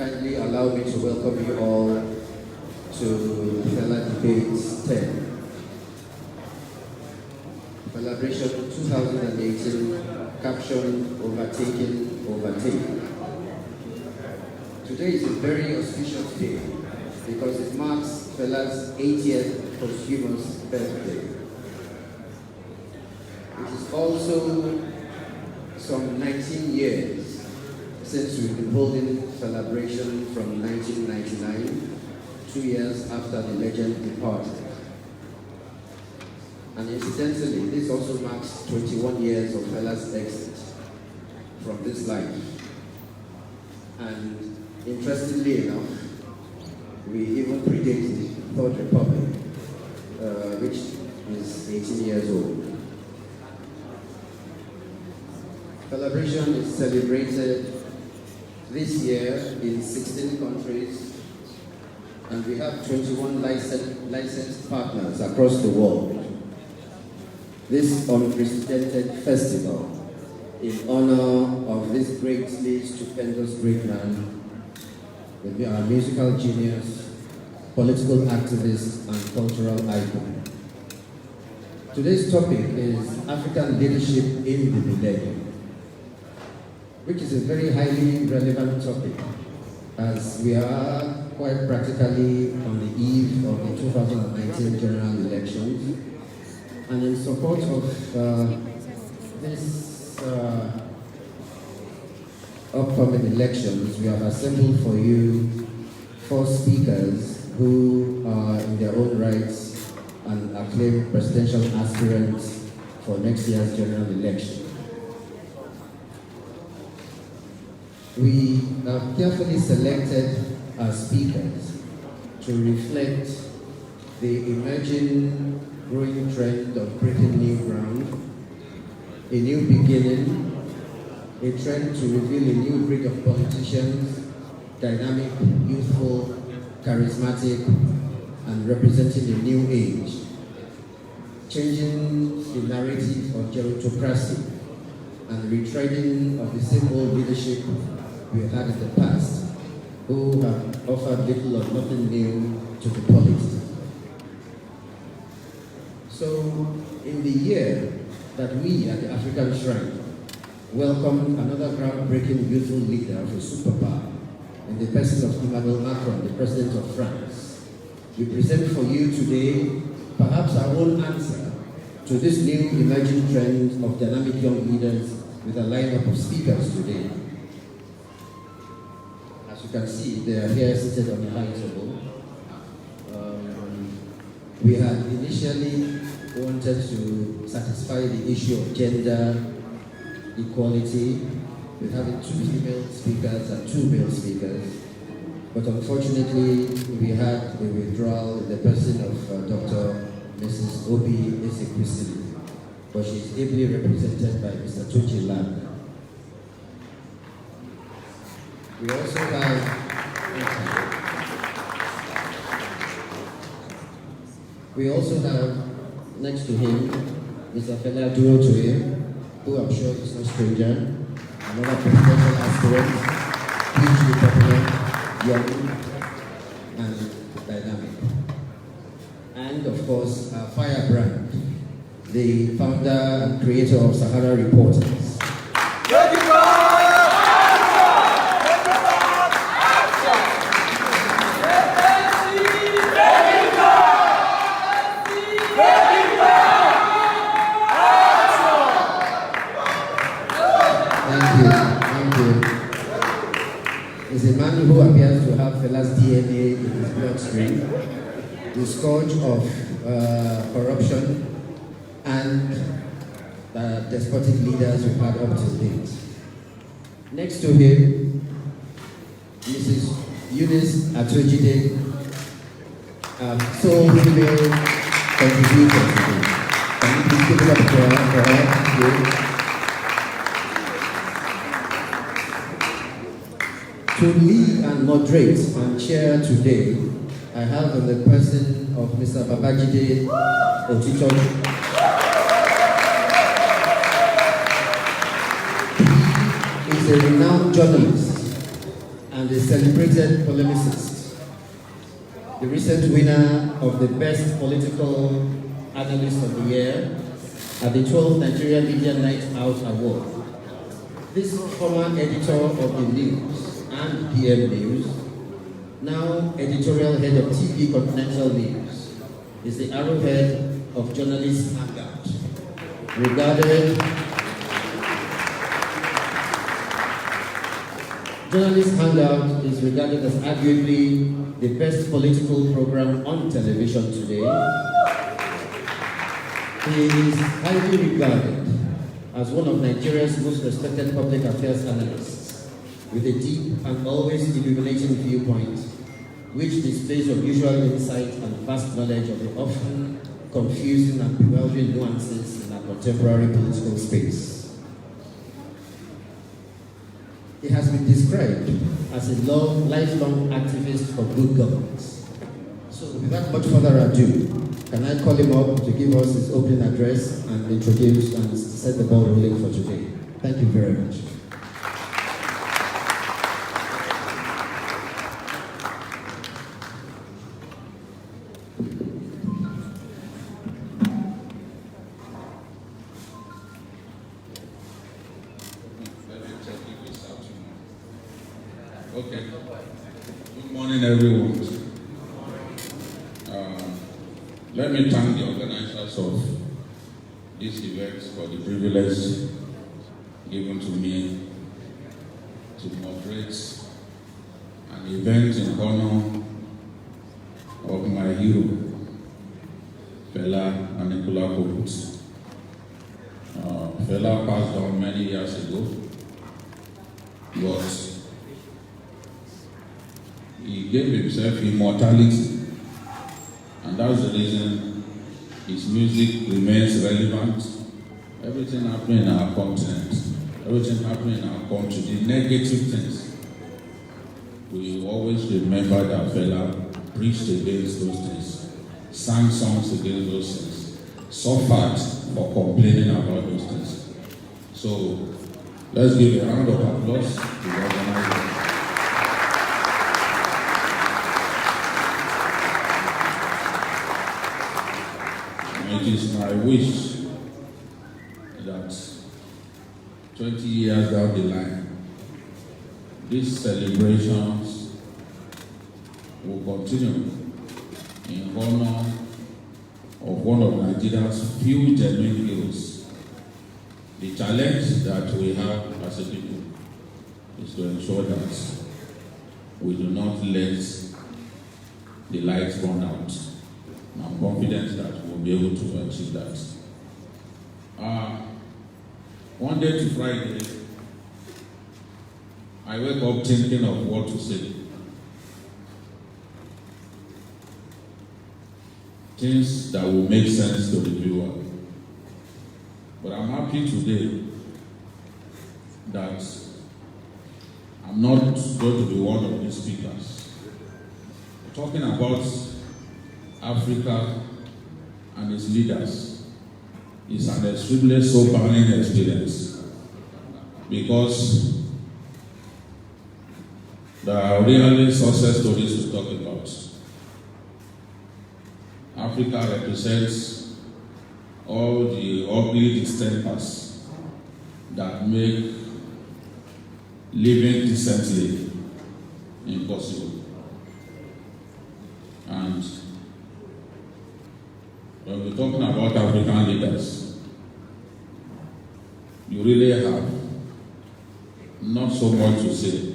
kindly allow me to welcome you all to Fela Debates 10. Felabration 2018, caption Overtaking Overtake. Today is a very auspicious day because it marks Fela's 80th posthumous birthday. It is also some 19 years since we've been holding Felabration from 1999, 2 years after the legend departed. And incidentally, this also marks 21 years of Fela's exit from this life. And interestingly enough, we even predate the Third Republic, which is 18 years old. Felabration is celebrated this year in 16 countries, and we have 21 licensed partners across the world. This unprecedented festival in honor of this greatly stupendous great man, our musical genius, political activist, and cultural icon. Today's topic is African leadership in the millennium, which is a very highly relevant topic as we are quite practically on the eve of the 2019 general elections. And in support of this upcoming elections, we have assembled for you 4 speakers who are in their own rights and acclaimed presidential aspirants for next year's general election. We have carefully selected our speakers to reflect the emerging growing trend of breaking new ground, a new beginning, a trend to reveal a new breed of politicians, dynamic, youthful, charismatic, and representing a new age, changing the narrative of gerontocracy and retreading of the same old leadership we had in the past, who have offered little or nothing new to the polity. So, in the year that we at the African Shrine welcomed another groundbreaking youthful leader of a superpower in the person of Emmanuel Macron, the President of France, we present for you today perhaps our own answer to this new emerging trend of dynamic young leaders with a lineup of speakers today. As you can see, they are here seated on the high table. We had initially wanted to satisfy the issue of gender equality with having 2 female speakers and 2 male speakers, but unfortunately we had a withdrawal in the person of Dr. Mrs. Obi Ezekwesili, but she is ably represented by Mr. Atuejide. We also have next to him Mr. Fela Durotoye, who I'm sure is no stranger, another presidential aspirant, hugely popular, young, and dynamic. And of course, our firebrand, the founder and creator of Sahara Reporters. Is a man who appears to have Fela's DNA in his bloodstream, the scourge of corruption and despotic leaders we've had up to date. Next to him, Mrs. Eunice Atuejide, sole female contributor today. Can you please give it up for her? To lead and moderate and chair today, I have in the person of Mr. Babajide Otito. He is a renowned journalist and a celebrated polemicist, the recent winner of the Best Political Analyst of the Year at the 12th Nigeria Media Night Out Award. This former editor of the News and PM News, now editorial head of TV Continental News, is the arrowhead of Journalist Hangout, Journalist Hangout is regarded as arguably the best political program on television today. He is highly regarded as one of Nigeria's most respected public affairs analysts, with a deep and always illuminating viewpoint, which displays unusual insight and vast knowledge of the often confusing and bewildering nuances in our contemporary political space. He has been described as a lifelong activist for good governance. So without much further ado, can I call him up to give us his opening address and introduce and set the ball rolling for today? Thank you very much. Okay. Good morning, everyone. Let me thank the organizers of this event for the privilege given to me to moderate an event in honor of my hero, Fela Anikulapo-Kuti. Fela passed on many years ago, but he gave himself immortality, and that's the reason his music remains relevant. Everything happening in our continent, everything happening in our country, the negative things, we always remember that Fela preached against those things, sang songs against those things, suffered for complaining about those things. So let's give a round of applause to the organizers. It is my wish that 20 years down the line, these celebrations will continue in honor of one of Nigeria's few genuine heroes. The challenge that we have as a people is to ensure that we do not let the lights burn out. I'm confident that we'll be able to achieve that. Monday to Friday, I wake up thinking of what to say. Things that will make sense to the viewer. But I'm happy today that I'm not going to be one of these speakers. Talking about Africa and its leaders is an extremely sobering experience, because there are really success stories to talk about. Africa represents all the ugly distempers that make living decently impossible. And when we're talking about African leaders, you really have not so much to say,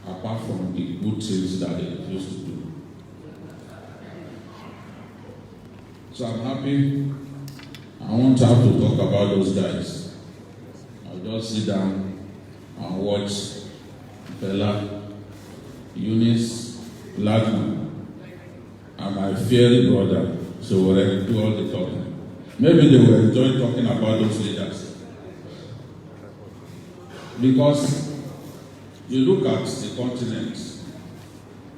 apart from the good things that they used to do. So I'm happy. I won't have to talk about those guys. I'll just sit down and watch Fela, Eunice, Ladman, and my fiery brother Sowore do all the talking. Maybe they will enjoy talking about those leaders. Because you look at the continent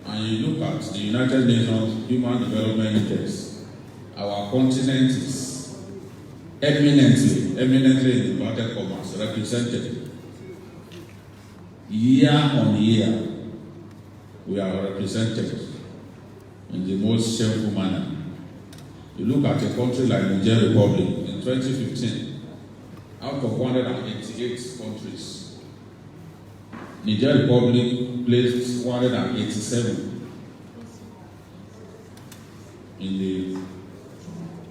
and you look at the United Nations Human Development Index, our continent is eminently in inverted commas represented. year on year, we are represented in the most shameful manner. You look at a country like Niger Republic in 2015, out of 188 countries, Niger Republic placed 187 in the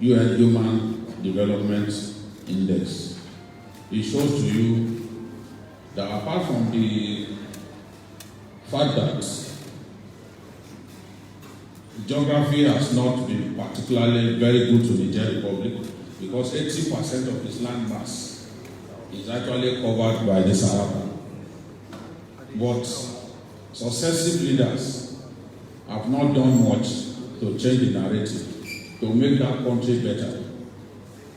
UN Human Development Index. It shows to you that apart from the fact that geography has not been particularly very good to Niger Republic, because 80% of its land mass is actually covered by the Sahara. But successive leaders have not done much to change the narrative, to make that country better.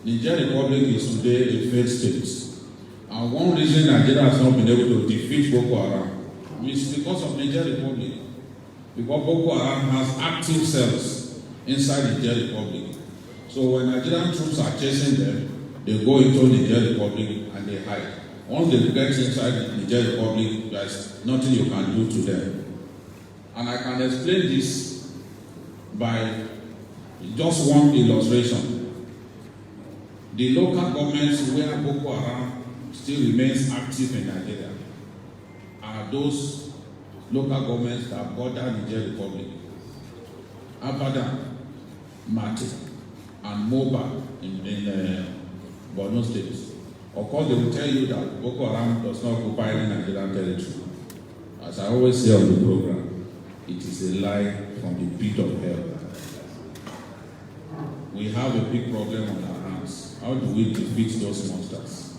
Niger Republic is today a failed state. And one reason Nigeria has not been able to defeat Boko Haram is because of Niger Republic. Because Boko Haram has active cells inside Niger Republic. So when Nigerian troops are chasing them, they go into Niger Republic and they hide. Once they get inside Niger Republic, there's nothing you can do to them. And I can explain this by just one illustration. The local governments where Boko Haram still remains active in Nigeria are those local governments that border Niger Republic. Abadan, Mati, and Moba in Borno State. Of course, they will tell you that Boko Haram does not occupy any Nigerian territory. As I always say on the program, it is a lie from the pit of hell. We have a big problem on our hands. How do we defeat those monsters?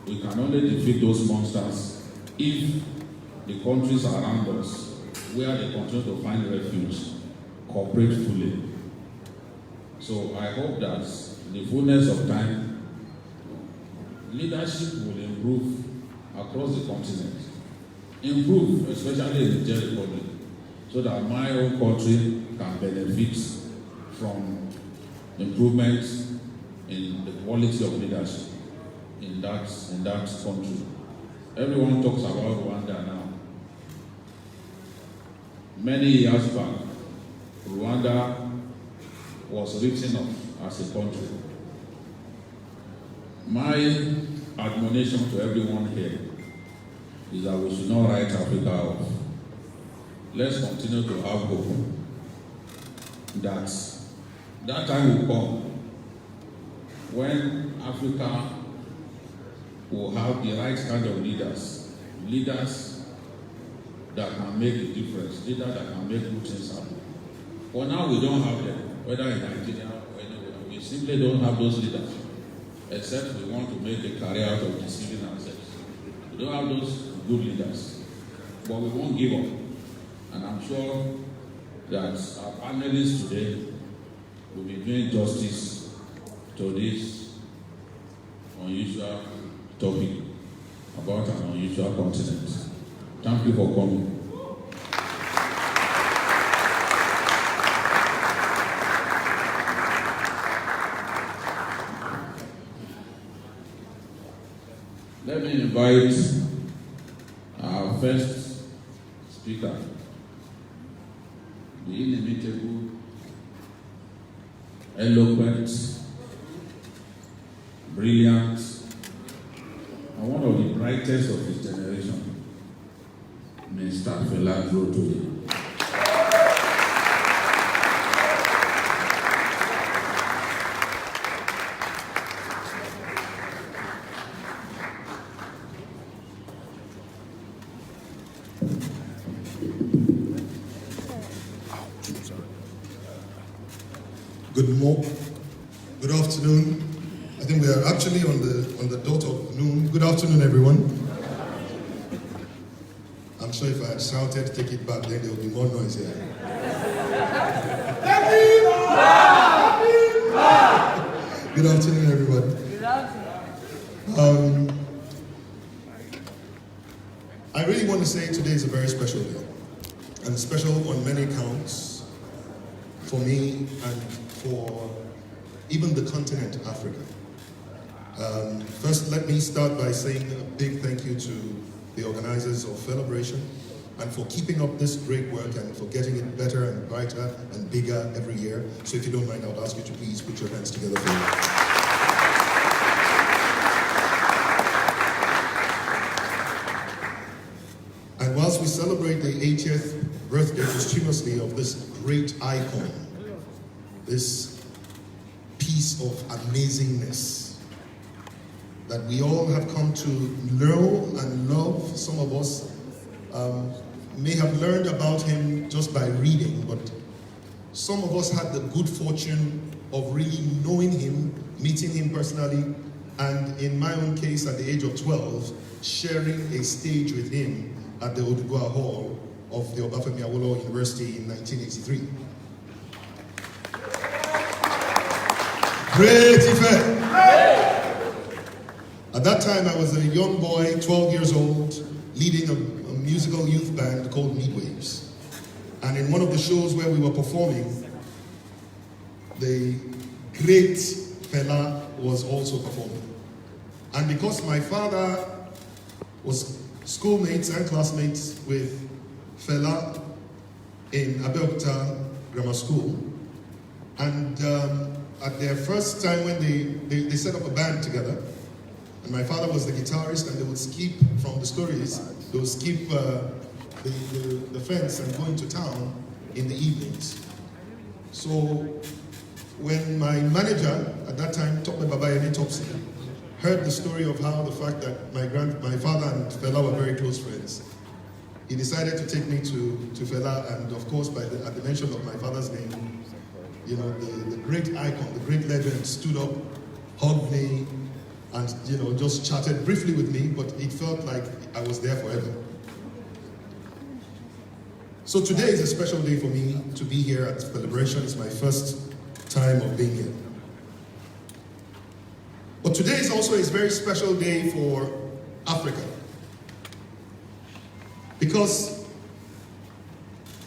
We can only defeat those monsters if the countries around us, where they continue to find refuge, cooperate fully. So I hope that in the fullness of time, leadership will improve across the continent. Improve, especially in the Niger Republic, so that my own country can benefit from improvements in the quality of leadership in that country. Everyone talks about Rwanda now. Many years back, Rwanda was written off as a country. My admonition to everyone here is that we should not write Africa off. Let's continue to have hope that time will come when Africa will have the right kind of leaders that can make a difference, leaders that can make good things happen. For now, we don't have them, whether in Nigeria or anywhere. We simply don't have those leaders, except we want to make a career out of deceiving ourselves. We don't have those good leaders, but we won't give up. And I'm sure that our panelists today will be doing justice to this unusual topic about an unusual continent. Thank you for coming. Let me invite our first speaker, the inimitable, eloquent, brilliant, and one of the brightest of his generation, Mr. Fela Durotoye. Good afternoon. I think we are actually on the dot of noon. Good afternoon, everyone. I'm sure if I had shouted "take it back," then there would be more noise here. Good afternoon, everyone. Good afternoon. I really want to say today is a very special day, and special on many counts for me and for even the continent Africa. First, let me start by saying a big thank you to the organizers of Felabration, and for keeping up this great work and for getting it better and brighter and bigger every year. So if you don't mind, I would ask you to please put your hands together for me. And whilst we celebrate the 80th birthday posthumously of this great icon, this piece of amazingness that we all have come to know and love. Some of us may have learned about him just by reading, but some of us had the good fortune of really knowing him, meeting him personally, and in my own case, at the age of 12, sharing a stage with him at the Odugua Hall of the Obafemi Awolowo University in 1983. Great effect! At that time, I was a young boy, 12 years old, leading a musical youth band called Midwaves. And in one of the shows where we were performing, the great Fela was also performing. And because my father was schoolmates and classmates with Fela in Abeokuta Grammar School, and at their first time when they set up a band together, and my father was the guitarist, and they would skip from the stories, they would skip the fence and go into town in the evenings. So when my manager at that time, Tope Babayemi Topsy, heard the story of how the fact that my father and Fela were very close friends, he decided to take me to Fela, and of course at the mention of my father's name, you know, the great icon, the great legend stood up, hugged me, and you know, just chatted briefly with me, but it felt like I was there forever. So today is a special day for me to be here at Felabration. It's my first time of being here. But today is also a very special day for Africa. Because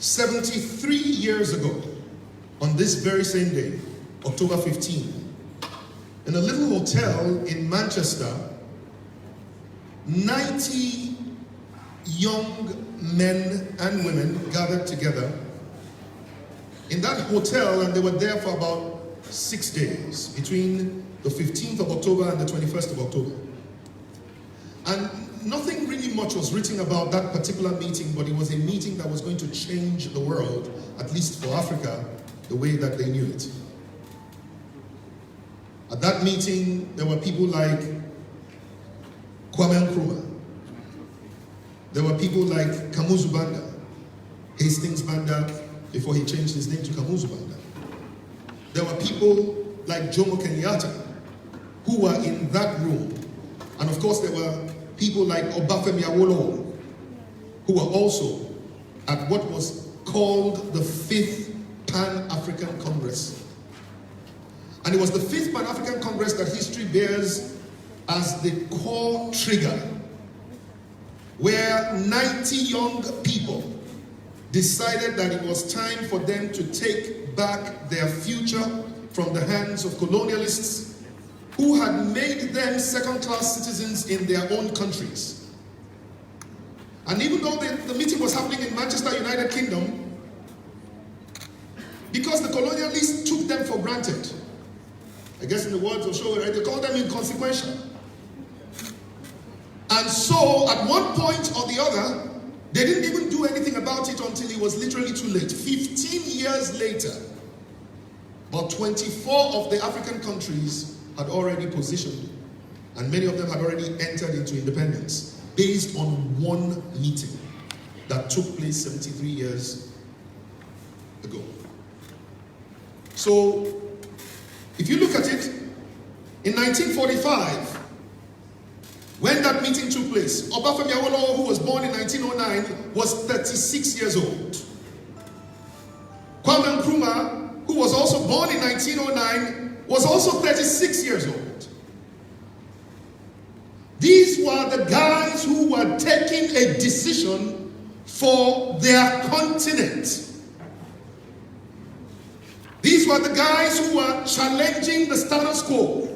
73 years ago, on this very same day, October 15, in a little hotel in Manchester, 90 young men and women gathered together in that hotel, and they were there for about 6 days, between the 15th of October and the 21st of October. And nothing really much was written about that particular meeting, but it was a meeting that was going to change the world, at least for Africa, the way that they knew it. At that meeting, there were people like Kwame Nkrumah. There were people like Kamuzu Banda, Hastings Banda, before he changed his name to Kamuzu Banda. There were people like Jomo Kenyatta, who were in that room. And of course, there were people like Obafemi Awolowo, who were also at what was called the 5th Pan-African Congress. And it was the 5th Pan-African Congress that history bears as the core trigger, where 90 young people decided that it was time for them to take back their future from the hands of colonialists who had made them second-class citizens in their own countries. And even though the meeting was happening in Manchester, United Kingdom, because the colonialists took them for granted, I guess in the words of Sowore, they called them inconsequential. And so, at one point or the other, they didn't even do anything about it until it was literally too late. 15 years later, about 24 of the African countries had already positioned, and many of them had already entered into independence based on one meeting that took place 73 years ago. So, if you look at it, in 1945, when that meeting took place, Obafemi Awolowo, who was born in 1909, was 36 years old. Kwame Nkrumah, who was also born in 1909, was also 36 years old. These were the guys who were taking a decision for their continent. These were the guys who were challenging the status quo.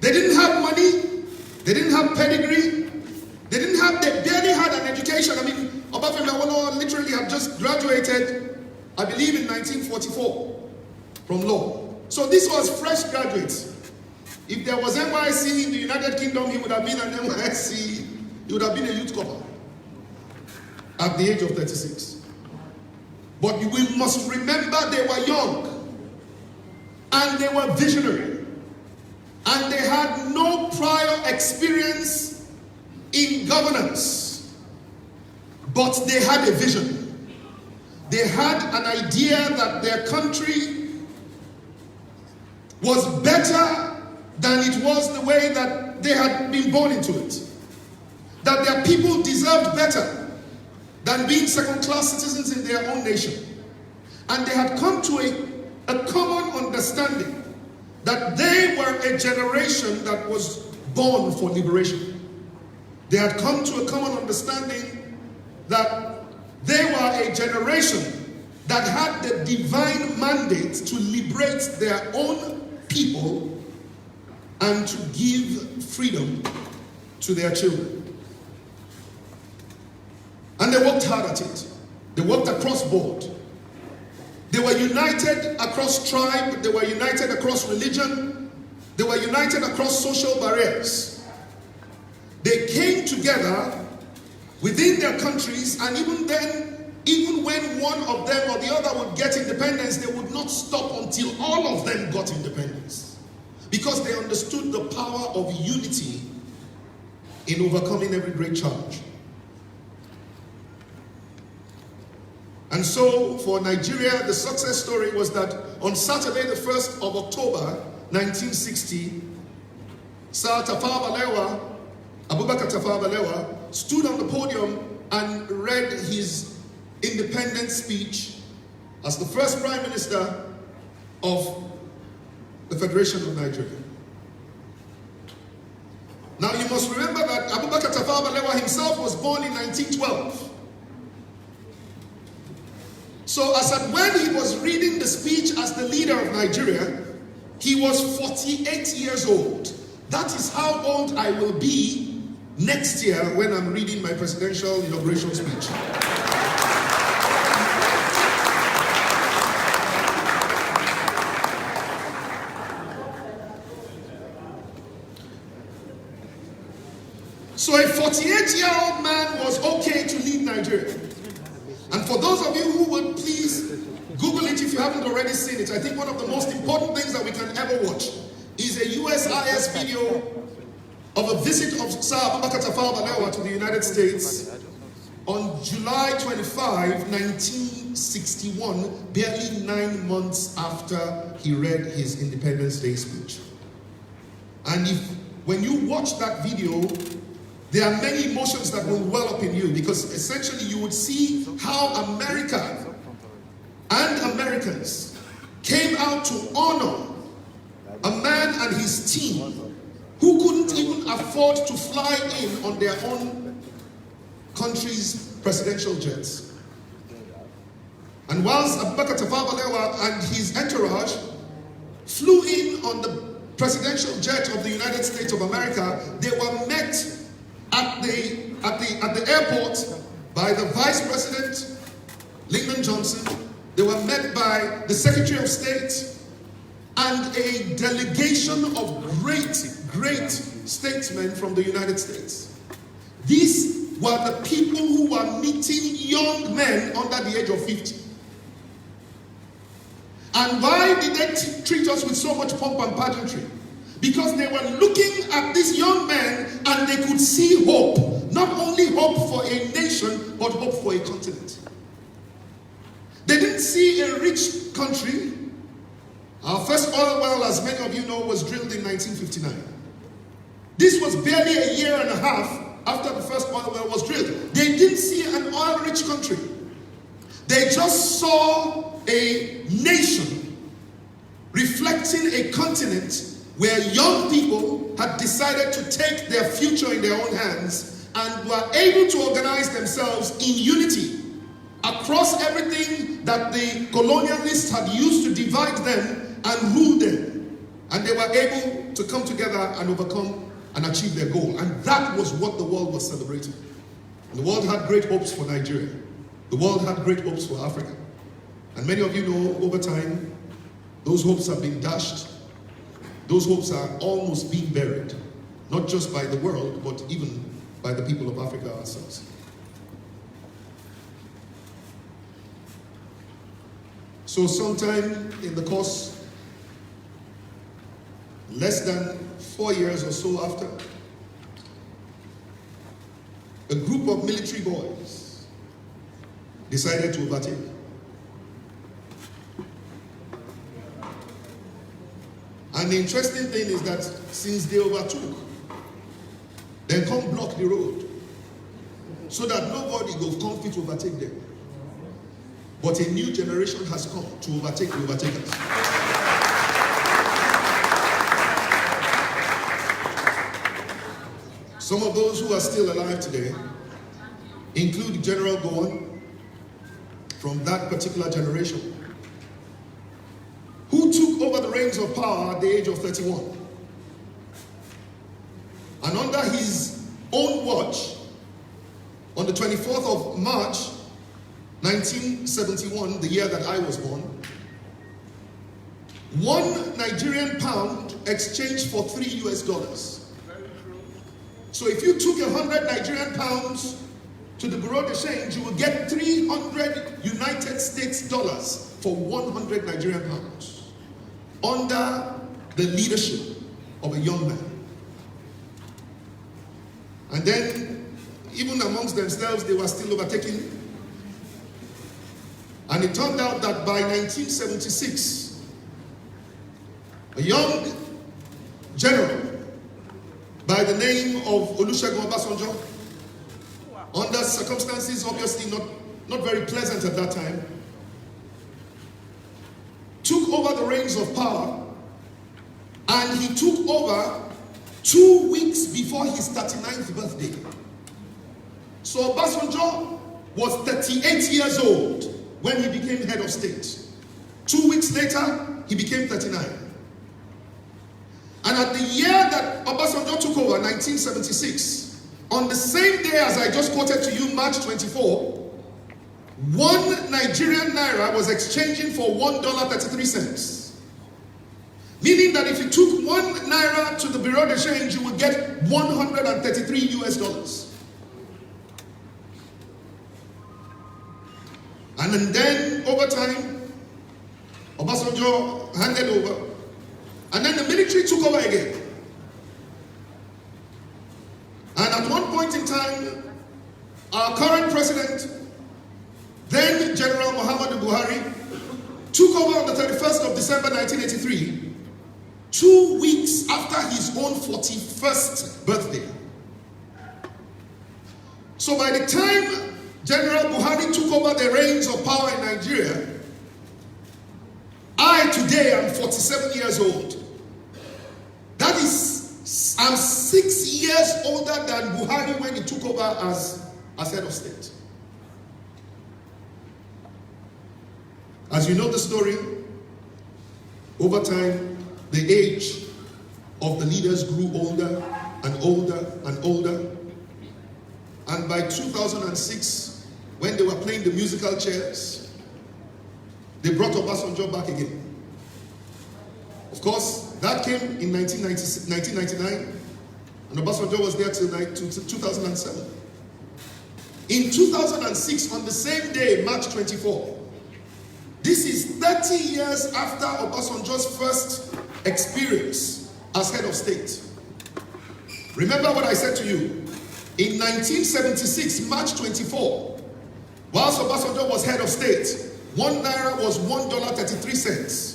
They didn't have money, they didn't have pedigree, they They barely had an education. I mean, Obafemi Awolowo literally had just graduated, I believe, in 1944 from law. So this was fresh graduates. If there was NYSC in the United Kingdom, he would have been an NYSC, he would have been a youth corps at the age of 36. But we must remember they were young and they were visionary and they had no prior experience in governance, but they had a vision. They had an idea that their country was better than it was the way that they had been born into it. That their people deserved better than being second-class citizens in their own nation. And they had come to a common understanding that they were a generation that was born for liberation. They had come to a common understanding that they were a generation that had the divine mandate to liberate their own people and to give freedom to their children. And they worked hard at it. They worked across board. They were united across tribe. They were united across religion. They were united across social barriers. They came together within their countries, and even then, even when one of them or the other would get independence, they would not stop until all of them got independence. Because they understood the power of unity in overcoming every great challenge. And so, for Nigeria, the success story was that on Saturday, the 1st of October, 1960, Sir Abubakar Tafawa Balewa, stood on the podium and read his independence speech as the first Prime Minister of the Federation of Nigeria. Now, you must remember that Abubakar Tafawa Balewa himself was born in 1912. So as at when he was reading the speech as the leader of Nigeria, he was 48 years old. That is how old I will be next year when I'm reading my presidential inauguration speech. So a 48-year-old man was okay to lead Nigeria. And for those of you who would please Google it if you haven't already seen it, I think one of the most important things that we can ever watch is a USIS video of a visit of Sir Abubakar Tafawa Balewa to the United States on July 25, 1961, barely 9 months after he read his Independence Day speech. And when you watch that video, there are many emotions that will well up in you, because essentially you would see how America and Americans came out to honor a man and his team who couldn't even afford to fly in on their own country's presidential jets. And whilst Abubakar Tafawa Balewa and his entourage flew in on the presidential jet of the United States of America, they were met at the airport by the Vice President, Lyndon Johnson. They were met by the Secretary of State and a delegation of great statesmen from the United States. These were the people who were meeting young men under the age of 50. And why did they treat us with so much pomp and pageantry? Because they were looking at these young men and they could see hope. Not only hope for a nation, but hope for a continent. They didn't see a rich country. Our first oil well, as many of you know, was drilled in 1959. This was barely a year and a half after the first oil well was drilled. They didn't see an oil-rich country. They just saw a nation reflecting a continent where young people had decided to take their future in their own hands and were able to organize themselves in unity across everything that the colonialists had used to divide them and rule them. And they were able to come together and overcome and achieve their goal. And that was what the world was celebrating. And the world had great hopes for Nigeria. The world had great hopes for Africa. And many of you know, over time, those hopes have been dashed. Those hopes are almost being buried, not just by the world, but even by the people of Africa ourselves. So sometime in the course, less than 4 years or so after, a group of military boys decided to overtake. And the interesting thing is that since they overtook, they come block the road so that nobody will come fit to overtake them. But a new generation has come to overtake the overtakers. Some of those who are still alive today include General Gowon from that particular generation, who took over the reins of power at the age of 31. And under his own watch, on the 24th of March, 1971, the year that I was born, one Nigerian pound exchanged for $3 US. So if you took 100 Nigerian pounds to the Bureau de Change, you would get 300 United States dollars for 100 Nigerian pounds under the leadership of a young man. And then, even amongst themselves, they were still overtaking. And it turned out that by 1976, a young general by the name of Olusegun Obasanjo, under circumstances obviously not very pleasant at that time, took over the reins of power, and he took over 2 weeks before his 39th birthday. So Obasanjo was 38 years old when he became head of state. 2 weeks later, he became 39. And at the year that Obasanjo took over, 1976, on the same day as I just quoted to you, March 24, 1 Nigerian naira was exchanging for $1.33. Meaning that if you took 1 naira to the Bureau de Change, you would get 133 US dollars. And then over time, Obasanjo handed over. And then the military took over again. And at one point in time, our current president, then General Muhammadu Buhari, took over on the 31st of December 1983, 2 weeks after his own 41st birthday. So by the time General Buhari took over the reins of power in Nigeria, I today am 47 years old. That is, I'm 6 years older than Buhari when he took over as head of state. As you know the story, over time, the age of the leaders grew older and older and older. And by 2006, when they were playing the musical chairs, they brought Obasanjo back again. Of course, that came in 1999, and Obasanjo was there till 2007. In 2006, on the same day, March 24, this is 30 years after Obasanjo's first experience as head of state. Remember what I said to you. In 1976, March 24, whilst Obasanjo was head of state, 1 naira was $1.33.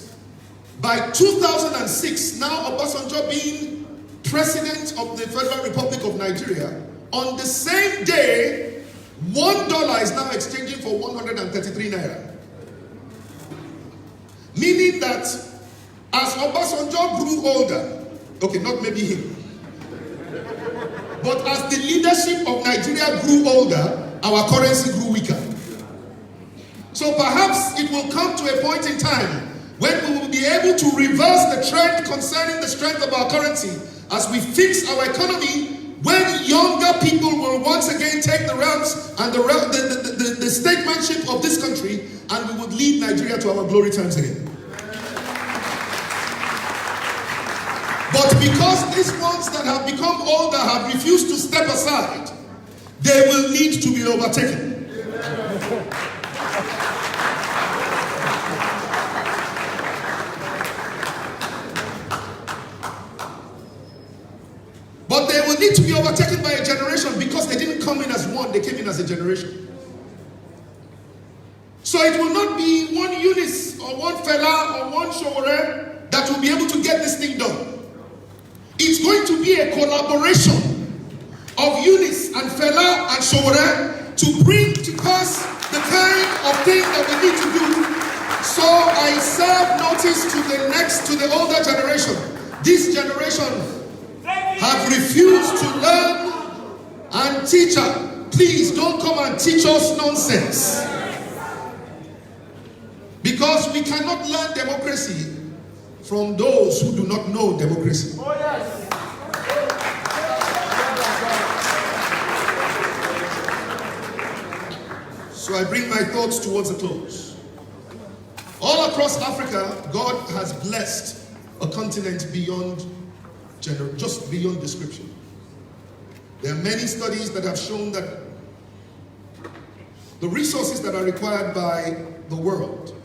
By 2006, now Obasanjo being president of the Federal Republic of Nigeria, on the same day, $1 is now exchanging for 133 naira. Meaning that as Obasanjo grew older, okay, not maybe him, but as the leadership of Nigeria grew older, our currency grew weaker. So perhaps it will come to a point in time when we will be able to reverse the trend concerning the strength of our currency as we fix our economy, when younger people will once again take the realms and the statesmanship of this country, and we would lead Nigeria to our glory times again. But because these ones that have become older have refused to step aside, they will need to be overtaken. But they will need to be overtaken by a generation, because they didn't come in as one, they came in as a generation. So it will not be one Eunice or one Fela or one Sowore that will be able to get this thing done. It's going to be a collaboration of Eunice and Fela and Sowore to bring to pass the kind of thing that we need to do. So I serve notice to the older generation. This generation have refused to learn, and teacher, please don't come and teach us nonsense. Because we cannot learn democracy from those who do not know democracy. Oh, yes. So I bring my thoughts towards a close. All across Africa, God has blessed a continent beyond just beyond description. There are many studies that have shown that the resources that are required by the world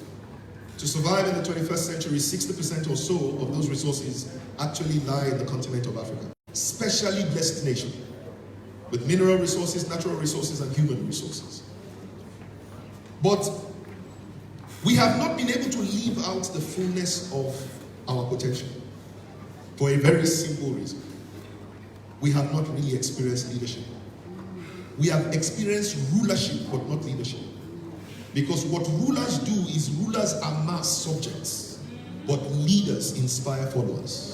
to survive in the 21st century, 60% or so of those resources actually lie in the continent of Africa. Specially blessed nation with mineral resources, natural resources, and human resources. But we have not been able to live out the fullness of our potential for a very simple reason. We have not really experienced leadership. We have experienced rulership, but not leadership. Because what rulers do is rulers amass subjects, but leaders inspire followers.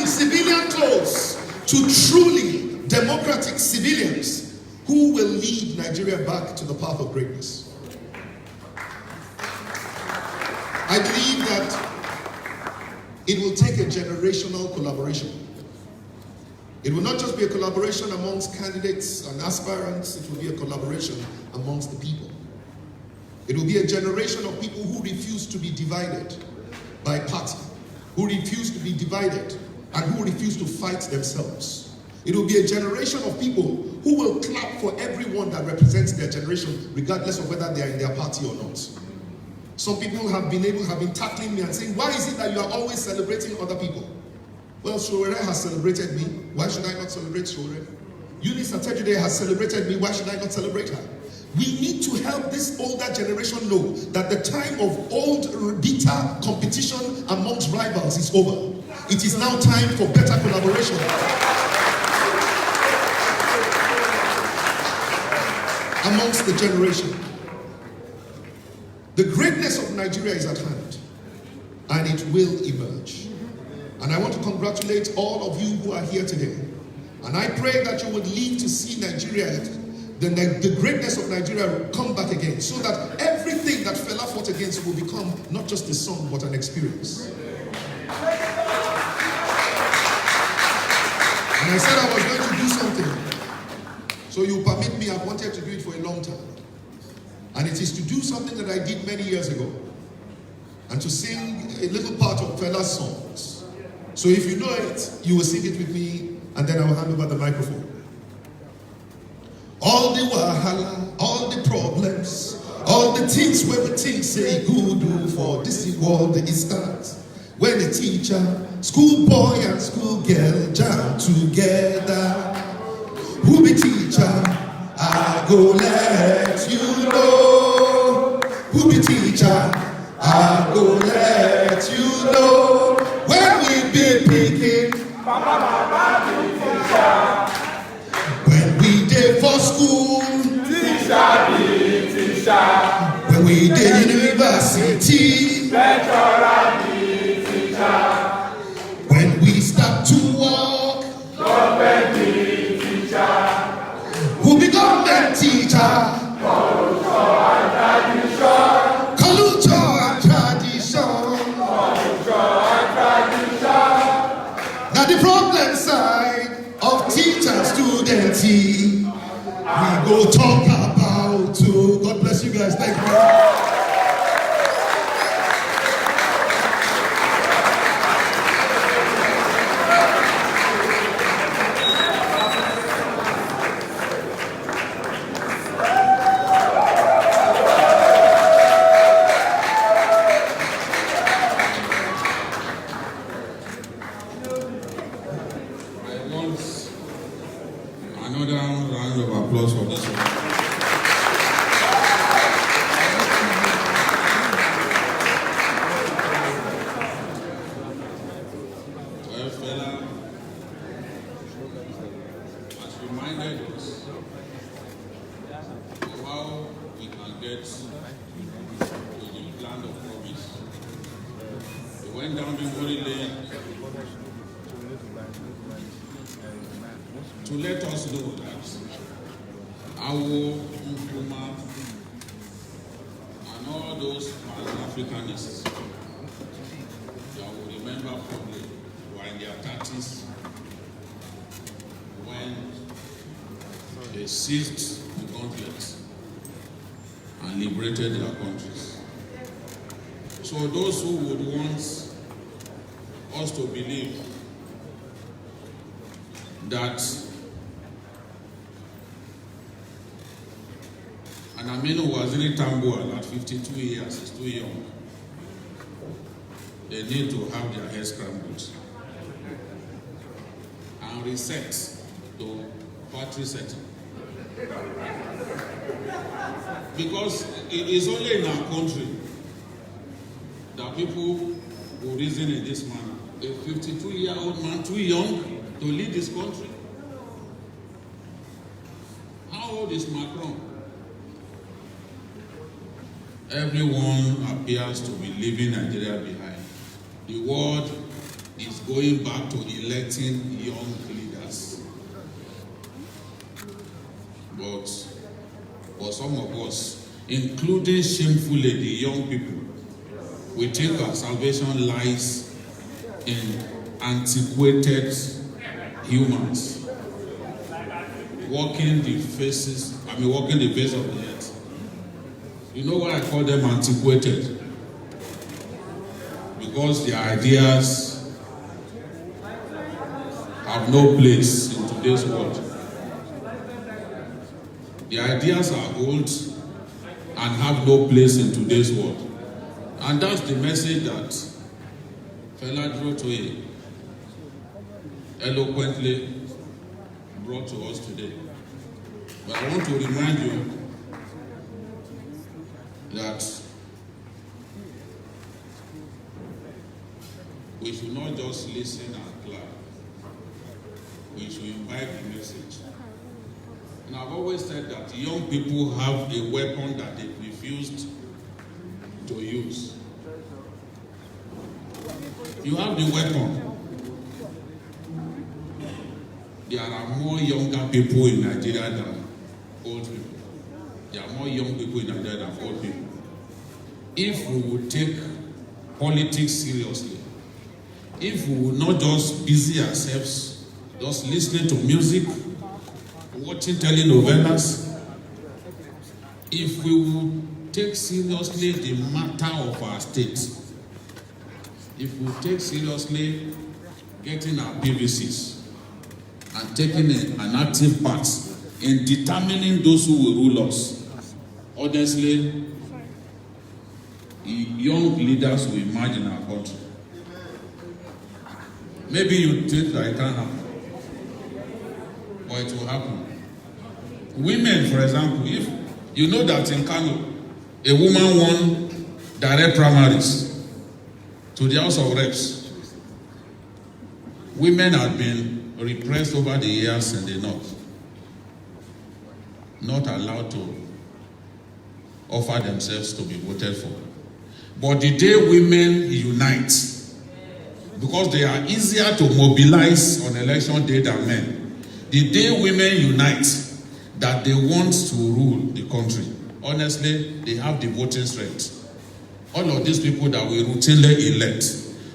Civilian clothes to truly democratic civilians who will lead Nigeria back to the path of greatness. I believe that it will take a generational collaboration. It will not just be a collaboration amongst candidates and aspirants, it will be a collaboration amongst the people. It will be a generation of people who refuse to be divided by party, who refuse to be divided, and who refuse to fight themselves. It will be a generation of people who will clap for everyone that represents their generation, regardless of whether they are in their party or not. Some people have been tackling me and saying, why is it that you are always celebrating other people? Well, Sowore has celebrated me. Why should I not celebrate Sowore? Eunice Atuejide has celebrated me. Why should I not celebrate her? We need to help this older generation know that the time of old, bitter competition amongst rivals is over. It is now time for better collaboration. Amongst the generation. The greatness of Nigeria is at hand, and it will emerge. And I want to congratulate all of you who are here today. And I pray that you would lead to see Nigeria, the greatness of Nigeria come back again, so that everything that Fela fought against will become not just a song, but an experience. And I said I was going to do something. So you permit me, I've wanted to do it for a long time. And it is to do something that I did many years ago. And to sing a little part of Fela's songs. So if you know it, you will sing it with me, and then I will hand over the microphone. All the wahala, all the problems, all the things where we think say good do for this world is start. When the teacher, school boy and school girl jam together. Who be teacher? I go let you know. Who be teacher? I go let you know. When we be picking, when we dey for school, Teacher be teacher. when we dey university, Lecturer be teacher. when we start to walk, Government be teacher. who be government teacher? Culture and tradition. Culture and tradition. Culture and tradition. Now the problem side of teacher student, we go talk about too. God bless you guys. Thank you. Another round of applause for this one. Well, Fela has reminded us of how we can get to the land of promise. We went down the holy lane to let us know that our Nkrumah and all those Pan-Africanists that will remember probably were in their 30s when they seized the conflict and liberated their countries. So those who would want us to believe that and Aminu Waziri Tambuwal at 52 years is too young. They need to have their heads scrambled and reset to party setting. Because it is only in our country that people will reason in this manner. A 52-year-old man too young to lead this country? How old is Macron? Everyone appears to be leaving Nigeria behind. The world is going back to electing young leaders. But for some of us, including shamefully the young people, We think our salvation lies in antiquated humans walking the face of the earth. You know why I call them antiquated? Because their ideas have no place in today's world. The ideas are old and have no place in today's world. And that's the message that Fela Durotoye eloquently brought to us today. But I want to remind you that we should not just listen and clap. We should invite the message. And I've always said that young people have a weapon that they refused to use. You have the weapon. There are more younger people in Nigeria than old people. There are more young people in Nigeria than old people. If we would take politics seriously, if we would not just busy ourselves, just listening to music, watching telenovelas, if we would take seriously the matter of our state, if we take seriously getting our PVCs and taking an active part in determining those who will rule us, honestly, young leaders will emerge in our country. Maybe you think that it can't happen, but it will happen. Women, for example, if you know that in Kano, a woman won direct primaries to the House of Reps. Women have been repressed over the years in the North, not allowed to offer themselves to be voted for. But the day women unite, because they are easier to mobilize on election day than men, the day women unite that they want to rule the country, honestly, they have the voting strength. All of these people that we routinely elect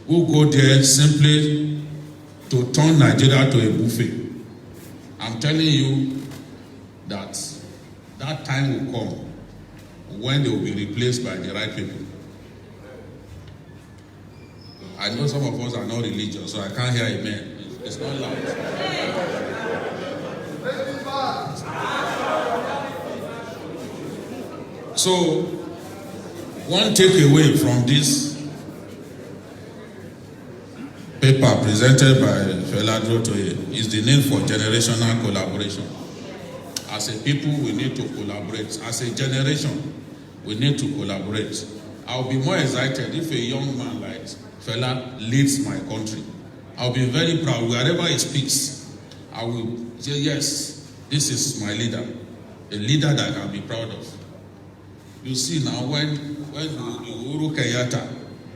will go there simply to turn Nigeria to a buffet. I'm telling you that that time will come when they will be replaced by the right people. I know some of us are not religious, so I can't hear amen. It's not loud. So, one takeaway from this paper presented by Fela Durotoye is the need for generational collaboration. As a people, we need to collaborate. As a generation, we need to collaborate. I'll be more excited if a young man like Fela leads my country. I'll be very proud wherever he speaks. I will say, yes, this is my leader, a leader that I can be proud of. You see now, when Uhuru Kenyatta,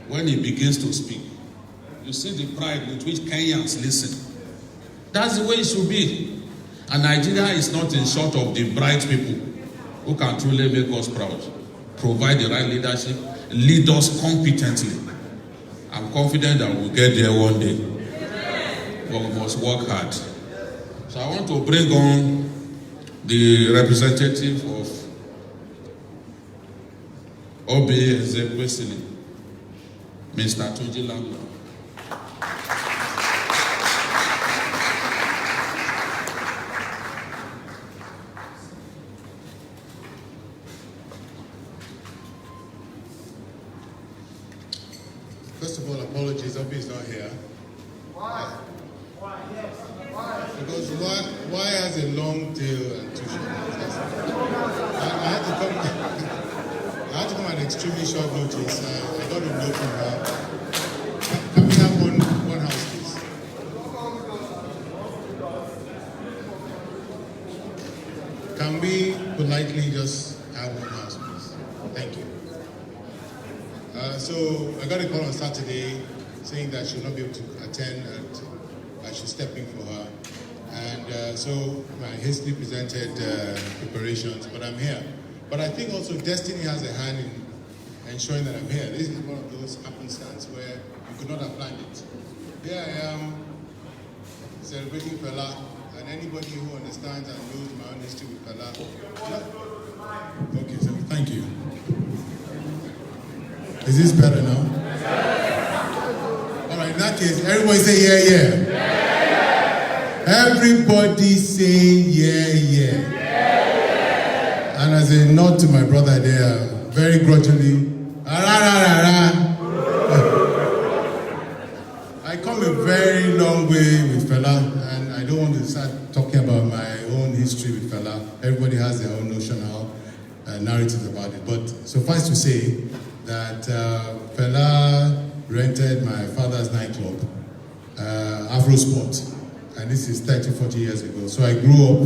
when he begins to speak, you see the pride with which Kenyans listen. That's the way it should be. And Nigeria is not in short of the bright people who can truly make us proud, provide the right leadership, lead us competently. I'm confident that we'll get there one day, but we must work hard. So I want to bring on the representative of Omoyele, Mr. Atuejide. First of all, apologies, Obi is not here. Why? Why? Yes. Why? Because why has a long tail and two short legs? I had to come at extremely short notice. I got a note from her. Can we have one house, please? Can we politely just have one house, please? Thank you. So I got a call on Saturday saying that she will not be able to attend and I should step in for her. And so I hastily presented preparations, but I'm here. But I think also destiny has a hand ensuring that I'm here. This is one of those happenstance where you could not have planned it. Here I am celebrating Fela, and anybody who understands and knows my own history with Fela. Okay, so thank you. Is this better now? All right, in that case, everybody say yeah, yeah. Everybody say yeah. And as a nod to my brother there, very grudgingly, I come a very long way with Fela, and I don't want to start talking about my own history with Fela. Everybody has their own notional narrative about it. But suffice to say that Fela rented my father's nightclub, Afro Sport, and this is 30, 40 years ago. So I grew up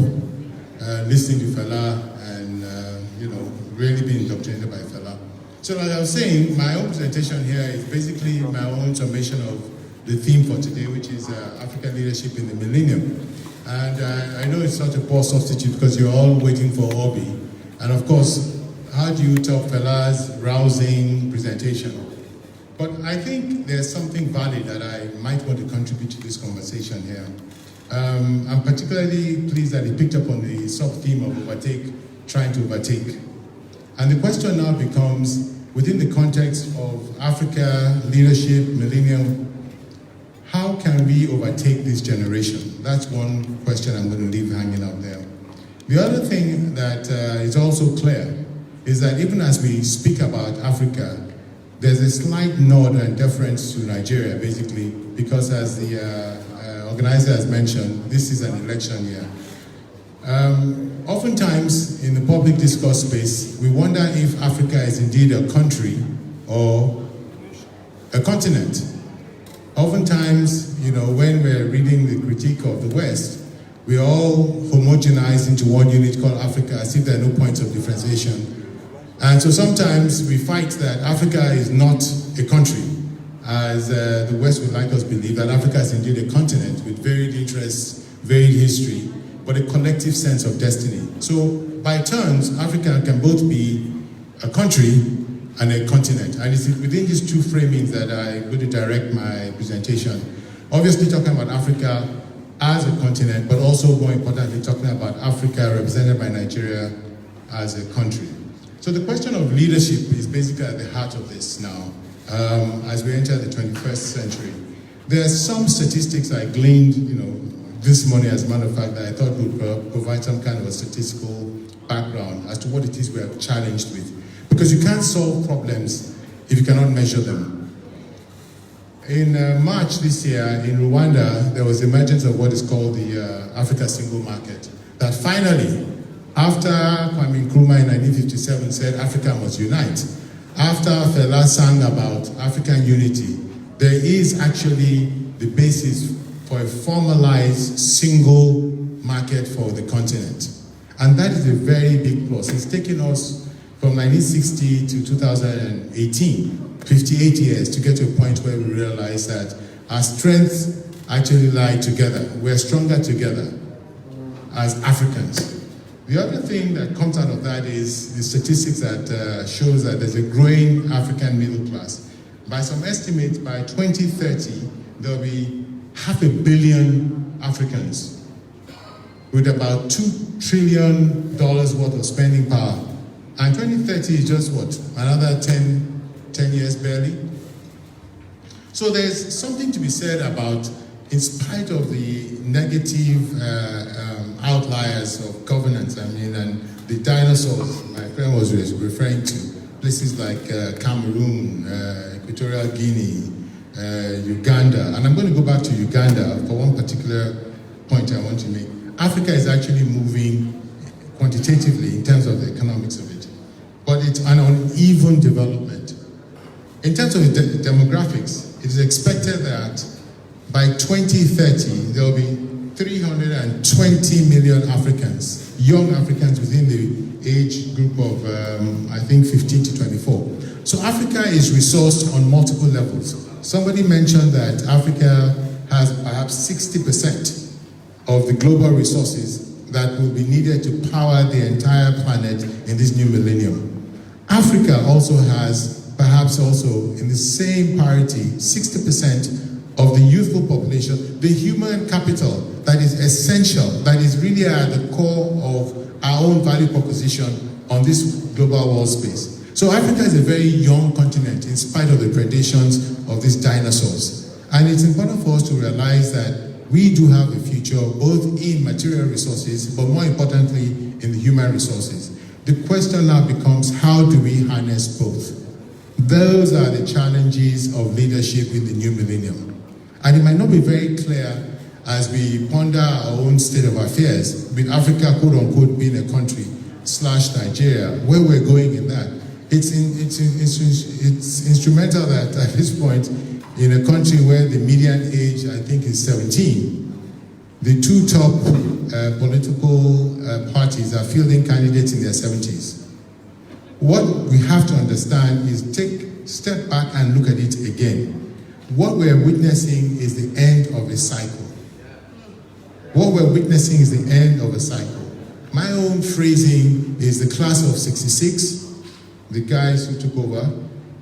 listening to Fela and, really being indoctrinated by Fela. So like I was saying, my own presentation here is basically my own summation of the theme for today, which is African leadership in the Millennium. And I know it's not a poor substitute because you're all waiting for Obi. And of course, how do you top Fela's rousing presentation? But I think there's something valid that I might want to contribute to this conversation here. I'm particularly pleased that he picked up on the sub-theme of overtake, trying to overtake. And the question now becomes, within the context of Africa, leadership, Millennium, how can we overtake this generation? That's one question I'm going to leave hanging out there. The other thing that is also clear is that even as we speak about Africa, there's a slight nod and deference to Nigeria, basically, because as the organizer has mentioned, this is an election year. Oftentimes, in the public discourse space, we wonder if Africa is indeed a country or a continent. Oftentimes, when we're reading the critique of the West, we all homogenize into one unit called Africa as if there are no points of differentiation. And so sometimes we fight that Africa is not a country, as the West would like us to believe, that Africa is indeed a continent with varied interests, varied history, but a collective sense of destiny. So by turns, Africa can both be a country and a continent. And it's within these two framings that I'm going to direct my presentation. Obviously talking about Africa as a continent, but also more importantly talking about Africa represented by Nigeria as a country. So the question of leadership is basically at the heart of this now, as we enter the 21st century. There are some statistics I gleaned, this morning, as a matter of fact, that I thought would provide some kind of a statistical background as to what it is we are challenged with. Because you can't solve problems if you cannot measure them. In March this year, in Rwanda, there was the emergence of what is called the Africa Single Market. That finally, after Kwame Nkrumah in 1957 said Africa must unite, after Fela sang about African unity, there is actually the basis for a formalized single market for the continent. And that is a very big plus. It's taken us from 1960 to 2018, 58 years, to get to a point where we realize that our strengths actually lie together. We're stronger together as Africans. The other thing that comes out of that is the statistics that shows that there's a growing African middle class. By some estimates, by 2030, there'll be 500 million Africans with about $2 trillion worth of spending power. And 2030 is just what? Another 10 years barely? So there's something to be said about, in spite of the negative outliers of governance, and the dinosaurs my friend was referring to, places like Cameroon, Equatorial Guinea, Uganda, and I'm going to go back to Uganda for one particular point I want to make. Africa is actually moving quantitatively in terms of the economics of it, but it's an uneven development. In terms of the demographics, it is expected that by 2030, there will be 320 million Africans, young Africans within the age group of, I think, 15 to 24. So Africa is resourced on multiple levels. Somebody mentioned that Africa has perhaps 60% of the global resources that will be needed to power the entire planet in this new millennium. Africa also has perhaps also in the same parity, 60% of the youthful population, the human capital that is essential, that is really at the core of our own value proposition on this global world space. So Africa is a very young continent in spite of the predations of these dinosaurs. And it's important for us to realize that we do have a future both in material resources, but more importantly, in the human resources. The question now becomes, how do we harness both? Those are the challenges of leadership in the new millennium. And it might not be very clear as we ponder our own state of affairs, with Africa, quote unquote, being a country / Nigeria, where we're going in that. It's instrumental that at this point, in a country where the median age, I think, is 17, the two top political parties are fielding candidates in their 70s. What we have to understand is step back and look at it again. What we're witnessing is the end of a cycle. What we're witnessing is the end of a cycle. My own phrasing is the class of 66, the guys who took over,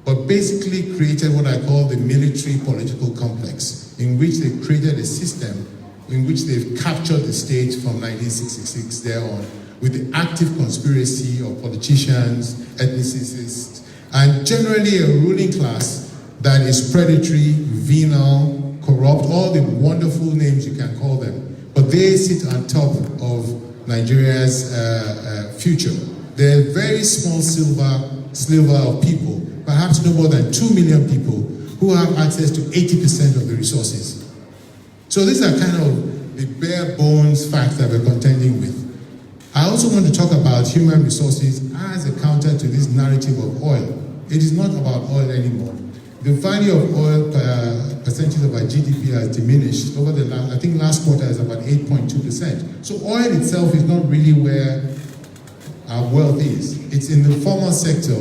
but basically created what I call the military political complex, in which they created a system in which they've captured the state from 1966 there on, with the active conspiracy of politicians, ethnicists, and generally a ruling class that is predatory, venal, corrupt, all the wonderful names you can call them. But they sit on top of Nigeria's future. They're a very small sliver of people, perhaps no more than 2 million people, who have access to 80% of the resources. So these are kind of the bare bones facts that we're contending with. I also want to talk about human resources as a counter to this narrative of oil. It is not about oil anymore. The value of oil per percentage of our GDP has diminished over the last, I think last quarter is about 8.2%. So oil itself is not really where our wealth is. It's in the formal sector,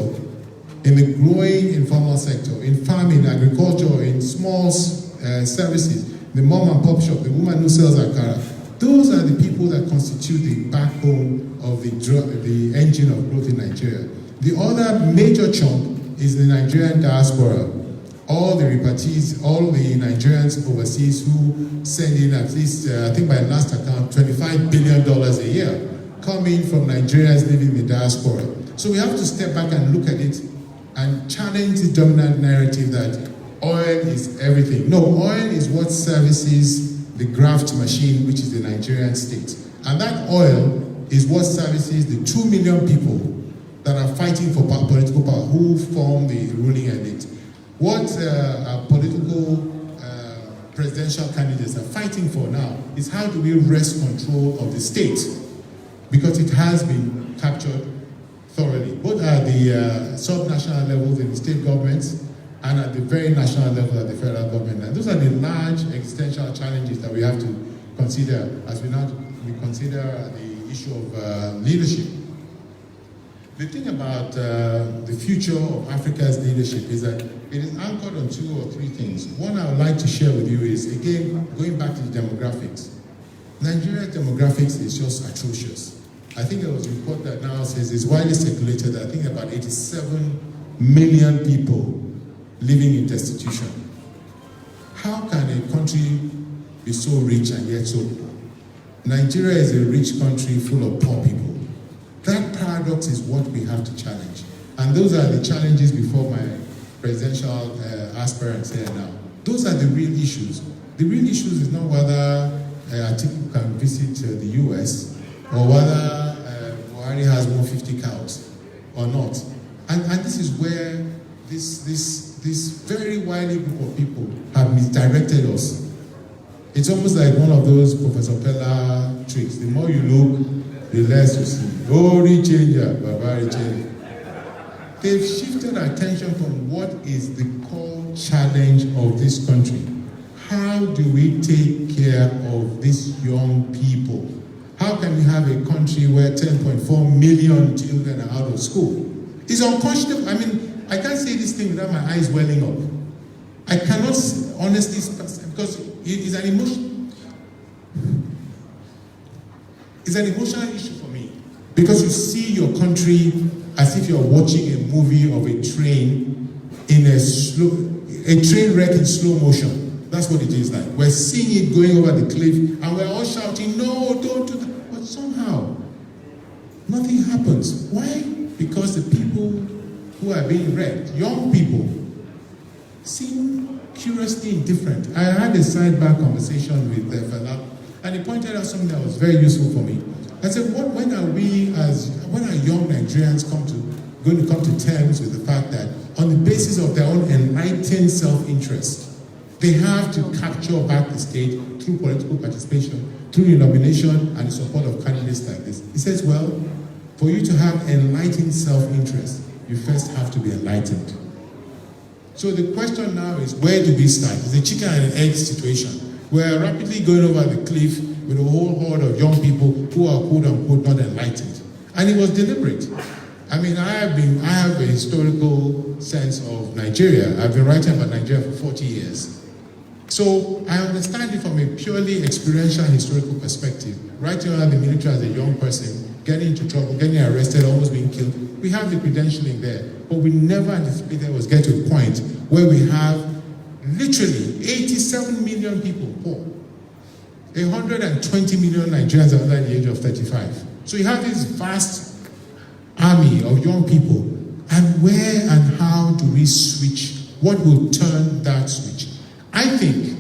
in the growing informal sector, in farming, agriculture, in small services, the mom and pop shop, the woman who sells akara. Those are the people that constitute the backbone of the engine of growth in Nigeria. The other major chunk is the Nigerian diaspora. All the repartees, all the Nigerians overseas who send in at least, I think by last account, $25 billion a year, coming from Nigerians living in the diaspora. So we have to step back and look at it and challenge the dominant narrative that oil is everything. No, oil is what services the graft machine, which is the Nigerian state. And that oil is what services the 2 million people that are fighting for political power, who form the ruling elite. What our political presidential candidates are fighting for now is how do we wrest control of the state, because it has been captured thoroughly, both at the sub-national levels in the state governments and at the very national level at the federal government. And those are the large existential challenges that we have to consider as we consider the issue of leadership. The thing about the future of Africa's leadership is that it is anchored on 2 or 3 things. One I would like to share with you is, again, going back to the demographics. Nigeria's demographics is just atrocious. I think there was a report that now says it's widely circulated that I think about 87 million people living in destitution. How can a country be so rich and yet so poor? Nigeria is a rich country full of poor people. That paradox is what we have to challenge. And those are the challenges before my presidential aspirants here now. Those are the real issues. The real issues is not whether Atiku can visit the US or whether Buhari has 150 cows or not. And this is where this very wily group of people have misdirected us. It's almost like one of those Professor Fela tricks. The more you look, the less you see. Oh, changer, Baba change. They've shifted attention from what is the core challenge of this country. How do we take care of these young people? How can we have a country where 10.4 million children are out of school? It's unconscionable. I mean, I can't say this thing without my eyes welling up. I cannot honestly, because it's an emotion. It's an emotional issue for me. Because you see your country as if you're watching a movie of a train in a train wreck in slow motion. That's what it is like. We're seeing it going over the cliff, and we're all shouting, "No, don't do that." But somehow, nothing happens. Why? Because the people who are being wrecked, young people, seem curiously indifferent. I had a sidebar conversation with Fela, and he pointed out something that was very useful for me. I said, when are young Nigerians going to come to terms with the fact that on the basis of their own enlightened self-interest, they have to capture back the state through political participation, through the nomination and the support of candidates like this? He says, well, for you to have enlightened self-interest, you first have to be enlightened. So the question now is, where do we start? It's a chicken and egg situation. We're rapidly going over the cliff with a whole horde of young people who are quote-unquote not enlightened. And it was deliberate. I mean, I have a historical sense of Nigeria. I've been writing about Nigeria for 40 years. So I understand it from a purely experiential historical perspective. Writing around the military as a young person, getting into trouble, getting arrested, almost being killed. We have the credentialing there, but we never anticipated it was get to a point where we have literally 87 million people poor. 120 million Nigerians are under the age of 35. So you have this vast army of young people, and where and how do we switch? What will turn that switch? I think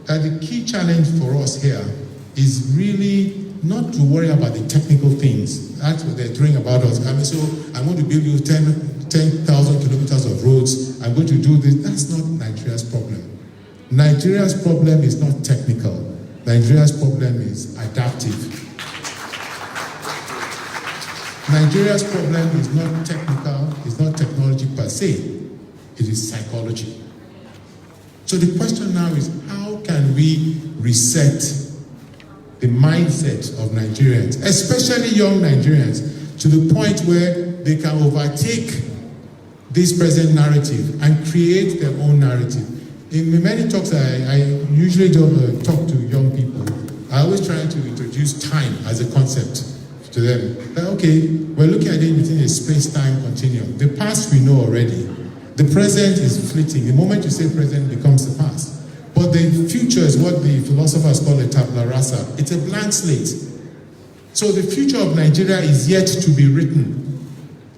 that the key challenge for us here is really not to worry about the technical things. That's what they're throwing about us. I mean, so I'm going to build you 10,000 kilometers of roads. I'm going to do this. That's not Nigeria's problem. Nigeria's problem is not technical. Nigeria's problem is adaptive. Nigeria's problem is not technical, it's not technology per se, it is psychology. So the question now is, how can we reset the mindset of Nigerians, especially young Nigerians, to the point where they can overtake this present narrative and create their own narrative? In many talks I usually don't talk to young people. I always try to introduce time as a concept to them. That, okay, we're looking at it within a space-time continuum. The past we know already. The present is fleeting. The moment you say present, it becomes the past. But the future is what the philosophers call a tabula rasa. It's a blank slate. So the future of Nigeria is yet to be written.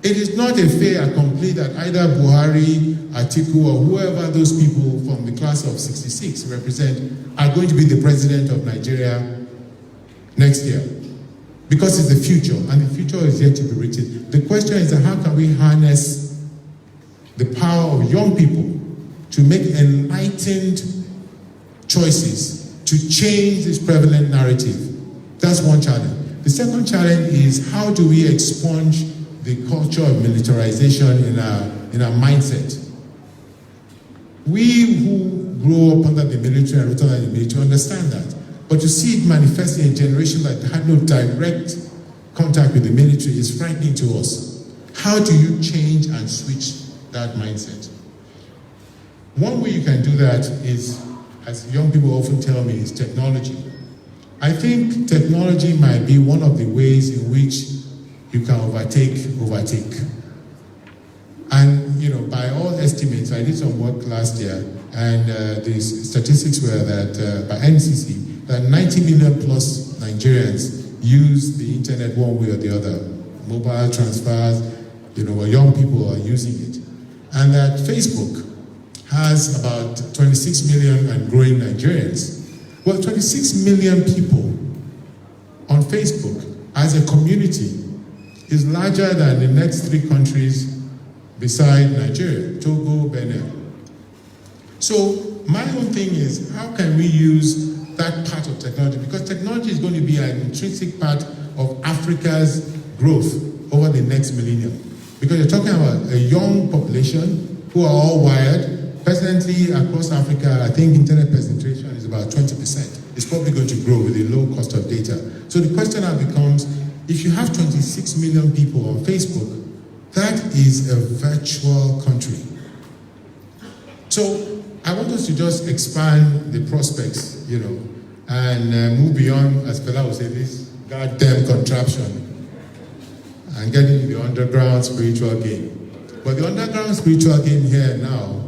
It is not a fait accompli that either Buhari, Atiku, or whoever those people from the class of 66 represent are going to be the president of Nigeria next year. Because it's the future, and the future is yet to be written. The question is, how can we harness the power of young people to make enlightened choices to change this prevalent narrative? That's one challenge. The second challenge is, how do we expunge the culture of militarization in our mindset? We who grew up under the military and rooted under the military understand that. But to see it manifest in a generation that had no direct contact with the military is frightening to us. How do you change and switch that mindset? One way you can do that is, as young people often tell me, is technology. I think technology might be one of the ways in which you can overtake. And, you know, by all estimates, I did some work last year, and the statistics were that by NCC, that 90 million plus Nigerians use the internet one way or the other. Mobile transfers, you know, young people are using it. And that Facebook has about 26 million and growing Nigerians. Well, 26 million people on Facebook as a community is larger than the next 3 countries beside Nigeria, Togo, Benin. So my own thing is, how can we use that part of technology? Because technology is going to be an intrinsic part of Africa's growth over the next millennium. Because you're talking about a young population who are all wired. Presently, across Africa, I think internet penetration is about 20%. It's probably going to grow with the low cost of data. So the question now becomes, if you have 26 million people on Facebook, that is a virtual country. So I want us to just expand the prospects, you know, and move beyond, as Fela would say, this goddamn contraption and get into the underground spiritual game. But the underground spiritual game here now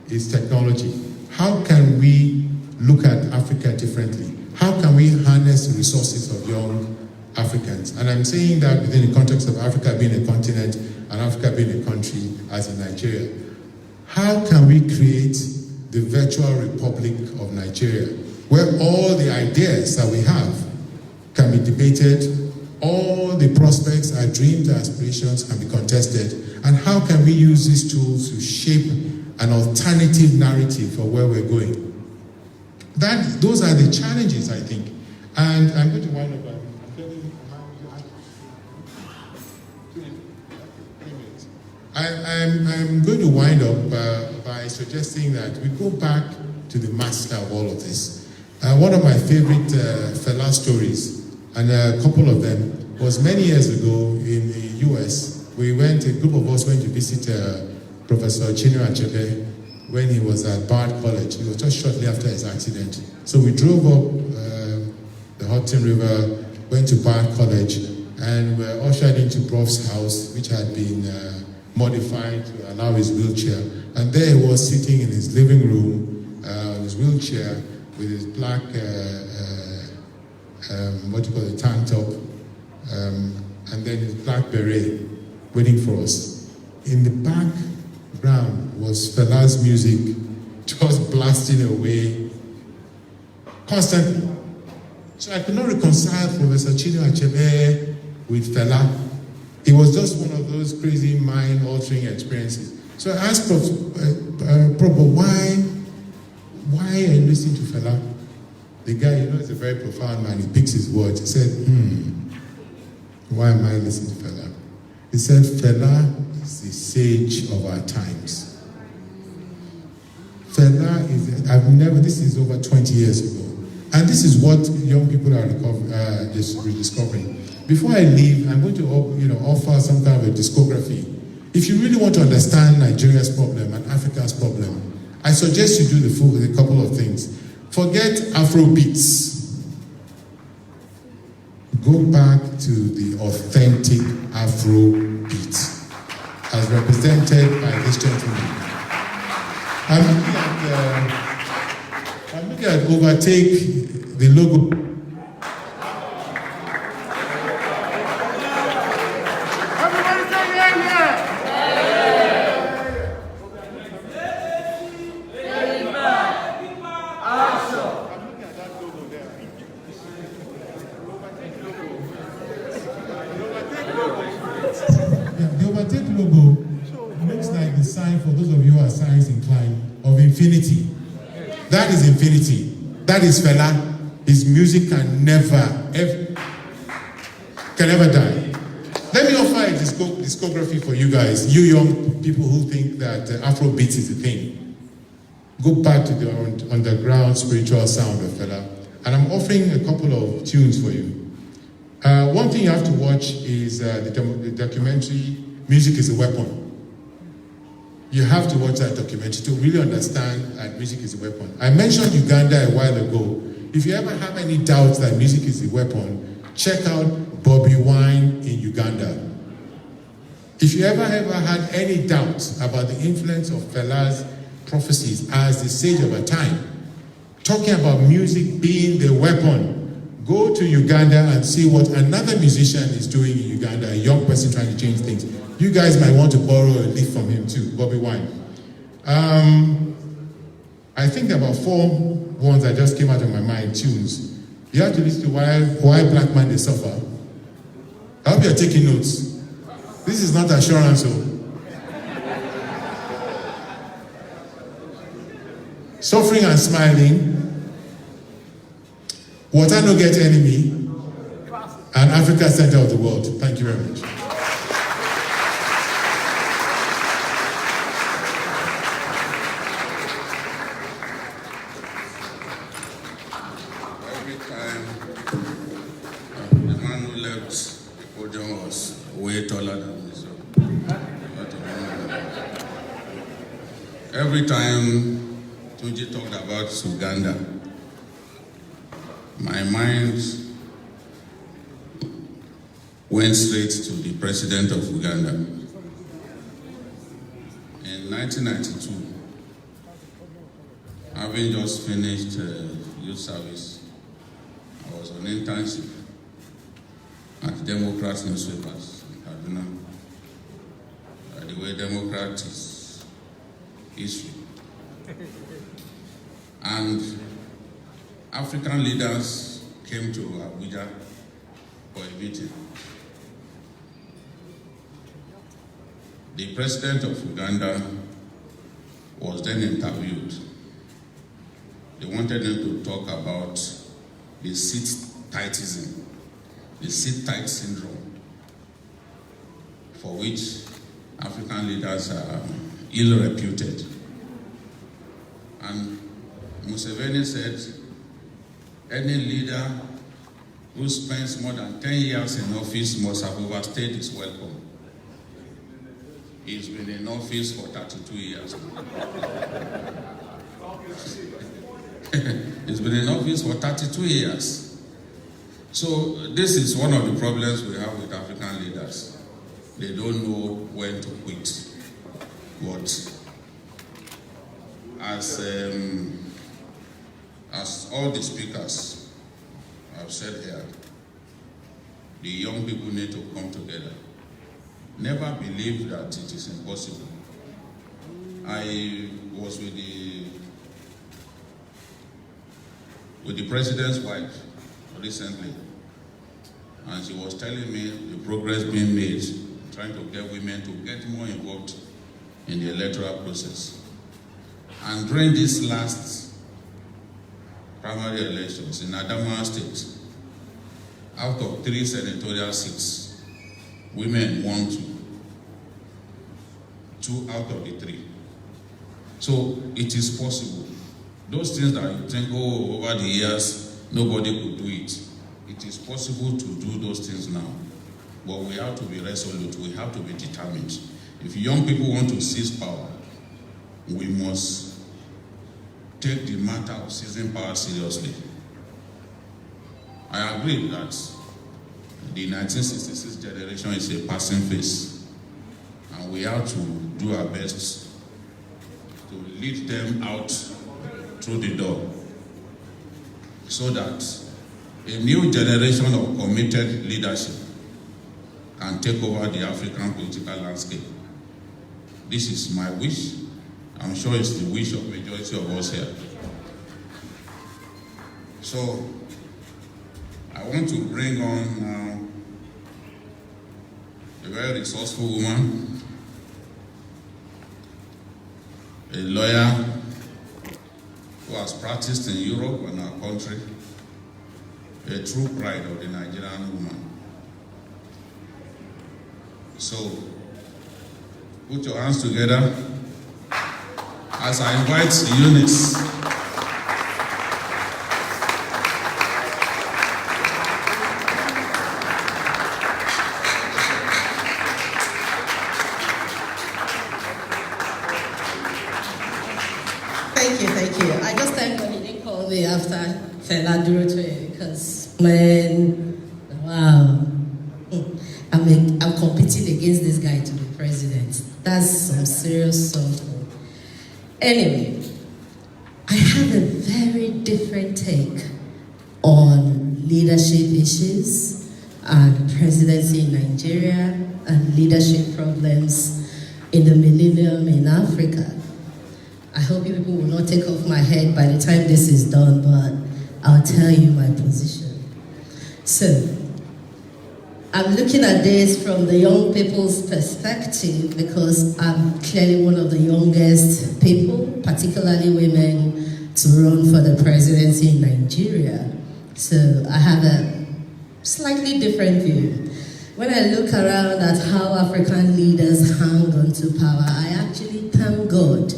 is technology. How can we look at Africa differently? How can we harness the resources of young Africans? And I'm saying that within the context of Africa being a continent and Africa being a country as in Nigeria. How can we create the virtual republic of Nigeria, where all the ideas that we have can be debated, all the prospects, our dreams, our aspirations can be contested, and how can we use these tools to shape an alternative narrative for where we're going? Those are the challenges, I think. And I'm going to wind up. I'm going to wind up by suggesting that we go back to the master of all of this. One of my favorite Fela stories, and a couple of them, was many years ago in the US. A group of us went to visit Professor Atuejide when he was at Bard College. It was just shortly after his accident. So we drove up the Hudson River, went to Bard College, and were ushered into Prof's house, which had been modified to allow his wheelchair. And there he was sitting in his living room, his wheelchair, with his black, tank top, and then his black beret, waiting for us. In the background was Fela's music, just blasting away constantly. So I could not reconcile Professor Atuejide with Fela. It was just one of those crazy mind-altering experiences. So I asked Prof, why are you listening to Fela? The guy, is a very profound man. He picks his words. He said, why am I listening to Fela? He said, Fela is the sage of our times. Fela this is over 20 years ago. And this is what young people are rediscovering. Before I leave, I'm going to offer some kind of a discography. If you really want to understand Nigeria's problem and Africa's problem, I suggest you do a couple of things. Forget Afrobeats. Go back to the authentic Afrobeat as represented by this gentleman. I'm looking at Overtake, the logo. Infinity. That is infinity. That is Fela. His music can never die. Let me offer a discography for you guys, you young people who think that Afrobeat is a thing. Go back to the underground spiritual sound of Fela. And I'm offering a couple of tunes for you. One thing you have to watch is the documentary, Music is a Weapon. You have to watch that documentary to really understand that music is a weapon. I mentioned Uganda a while ago. If you ever have any doubts that music is a weapon, check out Bobby Wine in Uganda. If you ever had any doubts about the influence of Fela's prophecies as the sage of a time, talking about music being the weapon, go to Uganda and see what another musician is doing in Uganda, a young person trying to change things. You guys might want to borrow a leaf from him too, Bobby Wine. I think there are about 4 ones that just came out of my mind, tunes. You have to listen to why black man they suffer. I hope you're taking notes. This is not assurance. Suffering and smiling. Water no get enemy. And Africa center of the world. Thank you very much. Way taller than me, so every time Tunji talked about Uganda, my mind went straight to the president of Uganda. 1992, having just finished youth service, I was on internship at Democrat newspapers in Kaduna. By the way, Democrat is history. And African leaders came to Abuja for a meeting. The president of Uganda was then interviewed. They wanted him to talk about the sit-tightism, the sit-tight syndrome, for which African leaders are ill-reputed. And Museveni said, any leader who spends more than 10 years in office must have overstayed his welcome. He's been in office for 32 years now. He's been in office for 32 years. So this is one of the problems we have with African leaders. They don't know when to quit. But as all the speakers have said here, the young people need to come together. Never believe that it is impossible. I was with the president's wife recently, and she was telling me the progress being made, trying to get women to get more involved in the electoral process. And during these last primary elections in Adamawa State, out of 3 senatorial seats, women won 2 out of the 3. So it is possible. Those things that you think, oh, over the years, nobody could do it. It is possible to do those things now. But we have to be resolute. We have to be determined. If young people want to seize power, we must take the matter of seizing power seriously. I agree that the 1966 generation is a passing phase, and we have to do our best to lead them out through the door so that a new generation of committed leadership can take over the African political landscape. This is my wish. I'm sure it's the wish of the majority of us here. So, I want to bring on now a very resourceful woman, a lawyer who has practiced in Europe and our country, a true pride of the Nigerian woman. So, put your hands together as I invite Eunice. Thank you. I just thank God he didn't call me after Fela Durotoye, because, man, wow. I'm competing against this guy to be president. That's some serious something. Anyway, I have a very different take on leadership issues and presidency in Nigeria and leadership problems in the Millenium in Africa. I hope you people will not take off my head by the time this is done, but I'll tell you my position. So, I'm looking at this from the young people's perspective because I'm clearly one of the youngest people, particularly women, to run for the presidency in Nigeria. So I have a slightly different view. When I look around at how African leaders hang on to power, I actually thank God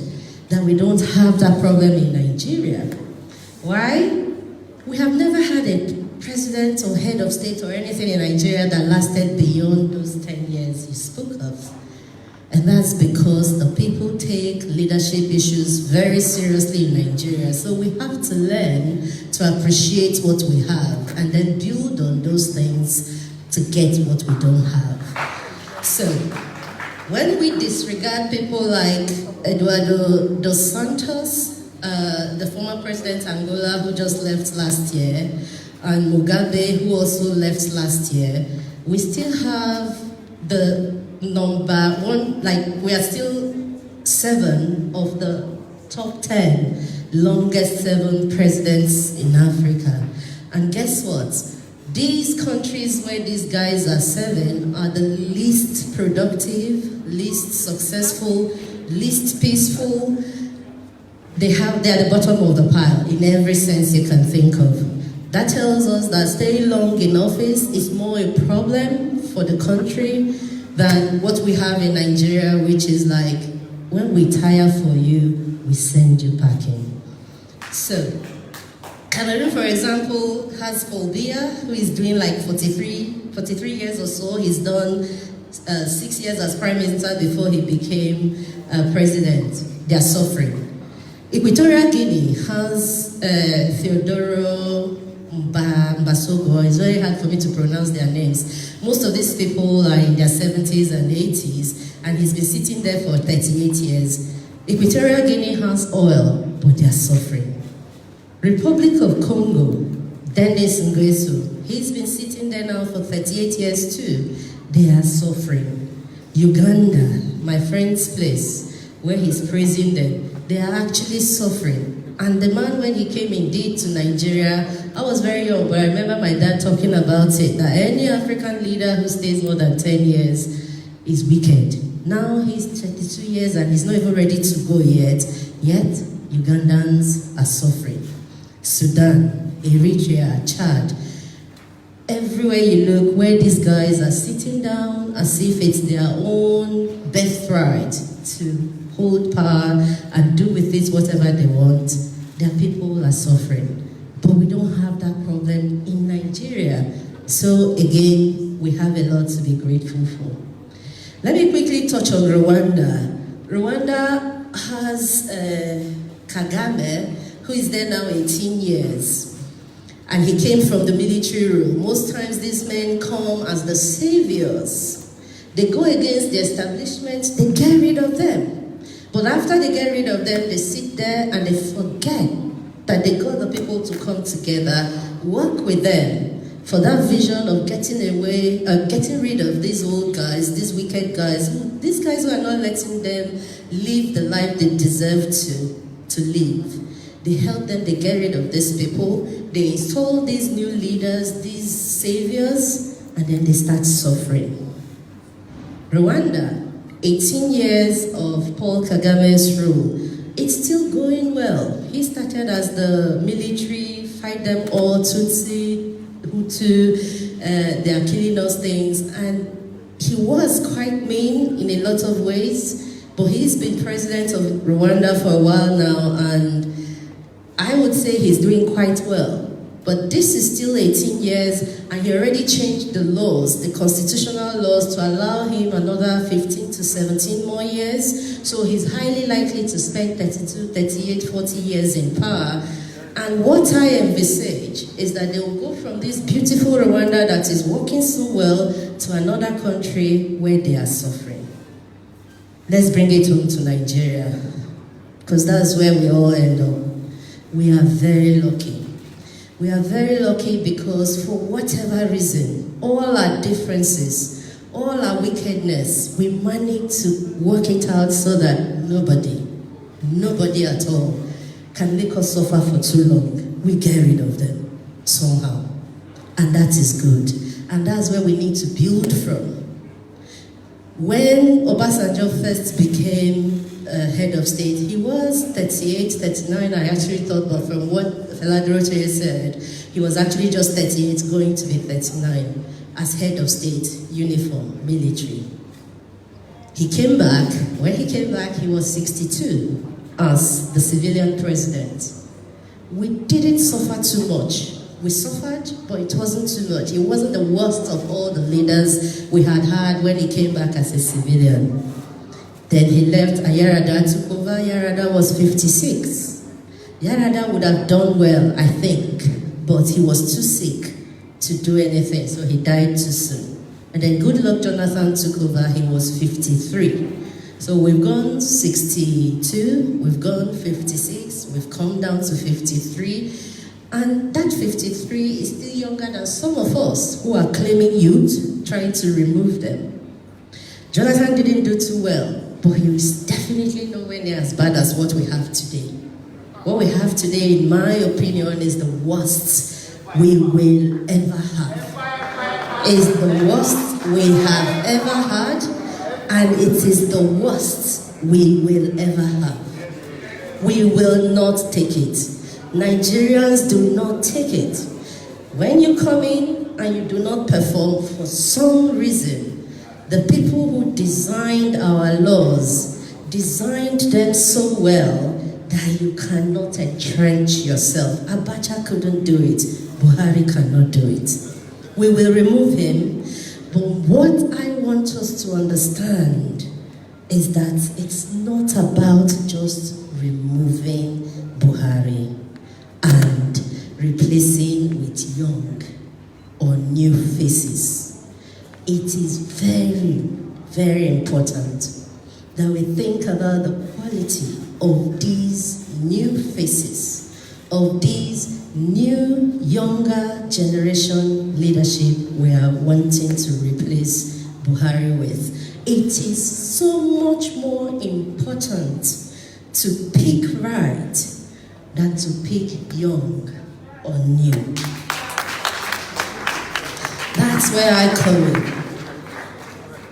that we don't have that problem in Nigeria. Why? We have never had a president or head of state or anything in Nigeria that lasted beyond those 10 years you spoke of. And that's because the people take leadership issues very seriously in Nigeria. So we have to learn to appreciate what we have and then build on those things to get what we don't have. So When we disregard people like Eduardo dos Santos, the former president of Angola who just left last year, and Mugabe who also left last year, we still have the number one, like we are still 7 of the top 10 longest 7 presidents in Africa. And guess what? These countries where these guys are 7 are the least productive, least successful, least peaceful. They're at the bottom of the pile in every sense you can think of. That tells us that staying long in office is more a problem for the country than what we have in Nigeria, which is like, when we tire for you, we send you packing. So, Cameroon, for example, has Fulbiya, who is doing like 43 years or so. He's done 6 years as prime minister before he became president. They are suffering. Equatorial Guinea has Theodoro Mbasogo. It's very hard for me to pronounce their names. Most of these people are in their 70s and 80s, and he's been sitting there for 38 years. Equatorial Guinea has oil, but they are suffering. Republic of Congo, Denis Nguesso, he's been sitting there now for 38 years too. They are suffering. Uganda, my friend's place, where he's praising them, they are actually suffering. And the man, when he came indeed to Nigeria, I was very young, but I remember my dad talking about it, that any African leader who stays more than 10 years is wicked. Now he's 32 years and he's not even ready to go yet Ugandans are suffering. Sudan, Eritrea, Chad, everywhere you look, where these guys are sitting down as if it's their own birthright to hold power and do with it whatever they want, their people are suffering. But we don't have that problem in Nigeria. So again, we have a lot to be grateful for. Let me quickly touch on Rwanda. Rwanda has Kagame, who is there now 18 years. And he came from the military rule. Most times these men come as the saviors. They go against the establishment, they get rid of them. But after they get rid of them, they sit there and they forget that they got the people to come together, work with them for that vision of getting rid of these old guys, these wicked guys, these guys who are not letting them live the life they deserve to live. They help them, they get rid of these people, they install these new leaders, these saviors, and then they start suffering. Rwanda, 18 years of Paul Kagame's rule, it's still going well. He started as the military, fight them all, Tutsi, Hutu, they are killing those things, and he was quite mean in a lot of ways, but he's been president of Rwanda for a while now, and I would say he's doing quite well. But this is still 18 years, and he already changed the laws, the constitutional laws, to allow him another 15 to 17 more years. So he's highly likely to spend 32, 38, 40 years in power. And what I envisage is that they will go from this beautiful Rwanda that is working so well to another country where they are suffering. Let's bring it home to Nigeria, because that's where we all end up. We are very lucky. We are very lucky because for whatever reason, all our differences, all our wickedness, we manage to work it out so that nobody at all can make us suffer for too long. We get rid of them somehow. And that is good. And that's where we need to build from. When Obasanjo first became head of state, he was 38, 39, I actually thought, but from what Fela Durotoye said, he was actually just 38, going to be 39, as head of state, uniform, military. He came back, when he came back, he was 62, as the civilian president. We didn't suffer too much. We suffered, but it wasn't too much. It wasn't the worst of all the leaders we had when he came back as a civilian. Then he left, and Yar'Adua took over. Yar'Adua was 56. Yar'Adua would have done well, I think, but he was too sick to do anything, so he died too soon. And then Goodluck Jonathan took over, he was 53. So we've gone 62, we've gone 56, we've come down to 53. And that 53 is still younger than some of us who are claiming youth, trying to remove them. Jonathan didn't do too well, but he is definitely nowhere near as bad as what we have today. What we have today, in my opinion, is the worst we will ever have. Is the worst we have ever had, and it is the worst we will ever have. We will not take it. Nigerians do not take it. When you come in and you do not perform for some reason, the people who designed our laws designed them so well that you cannot entrench yourself. Abacha couldn't do it. Buhari cannot do it. We will remove him, but what I want us to understand is that it's not about just removing Buhari and replacing with young or new faces. It is very, very important that we think about the quality of these new faces, of these new, younger generation leadership we are wanting to replace Buhari with. It is so much more important to pick right than to pick young or new. That's where I come in.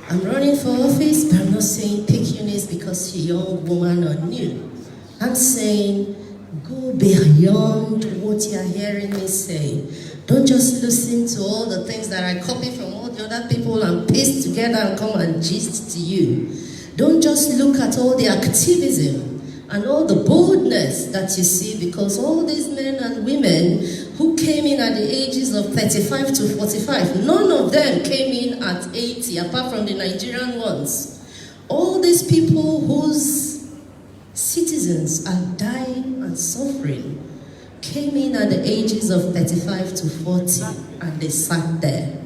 I'm running for office, but I'm not saying pick Eunice because she's a young woman or new. I'm saying go beyond what you're hearing me say. Don't just listen to all the things that I copy from all the other people and paste together and come and gist to you. Don't just look at all the activism and all the boldness that you see, because all these men and women who came in at the ages of 35 to 45, none of them came in at 80, apart from the Nigerian ones. All these people whose citizens are dying and suffering came in at the ages of 35 to 40, and they sat there.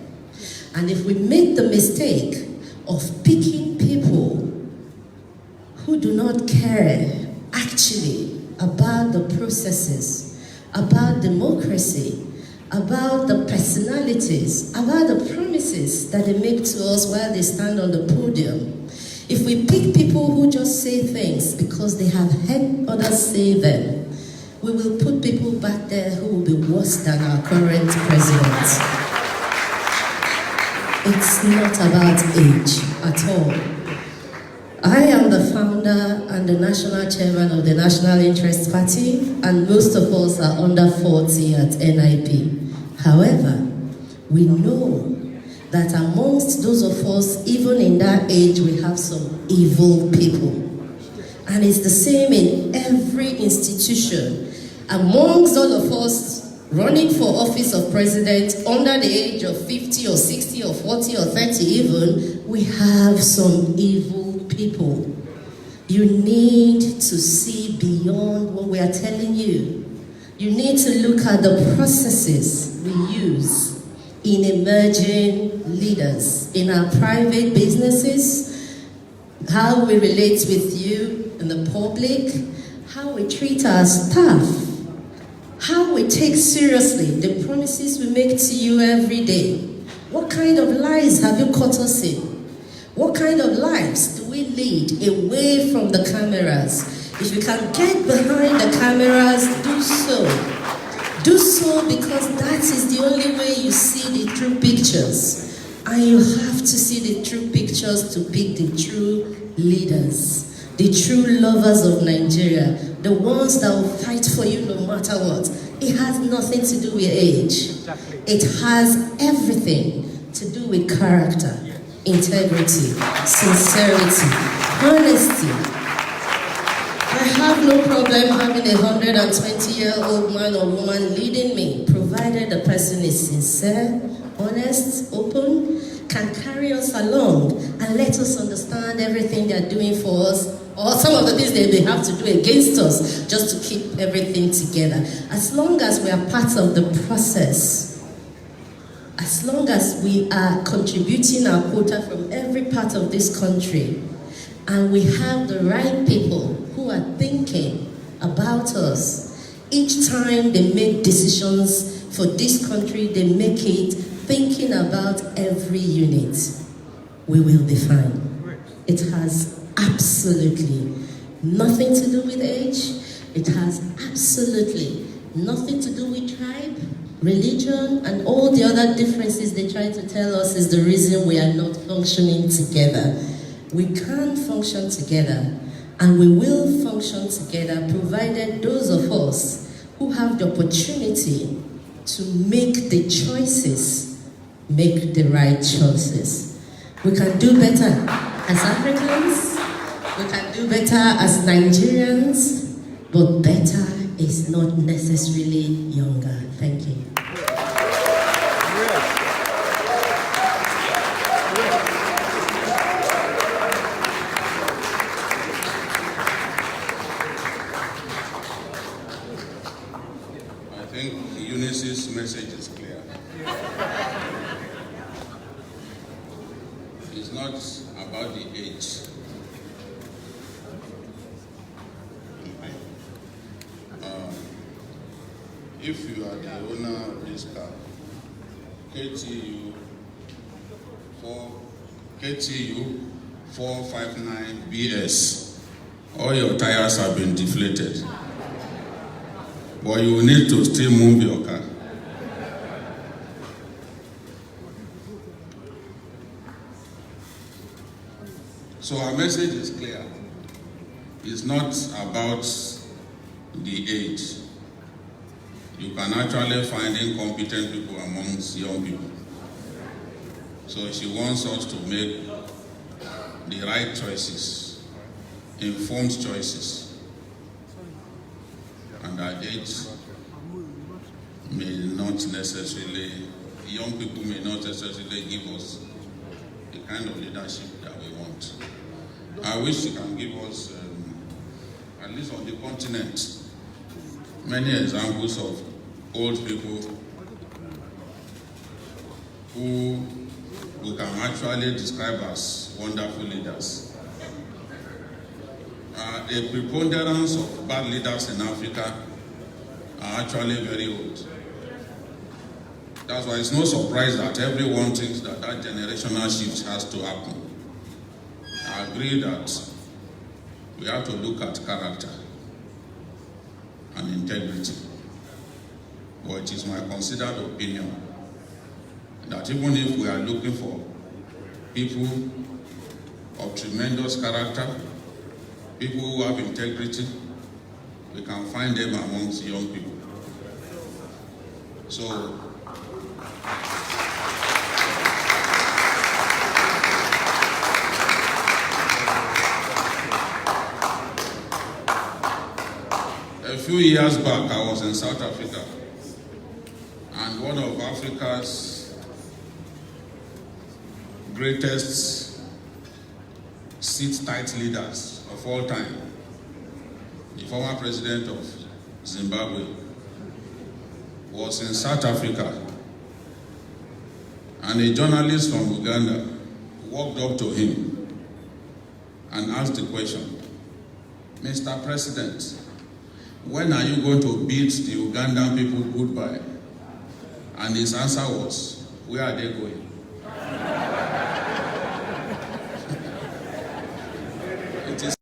And if we make the mistake of picking people who do not care actually about the processes, about democracy, about the personalities, about the promises that they make to us while they stand on the podium, if we pick people who just say things because they have heard others say them, we will put people back there who will be worse than our current president. It's not about age at all. I am the founder and the national chairman of the National Interest Party, and most of us are under 40 at NIP. However, we know that amongst those of us, even in that age, we have some evil people. And it's the same in every institution. Amongst all of us running for office of president under the age of 50 or 60 or 40 or 30 even, we have some evil people. You need to see beyond what we are telling you. You need to look at the processes we use in emerging leaders, in our private businesses, how we relate with you in the public, how we treat our staff, how we take seriously the promises we make to you every day. What kind of lies have you caught us in? What kind of lives do we lead away from the cameras? If you can get behind the cameras, do so. Do so because that is the only way you see the true pictures. And you have to see the true pictures to pick the true leaders, the true lovers of Nigeria, the ones that will fight for you no matter what. It has nothing to do with age. It has everything to do with character, integrity, sincerity, honesty. I have no problem having a 120-year-old man or woman leading me, provided the person is sincere, honest, open, can carry us along and let us understand everything they're doing for us, or some of the things they may have to do against us, just to keep everything together. As long as we are part of the process, As long as we are contributing our quota from every part of this country, and we have the right people who are thinking about us, each time they make decisions for this country, they make it thinking about every unit, we will be fine. It has absolutely nothing to do with age. It has absolutely nothing to do with tribe, religion, and all the other differences they try to tell us is the reason we are not functioning together. We can function together, and we will function together provided those of us who have the opportunity to make the choices, make the right choices. We can do better as Africans, we can do better as Nigerians, but better is not necessarily younger. Thank you. I think Eunice's message is clear. It's not about the age. If you are the owner of this car, KTU 459BS, all your tires have been deflated, but you need to still move your car. So our message is clear. It's not about the age. You can actually find incompetent people amongst young people. So she wants us to make the right choices, informed choices. And our age may not necessarily, young people may not necessarily give us the kind of leadership that we want. I wish you can give us, at least on the continent, many examples of old people who we can actually describe as wonderful leaders. The preponderance of bad leaders in Africa are actually very old. That's why it's no surprise that everyone thinks that that generational shift has to happen. I agree that we have to look at character and integrity. But it is my considered opinion that even if we are looking for people of tremendous character, people who have integrity, we can find them amongst young people. So, a few years back, I was in South Africa, and one of Africa's greatest sit-tight leaders of all time, the former president of Zimbabwe, was in South Africa, and a journalist from Uganda walked up to him and asked the question, "Mr. President, when are you going to bid the Ugandan people goodbye?" And his answer was, "Where are they going?" It is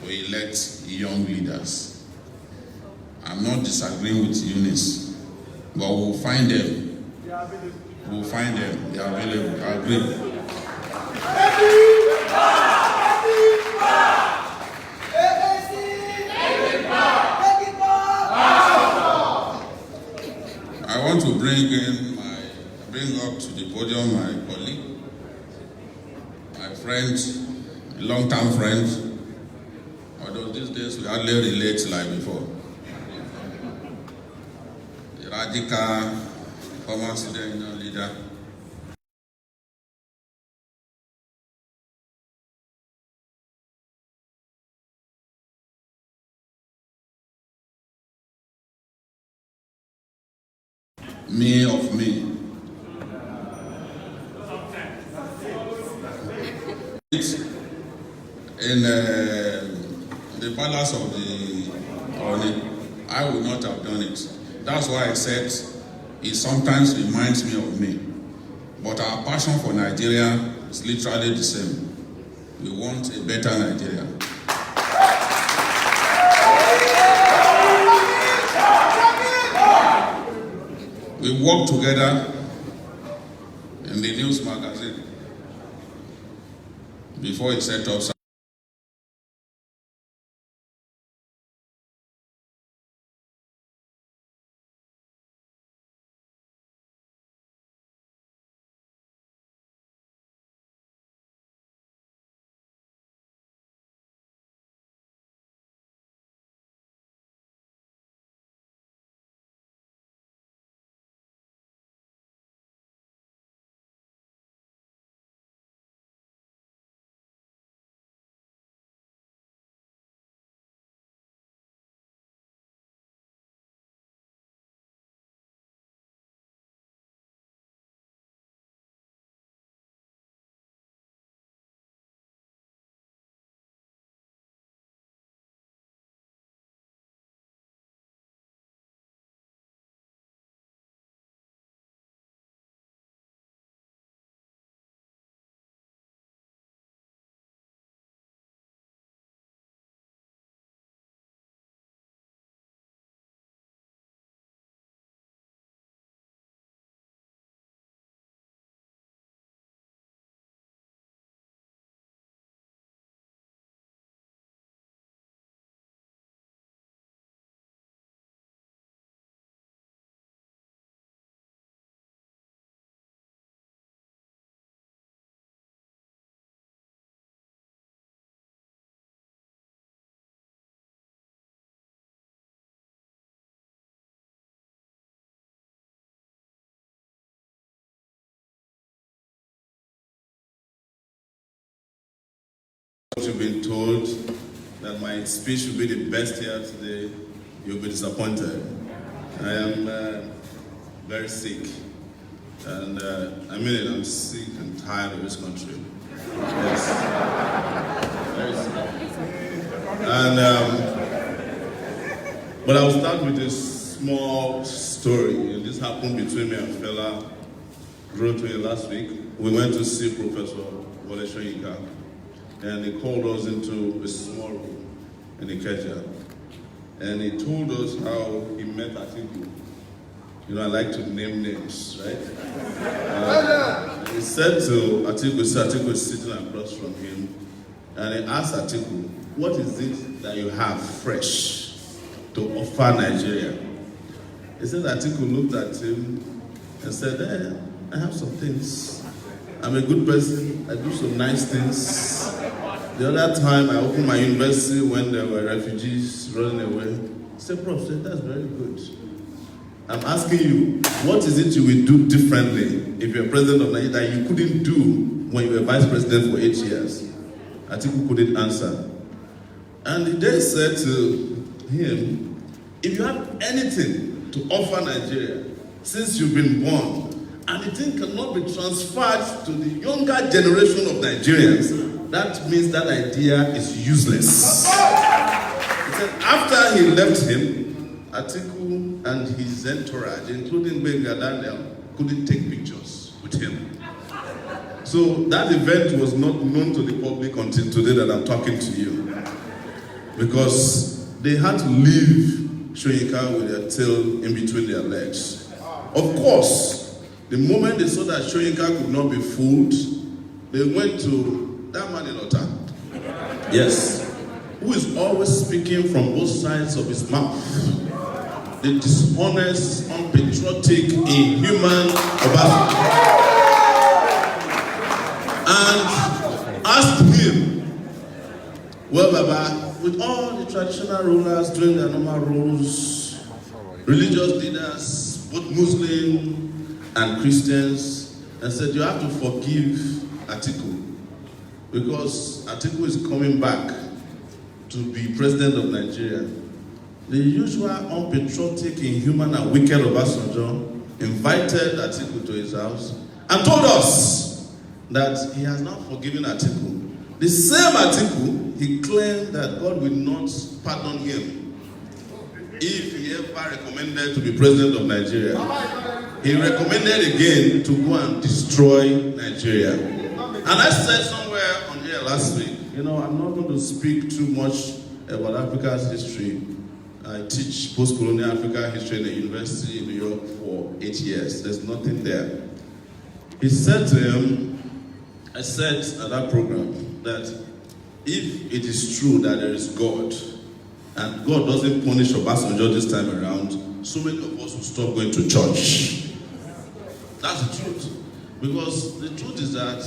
to elect young leaders. I'm not disagreeing with Eunice, but we'll find them. We'll find them. They are available. I agree. I want to bring up to the podium my colleague, my friend, a long-term friend. Although these days we hardly relate like before. The radical former student union leader. Me of me. In the palace of the Oni, I would not have done it. That's why I said it sometimes reminds me of me. But our passion for Nigeria is literally the same. We want a better Nigeria. We work together in the news magazine before he set up. You've been told that my speech will be the best here today. You'll be disappointed. I am very sick, and I mean it. I'm sick and tired of this country. Yes, very sick. And but I'll start with a small story, and this happened between me and Fela Durotoye last week. We went to see Professor Omoyele Sowore. And he called us into a small room in Ikeja. And he told us how he met Atiku. You know, I like to name names, right? He said to Atiku, Atiku is sitting across from him, and he asked Atiku, what is it that you have fresh to offer Nigeria? He said Atiku looked at him and said, I have some things. I'm a good person, I do some nice things. The other time I opened my university when there were refugees running away. I said, Prof, that's very good. I'm asking you, what is it you will do differently if you're president of Nigeria that you couldn't do when you were vice president for 8 years? Atiku couldn't answer. And the day said to him, if you have anything to offer Nigeria since you've been born, and the thing cannot be transferred to the younger generation of Nigerians, that means that idea is useless. He said after he left him, Atiku and his entourage, including Benga Daniel, couldn't take pictures with him. So that event was not known to the public until today that I'm talking to you. because they had to leave Soyinka with their tail in between their legs. Of course, the moment they saw that Soyinka could not be fooled, they went to that man in Ota. Yes. Who is always speaking from both sides of his mouth. The dishonest, unpatriotic, inhuman Obasanjo. And asked him, well, Baba, with all the traditional rulers doing their normal roles, religious leaders, both Muslim and Christians, and said, you have to forgive Atiku, because Atiku is coming back to be president of Nigeria. The usual unpatriotic, inhuman, and wicked Obasanjo invited Atiku to his house and told us that he has not forgiven Atiku. The same Atiku, he claimed that God will not pardon him if he ever recommended to be president of Nigeria. He recommended again to go and destroy Nigeria. And I said somewhere on here last week, I'm not going to speak too much about Africa's history. I teach post-colonial African history in a university in New York for 8 years. There's nothing there. He said to him, I said at that program that if it is true that there is God, and God doesn't punish Obasanjo this time around, so many of us will stop going to church. That's the truth. Because the truth is that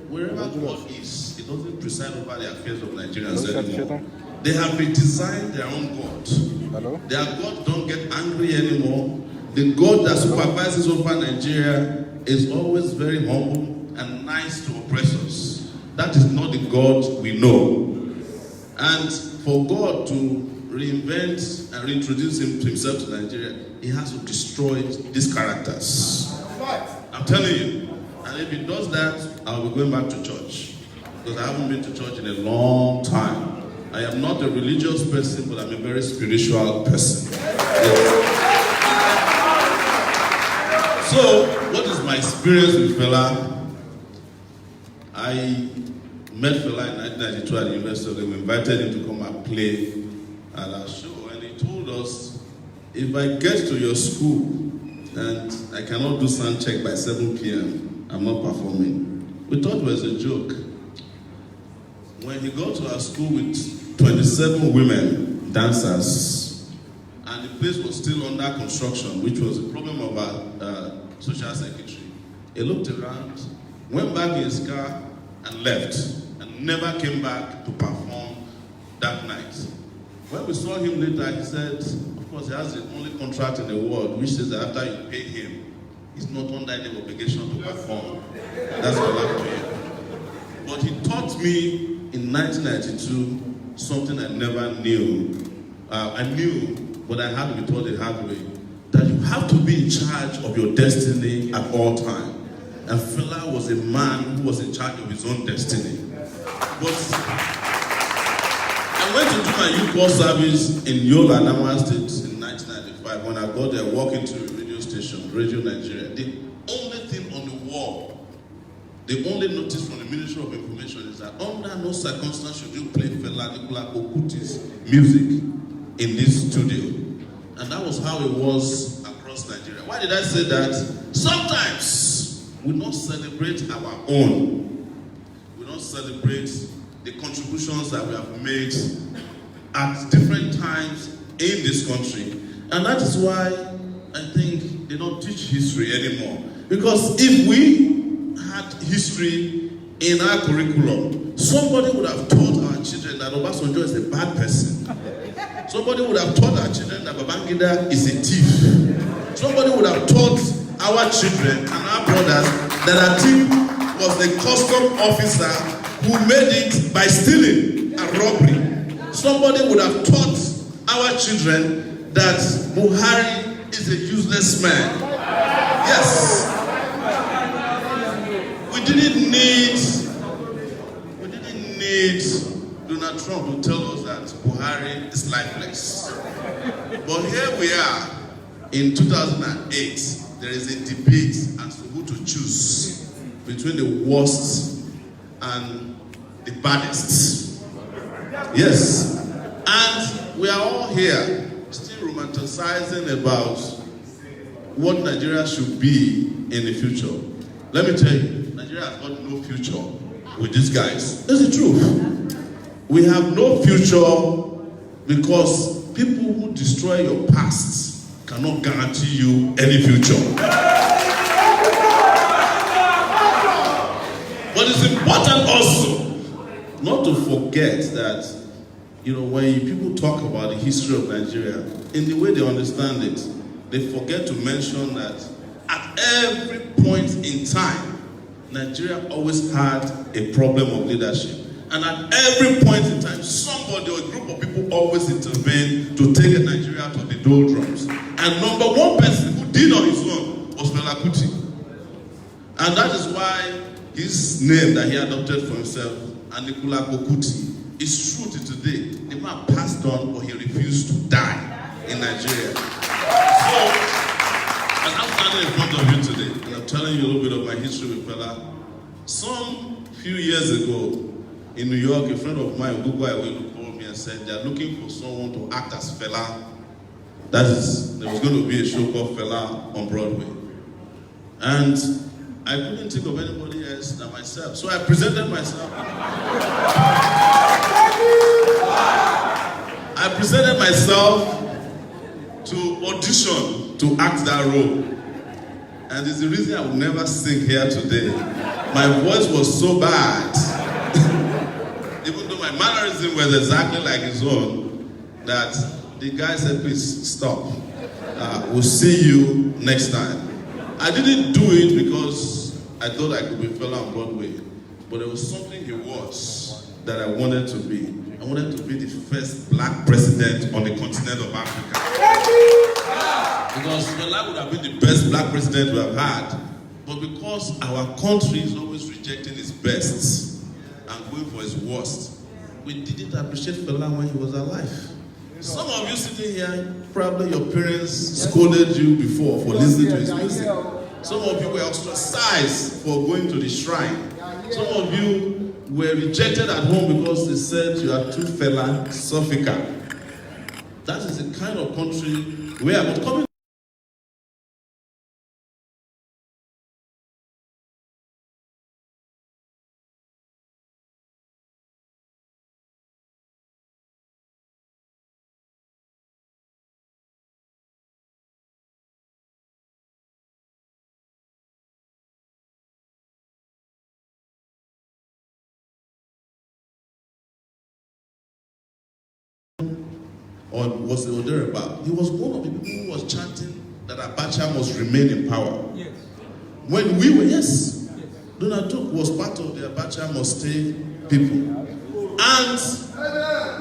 wherever God is, He doesn't preside over the affairs of Nigerians anymore. They have redesigned their own God. Their God don't get angry anymore. The God that supervises over Nigeria is always very humble and nice to oppressors. That is not the God we know. And for God to reinvent and reintroduce himself to Nigeria, He has to destroy these characters. I'm telling you. And if He does that, I'll be going back to church. Because I haven't been to church in a long time. I am not a religious person, but I'm a very spiritual person. Yes. So, what is my experience with Fela? I met Fela in 1992 at the University of Ghana. We invited him to come and play at our show. And he told us, if I get to your school and I cannot do sound check by 7 p.m., I'm not performing. We thought it was a joke. When he got to our school with 27 women dancers, and the place was still under construction, which was a problem of our social secretary, he looked around, went back in his car, and left, and never came back to perform that night. When we saw him later, he said, of course, he has the only contract in the world, which says that after you pay him, he's not under any obligation to perform. That's what happened to him. But he taught me in 1992 something I never knew. I knew, but I had to be taught the hard way, that you have to be in charge of your destiny at all times. And Fela was a man who was in charge of his own destiny. But I went to do my youth corps service in Yola, Adamawa State in 1995. When I got there, walking to a radio station, Radio Nigeria, the only thing on the wall, the only notice from the Ministry of Information is that under no circumstance should you play Fela Anikulapo-Kuti's music in this studio. And that was how it was across Nigeria. Why did I say that? Sometimes we don't celebrate our own. We don't celebrate the contributions that we have made at different times in this country. And that is why I think they don't teach history anymore. Because if we had history in our curriculum, somebody would have taught our children that Obasanjo is a bad person. Somebody would have taught our children that Babangida is a thief. Somebody would have taught our children and our brothers that Atiku was the custom officer who made it by stealing and robbery. Somebody would have taught our children that Buhari is a useless man. Yes. We didn't need Donald Trump to tell us that Buhari is lifeless. But here we are in 2008. There is a debate as to who to choose between the worst and the baddest. Yes. And we are all here still romanticizing about what Nigeria should be in the future. Let me tell you, Nigeria has got no future with these guys. That's the truth. We have no future because people who destroy your past cannot guarantee you any future. But it's important also not to forget that, when people talk about the history of Nigeria, in the way they understand it, they forget to mention that at every point in time, Nigeria always had a problem of leadership. And at every point in time, somebody or a group of people always intervened to take Nigeria out of the doldrums. And number one person who did on his own was Felabration. And that is why his name that he adopted for himself, Anikulapo-Kuti, is true to today. The man passed on, but he refused to die in Nigeria. So, as I'm standing in front of you today, and I'm telling you a little bit of my history with Fela, some few years ago, in New York, a friend of mine, Google Iwe, called me and said they are looking for someone to act as Fela. That is, there was going to be a show called Fela on Broadway. And I couldn't think of anybody else than myself. So I presented myself. I presented myself to audition to act that role. And it's the reason I would never sing here today. My voice was so bad. Even though my mannerism was exactly like his own, that the guy said, please stop. We'll see you next time. I didn't do it because I thought I could be Fela on Broadway, but there was something he was that I wanted to be. I wanted to be the first black president on the continent of Africa. Because Fela would have been the best black president we have had, but because our country is always rejecting its best and going for its worst, we didn't appreciate Fela when he was alive. Some of you sitting here, probably your parents scolded you before for listening to his music. Some of you were ostracized for going to the shrine. Some of you were rejected at home because they said you are too philosophical. That is the kind of country we are. But coming or was the order about? He was one of the people who was chanting that Abacha must remain in power. Yes. When we were, yes, Donald Duck was part of the Abacha must stay people. And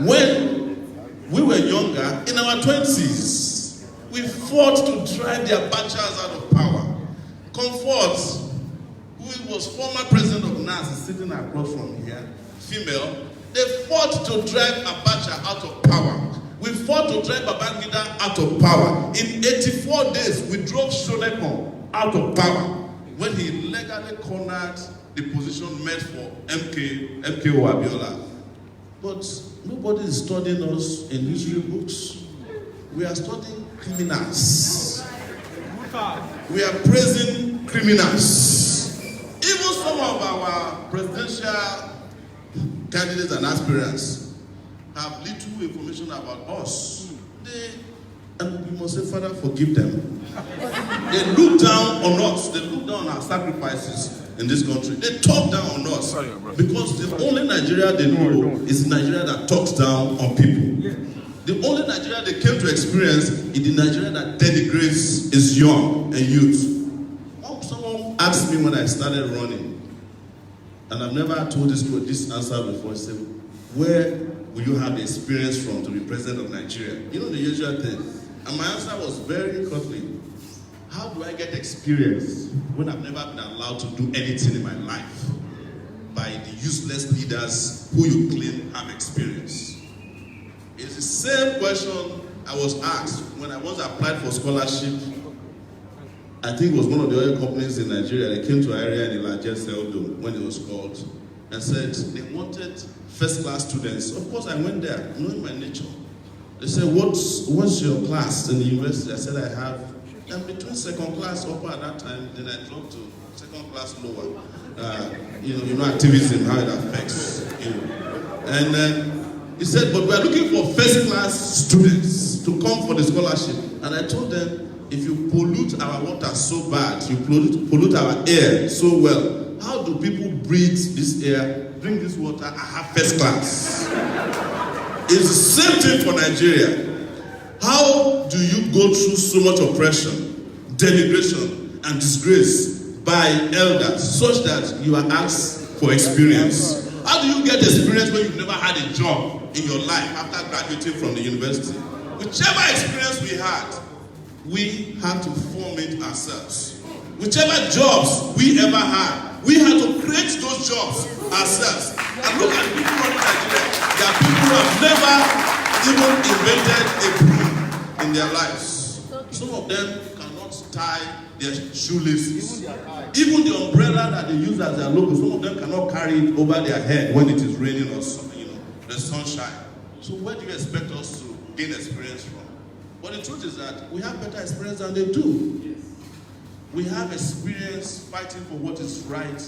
when we were younger, in our 20s, we fought to drive the Abachas out of power. Comfort, who was former president of NAS, is sitting across from here, female, they fought to drive Abacha out of power. We fought to drive Babangida out of power. In 84 days, we drove Shonekan out of power when he legally cornered the position meant for MKO Abiola. But nobody is studying us in history books. We are studying criminals. We are praising criminals. Even some of our presidential candidates and aspirants have little information about us. And we must say, Father, forgive them. They look down on us. They look down on our sacrifices in this country. They talk down on us. Because the only Nigeria they know is Nigeria that talks down on people. The only Nigeria they came to experience is the Nigeria that denigrates its young and youth. Someone asked me when I started running, and I've never told this answer before. He said, where will you have the experience from to be president of Nigeria? You know the usual thing. And my answer was very costly. How do I get experience when I've never been allowed to do anything in my life by the useless leaders who you claim have experience? It's the same question I was asked when I once applied for scholarship. I think it was one of the oil companies in Nigeria. They came to an area in Ilaje Seldo when it was called and said they wanted first-class students. Of course, I went there, knowing my nature. They said, what's your class in the university? I said, I'm between second class upper at that time, then I dropped to second class lower. You know activism, how it affects, you know. And he said, but we are looking for first-class students to come for the scholarship. And I told them, if you pollute our water so bad, you pollute our air so well, how do people breathe this air, drink this water, and have first class? It's the same thing for Nigeria. How do you go through so much oppression, denigration, and disgrace by elders such that you are asked for experience? How do you get experience when you've never had a job in your life after graduating from the university? Whichever experience we had to form it ourselves. Whichever jobs we ever had, we had to create those jobs ourselves. And look at people running Nigeria. There are people who have never even invented a broom in their lives. Some of them cannot tie their shoelaces. Even the umbrella that they use as their logo, some of them cannot carry it over their head when it is raining or something, you know, the sunshine. So where do you expect us to gain experience from? But the truth is that we have better experience than they do. We have experience fighting for what is right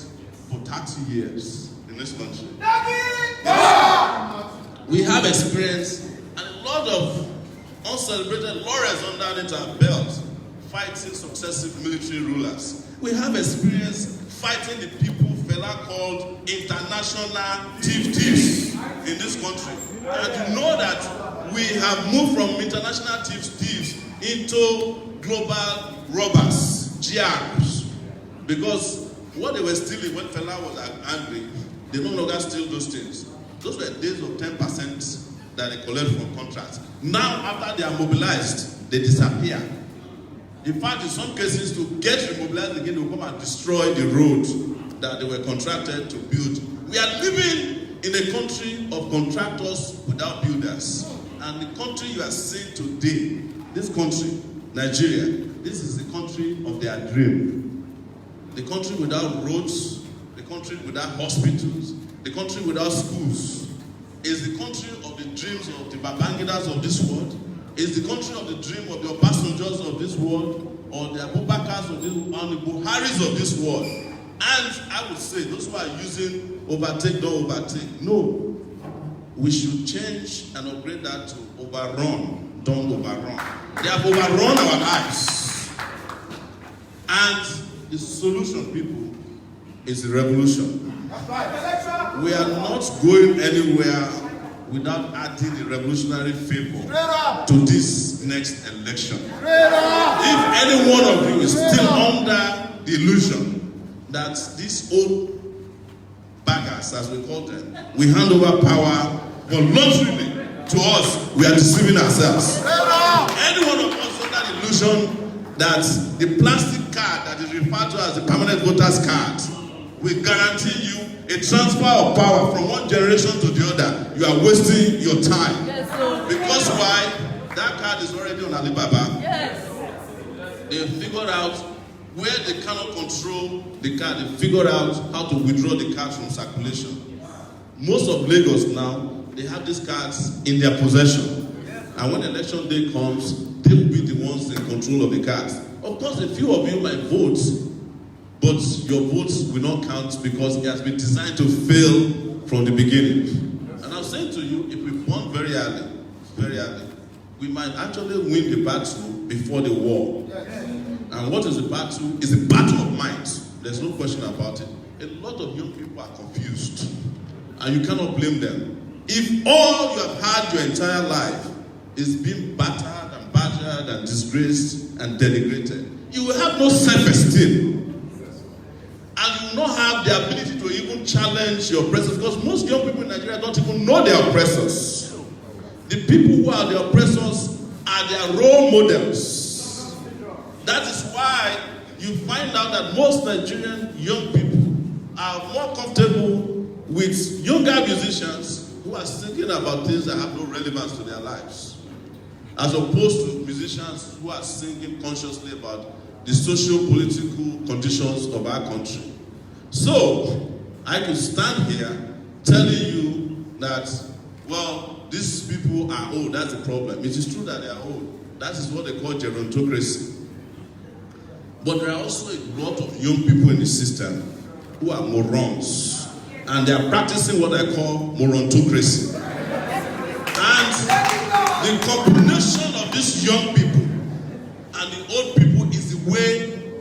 for 30 years in this country. We have experience and a lot of uncelebrated laurels underneath our belt fighting successive military rulers. We have experience fighting the people Fela called international thieves in this country. And you know that we have moved from international thieves into global robbers. GRs, because what they were stealing when Fela was angry, they no longer steal those things. Those were days of 10% that they collect from contracts. Now, after they are mobilized, they disappear. In fact, in some cases, to get remobilized again, they will come and destroy the road that they were contracted to build. We are living in a country of contractors without builders. And the country you are seeing today, this country, Nigeria, this is the country of their dream. The country without roads, the country without hospitals, the country without schools. Is the country of the dreams of the Babangidas of this world. Is the country of the dream of the Obasanjos of this world, or the Abubakars of this world, or the Buharis of this world. And I would say, those who are using overtake, don't overtake. No. We should change and upgrade that to overrun, don't overrun. They have overrun our lives. And the solution, people, is the revolution. We are not going anywhere without adding the revolutionary favor to this next election. If any one of you is still under the illusion that these old baggers, as we call them, we hand over power voluntarily to us, we are deceiving ourselves. Any one of us under the illusion that the plastic card that is referred to as the permanent voter's card will guarantee you a transfer of power from one generation to the other. You are wasting your time. Yes, because why? That card is already on Alibaba. Yes. They figured out where they cannot control the card. They figured out how to withdraw the cards from circulation. Most of Lagos now, they have these cards in their possession. And when election day comes, they will be the ones in control of the cards. Of course, a few of you might vote, but your votes will not count because it has been designed to fail from the beginning. And I'm saying to you, if we won very early, we might actually win the battle before the war. And what is the battle? It's a battle of minds. There's no question about it. A lot of young people are confused, and you cannot blame them. If all you have had your entire life is being battered and badgered and disgraced and denigrated, you will have no self-esteem. And you will not have the ability to even challenge your oppressors, because most young people in Nigeria don't even know their oppressors. The people who are the oppressors are their role models. That is why you find out that most Nigerian young people are more comfortable with younger musicians who are thinking about things that have no relevance to their lives, as opposed to musicians who are singing consciously about the socio-political conditions of our country. So, I could stand here telling you that, well, these people are old, that's the problem. It is true that they are old. That is what they call gerontocracy. But there are also a lot of young people in the system who are morons. And they are practicing what I call morontocracy. And the combination of these young people and the old people is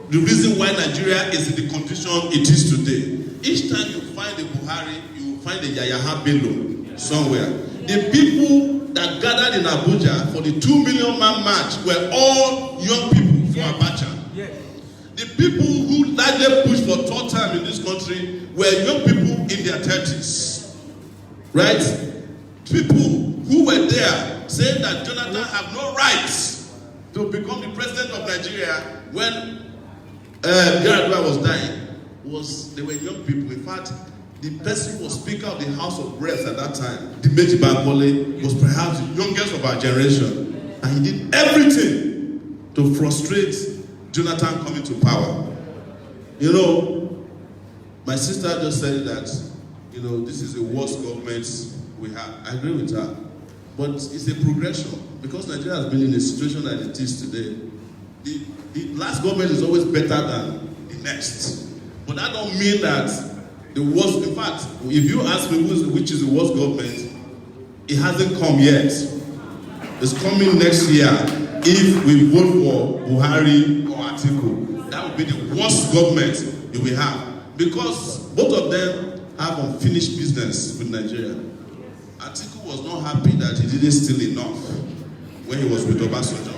the reason why Nigeria is in the condition it is today. Each time you find a Buhari, you find a Yahya Bello somewhere. The people that gathered in Abuja for the 2 million man march were all young people from Abacha. The people who largely pushed for third term in this country were young people in their 30s. Right? People who were there saying that Jonathan have no rights to become the president of Nigeria when Yaradua was dying. They were young people. In fact, the person who was Speaker of the House of Reps at that time, Dimeji Bankole, was perhaps the youngest of our generation. And he did everything to frustrate Jonathan coming to power. You know, my sister just said that, you know, this is the worst government we have. I agree with her. But it's a progression because Nigeria has been in a situation that it is today. The last government is always better than the next. But that don't mean that the worst, in fact, if you ask me which is the worst government, it hasn't come yet. It's coming next year if we vote for Buhari or Atiku. That would be the worst government you will have. Because both of them have unfinished business with Nigeria. Atiku was not happy that he didn't steal enough when he was with Obasanjo.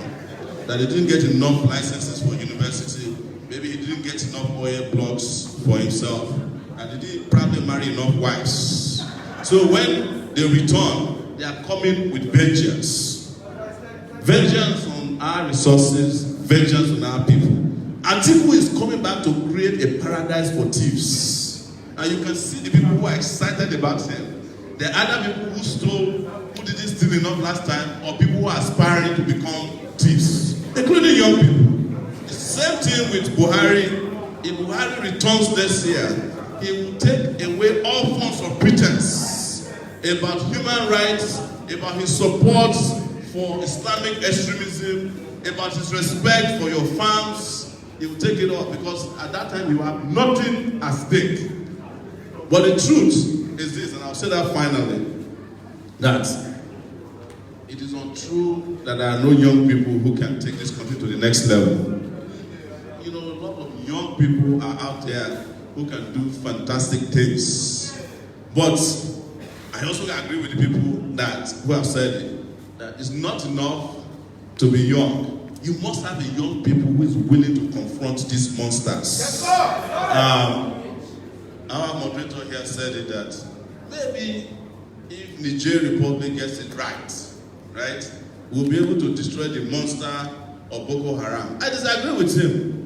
That he didn't get enough licenses for university. Maybe he didn't get enough oil blocks for himself. And he didn't probably marry enough wives. So when they return, they are coming with vengeance. Vengeance on our resources, vengeance on our people. Atiku is coming back to create a paradise for thieves. And you can see the people who are excited about him. There are other people who stole, who didn't steal enough last time, or people who are aspiring to become thieves, including young people. The same thing with Buhari. If Buhari returns this year, he will take away all forms of pretense about human rights, about his support for Islamic extremism, about his respect for your farms. He will take it off because at that time you have nothing at stake. But the truth is this, and I'll say that finally, that it is untrue that there are no young people who can take this country to the next level. You know, a lot of young people are out there who can do fantastic things. But I also agree with the people who have said it, that it's not enough to be young. You must have a young people who is willing to confront these monsters. Yes, sir. Our moderator here said it that maybe if Niger Republic gets it right, we'll be able to destroy the monster of Boko Haram. I disagree with him.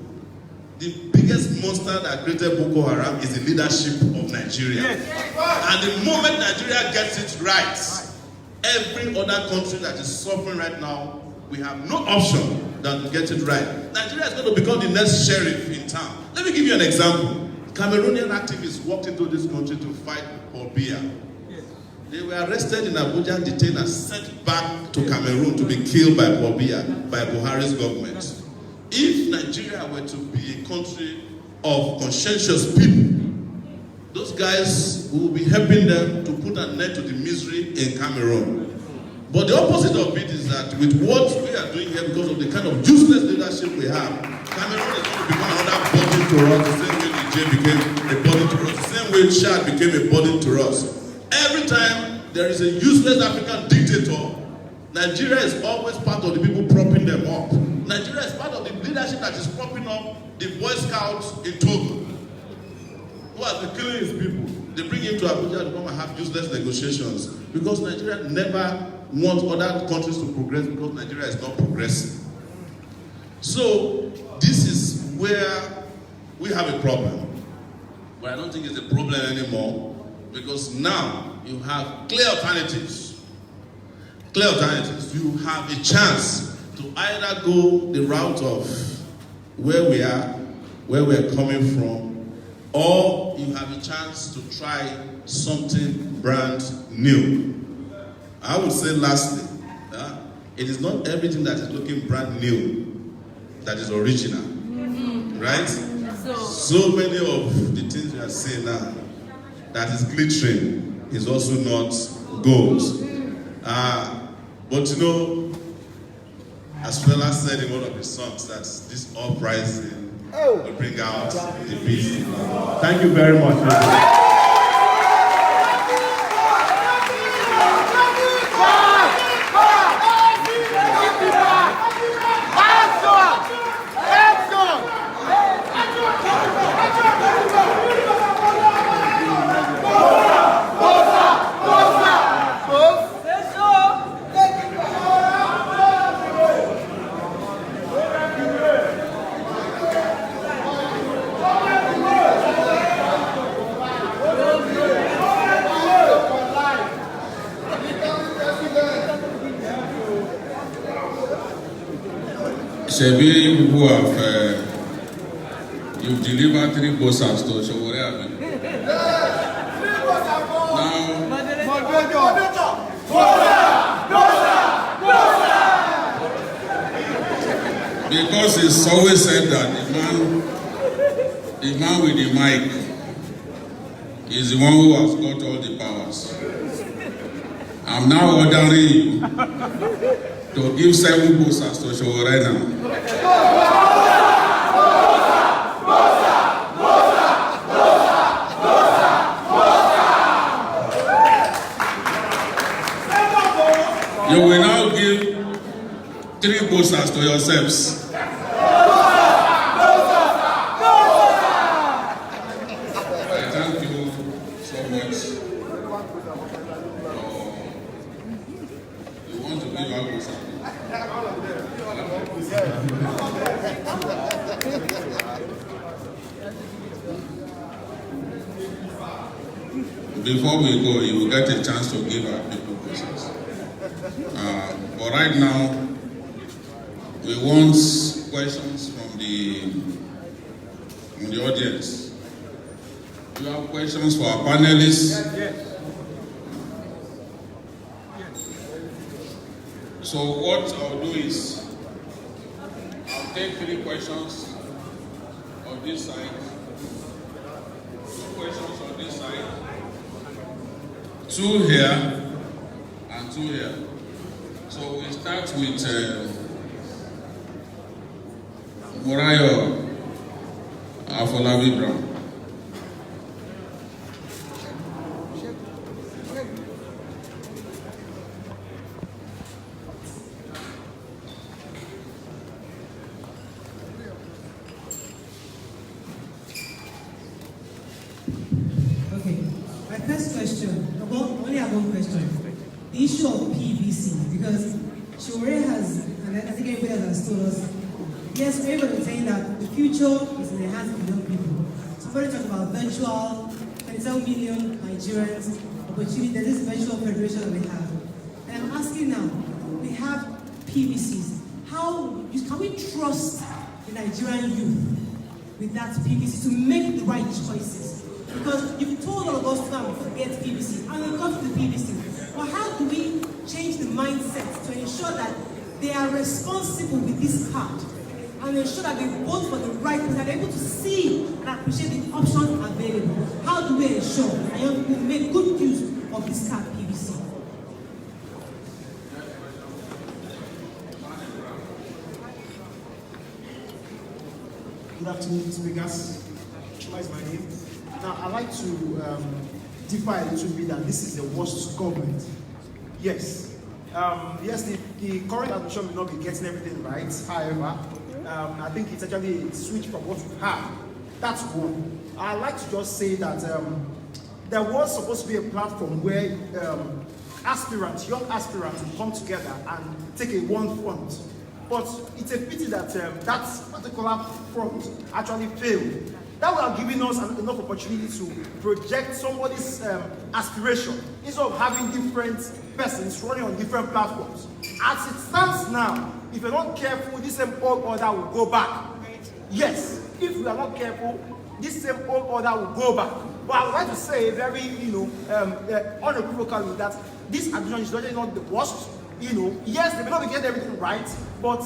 The biggest monster that created Boko Haram is the leadership of Nigeria. Yes. And the moment Nigeria gets it right, every other country that is suffering right now, we have no option than to get it right. Nigeria is going to become the next sheriff in town. Let me give you an example. Cameroonian activists walked into this country to fight Paul Biya. Yes. They were arrested in Abuja, detained, and sent back to Cameroon to be killed by Paul Biya, by Buhari's government. If Nigeria were to be a country of conscientious people, those guys will be helping them to put an end to the misery in Cameroon. But the opposite of it is that with what we are doing here, because of the kind of useless leadership we have, Cameroon is going to become another burden to us, the same way Niger became a burden to us, the same way Chad became a burden to us. Every time there is a useless African dictator, Nigeria is always part of the people propping them up. Nigeria is part of the leadership that is propping up the Boy Scouts in Togo, who has been killing his people. They bring him to Abuja to come and have useless negotiations because Nigeria never wants other countries to progress because Nigeria is not progressing. So this is where we have a problem. But I don't think it's a problem anymore because now you have clear alternatives. Clear alternatives. You have a chance to either go the route of where we are, where we are coming from, or you have a chance to try something brand new. I would say lastly, it is not everything that is looking brand new that is original, right? So many of the things we are seeing now that is glittering is also not gold. But you know, as Fela said in one of his songs, that this uprising will bring out the peace. Thank you very much. Shebi, you people have you've delivered 3 bosses to Sowore. Because it's always said that the man with the mic is the one who has got all the powers. I'm now ordering you to give 7 bosses to Sowore now. You will now give 3 bosses to yourselves. I thank you so much. You want to give out bosses? Before we go, you will get a chance to give our people bosses. But right now, we want questions from the audience. Do you have questions for our panelists? Yes. So what I'll do is, I'll take 3 questions on this side, 2 questions on this side, 2 here, and 2 here. So we start with Morayo Afolabi Brown. Okay, my first question, only have one question. The issue of PVC, because Sowore has, and I think everybody has told us, yes, everybody is saying that the future is in the hands of young people. Somebody talked about virtual, 27 million Nigerians, opportunity, there's this virtual federation that we have. And I'm asking now, we have PVCs. How can we trust the Nigerian youth with that PVC to make the right choices? Because you've told all of us now to forget PVC, and we'll come to the PVC. But how do we change the mindset to ensure that they are responsible with this card and ensure that they vote for the right person, that they're able to see and appreciate the options available? How do we ensure that young people make good use of this card, PVC? Good afternoon, speakers. Chuma is my name. Now, I'd like to differ a little bit that this is the worst government. Yes. Yes, the current administration may not be getting everything right. However, I think it's actually a switch from what we have. That's one. I'd like to just say that there was supposed to be a platform where young aspirants will come together and take a one front. But it's a pity that that particular front actually failed. That would have given us enough opportunity to project somebody's aspiration instead of having different persons running on different platforms. As it stands now, if you're not careful, this same old order will go back. Yes, if we are not careful, this same old order will go back. But I would like to say very, unequivocally that this administration is really not the worst. Yes, they may not be getting everything right, but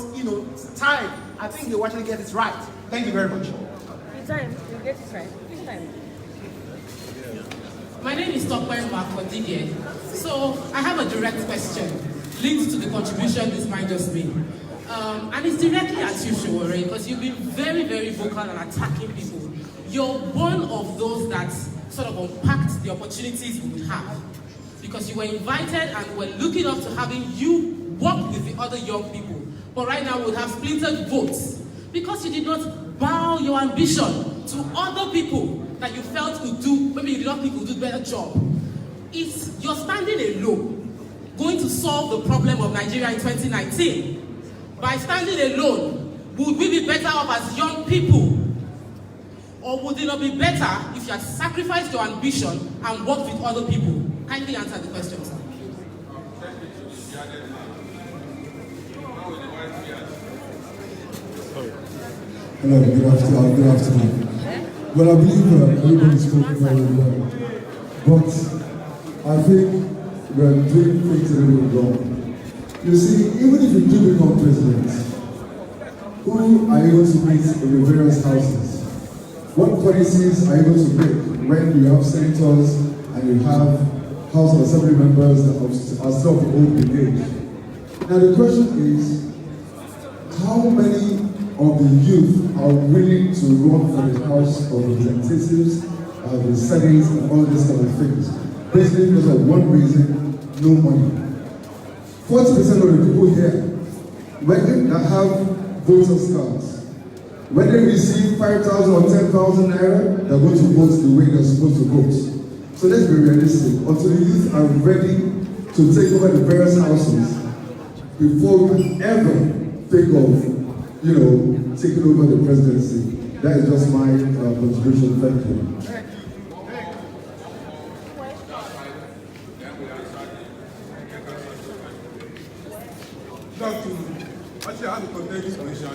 time, I think they will actually get it right. Thank you very much. In time, you'll get it right. Which time? My name is Anikulapo-Kuti. So I have a direct question linked to the contribution this man just made. And it's directly at you, Sowore, because you've been very, very vocal and attacking people. You're one of those that sort of unpacked the opportunities we would have. Because you were invited and we're looking up to having you work with the other young people. But right now we would have splintered votes. Because you did not bow your ambition to other people that you felt could do, maybe you did not think would do a better job. You're standing alone, going to solve the problem of Nigeria in 2019. By standing alone, would we be better off as young people? Or would it not be better if you had sacrificed your ambition and worked with other people? Kindly answer the question, sir. Hello, good afternoon. Well, I believe everybody spoke very well, but I think we're doing things a little bit wrong. You see, even if you do become president, who are you going to meet in the various houses? What policies are you going to make when you have senators and you have House of Assembly members that are still of the old age? Now the question is, how many of the youth are willing to run for the House of Representatives, the Senate, and all these kind of things? Basically because of one reason, no money. 40% of the people here, when they have voters cards, when they receive 5,000 or 10,000 naira, they're going to vote the way they're supposed to vote. So let's be realistic. Until the youth are ready to take over the various houses, before we can ever think of, taking over the presidency. That is just my contribution. Thank you. Good afternoon. Actually, I have a context question.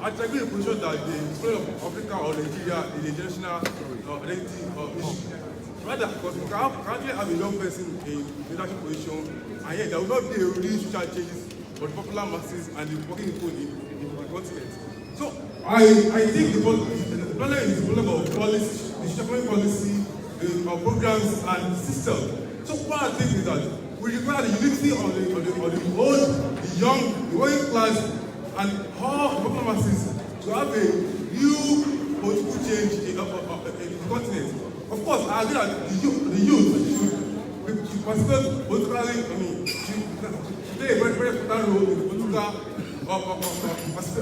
I agree with the position that the story of Africa or Nigeria is a generational identity issue. Rather, because we can currently have a young person in leadership position, and yet there will not be a real social changes for the popular masses and the working people in the continent. So, I think the problem is the problem of policy, the social policy, the programs and system. So, what I think is that we require the unity on the old, the young, the working class, and all the popular masses to have a new political change in the continent. Of course, I agree that the youth should participate politically, should play a very, very important role in the political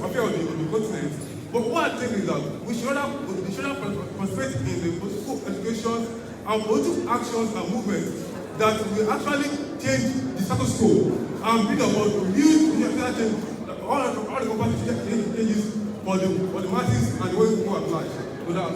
affair of the continent. But what I think is that we should participate in the political education and political actions and movements that will actually change the status quo and bring about real change, all the company changes for the masses and the way people are applied. Without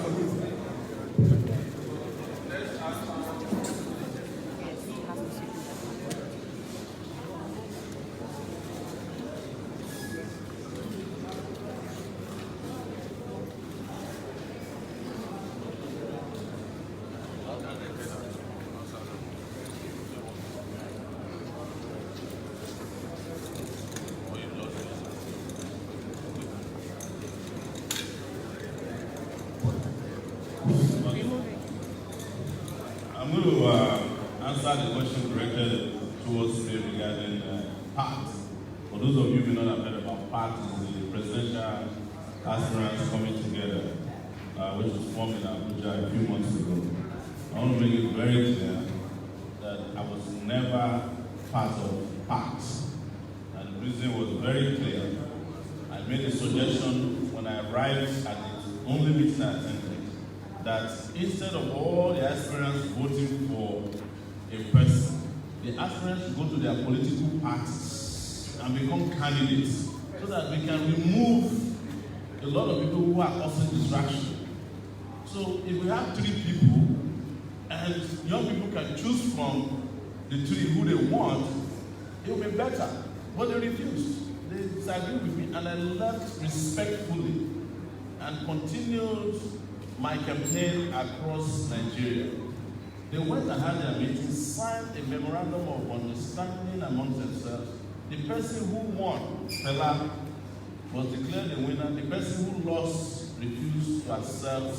I'm going to answer the question directed towards me regarding PACT. For those of you who may not have heard about PACT, is the presidential aspirants coming together, which was formed in Abuja a few months ago. I want to make it very clear that I was never part of PACT. And the reason was very clear. I made a suggestion when I arrived at the only meeting I attended, that instead of all the aspirants voting for a person, the aspirants should go to their political parties and become candidates so that we can remove a lot of people who are causing distraction. So if we have 3 people and young people can choose from the 3 who they want, it will be better. But they refused. They disagreed with me and I left respectfully and continued my campaign across Nigeria. They went and had their meeting, signed a memorandum of understanding amongst themselves. The person who won, Fela, was declared the winner. The person who lost refused to accept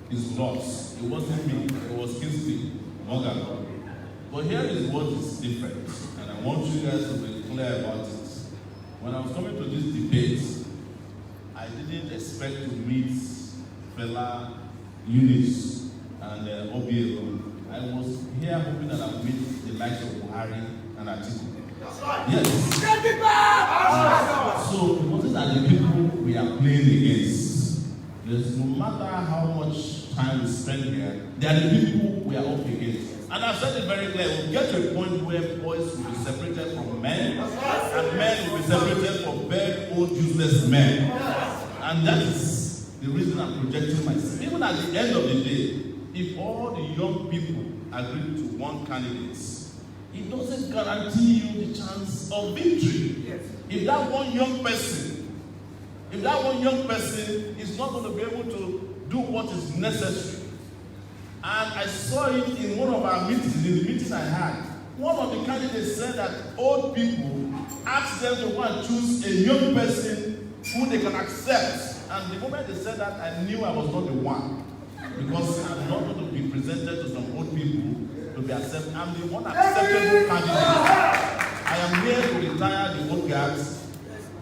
his loss. It wasn't me, it was Kingsley Morgan. But here is what is different, and I want you guys to be clear about it. When I was coming to this debate, I didn't expect to meet Fela, Eunice, and Obiero. I was here hoping that I would meet the likes of Buhari and Atiku. Yes. So what is that the people we are playing against? There's no matter how much time we spend here, they are the people we are up against. And I've said it very clear, we'll get to a point where boys will be separated from men, and men will be separated from very old, useless men. And that is the reason I'm projecting myself. Even at the end of the day, if all the young people agree to one candidate, it doesn't guarantee you the chance of victory. Yes. If that one young person is not going to be able to do what is necessary. And I saw it in one of our meetings, in the meeting I had. One of the candidates said that old people asked them to go and choose a young person who they can accept. And the moment they said that, I knew I was not the one. Because I'm not going to be presented to some old people to be accepted. I'm the one acceptable candidate. I am here to retire the old guards.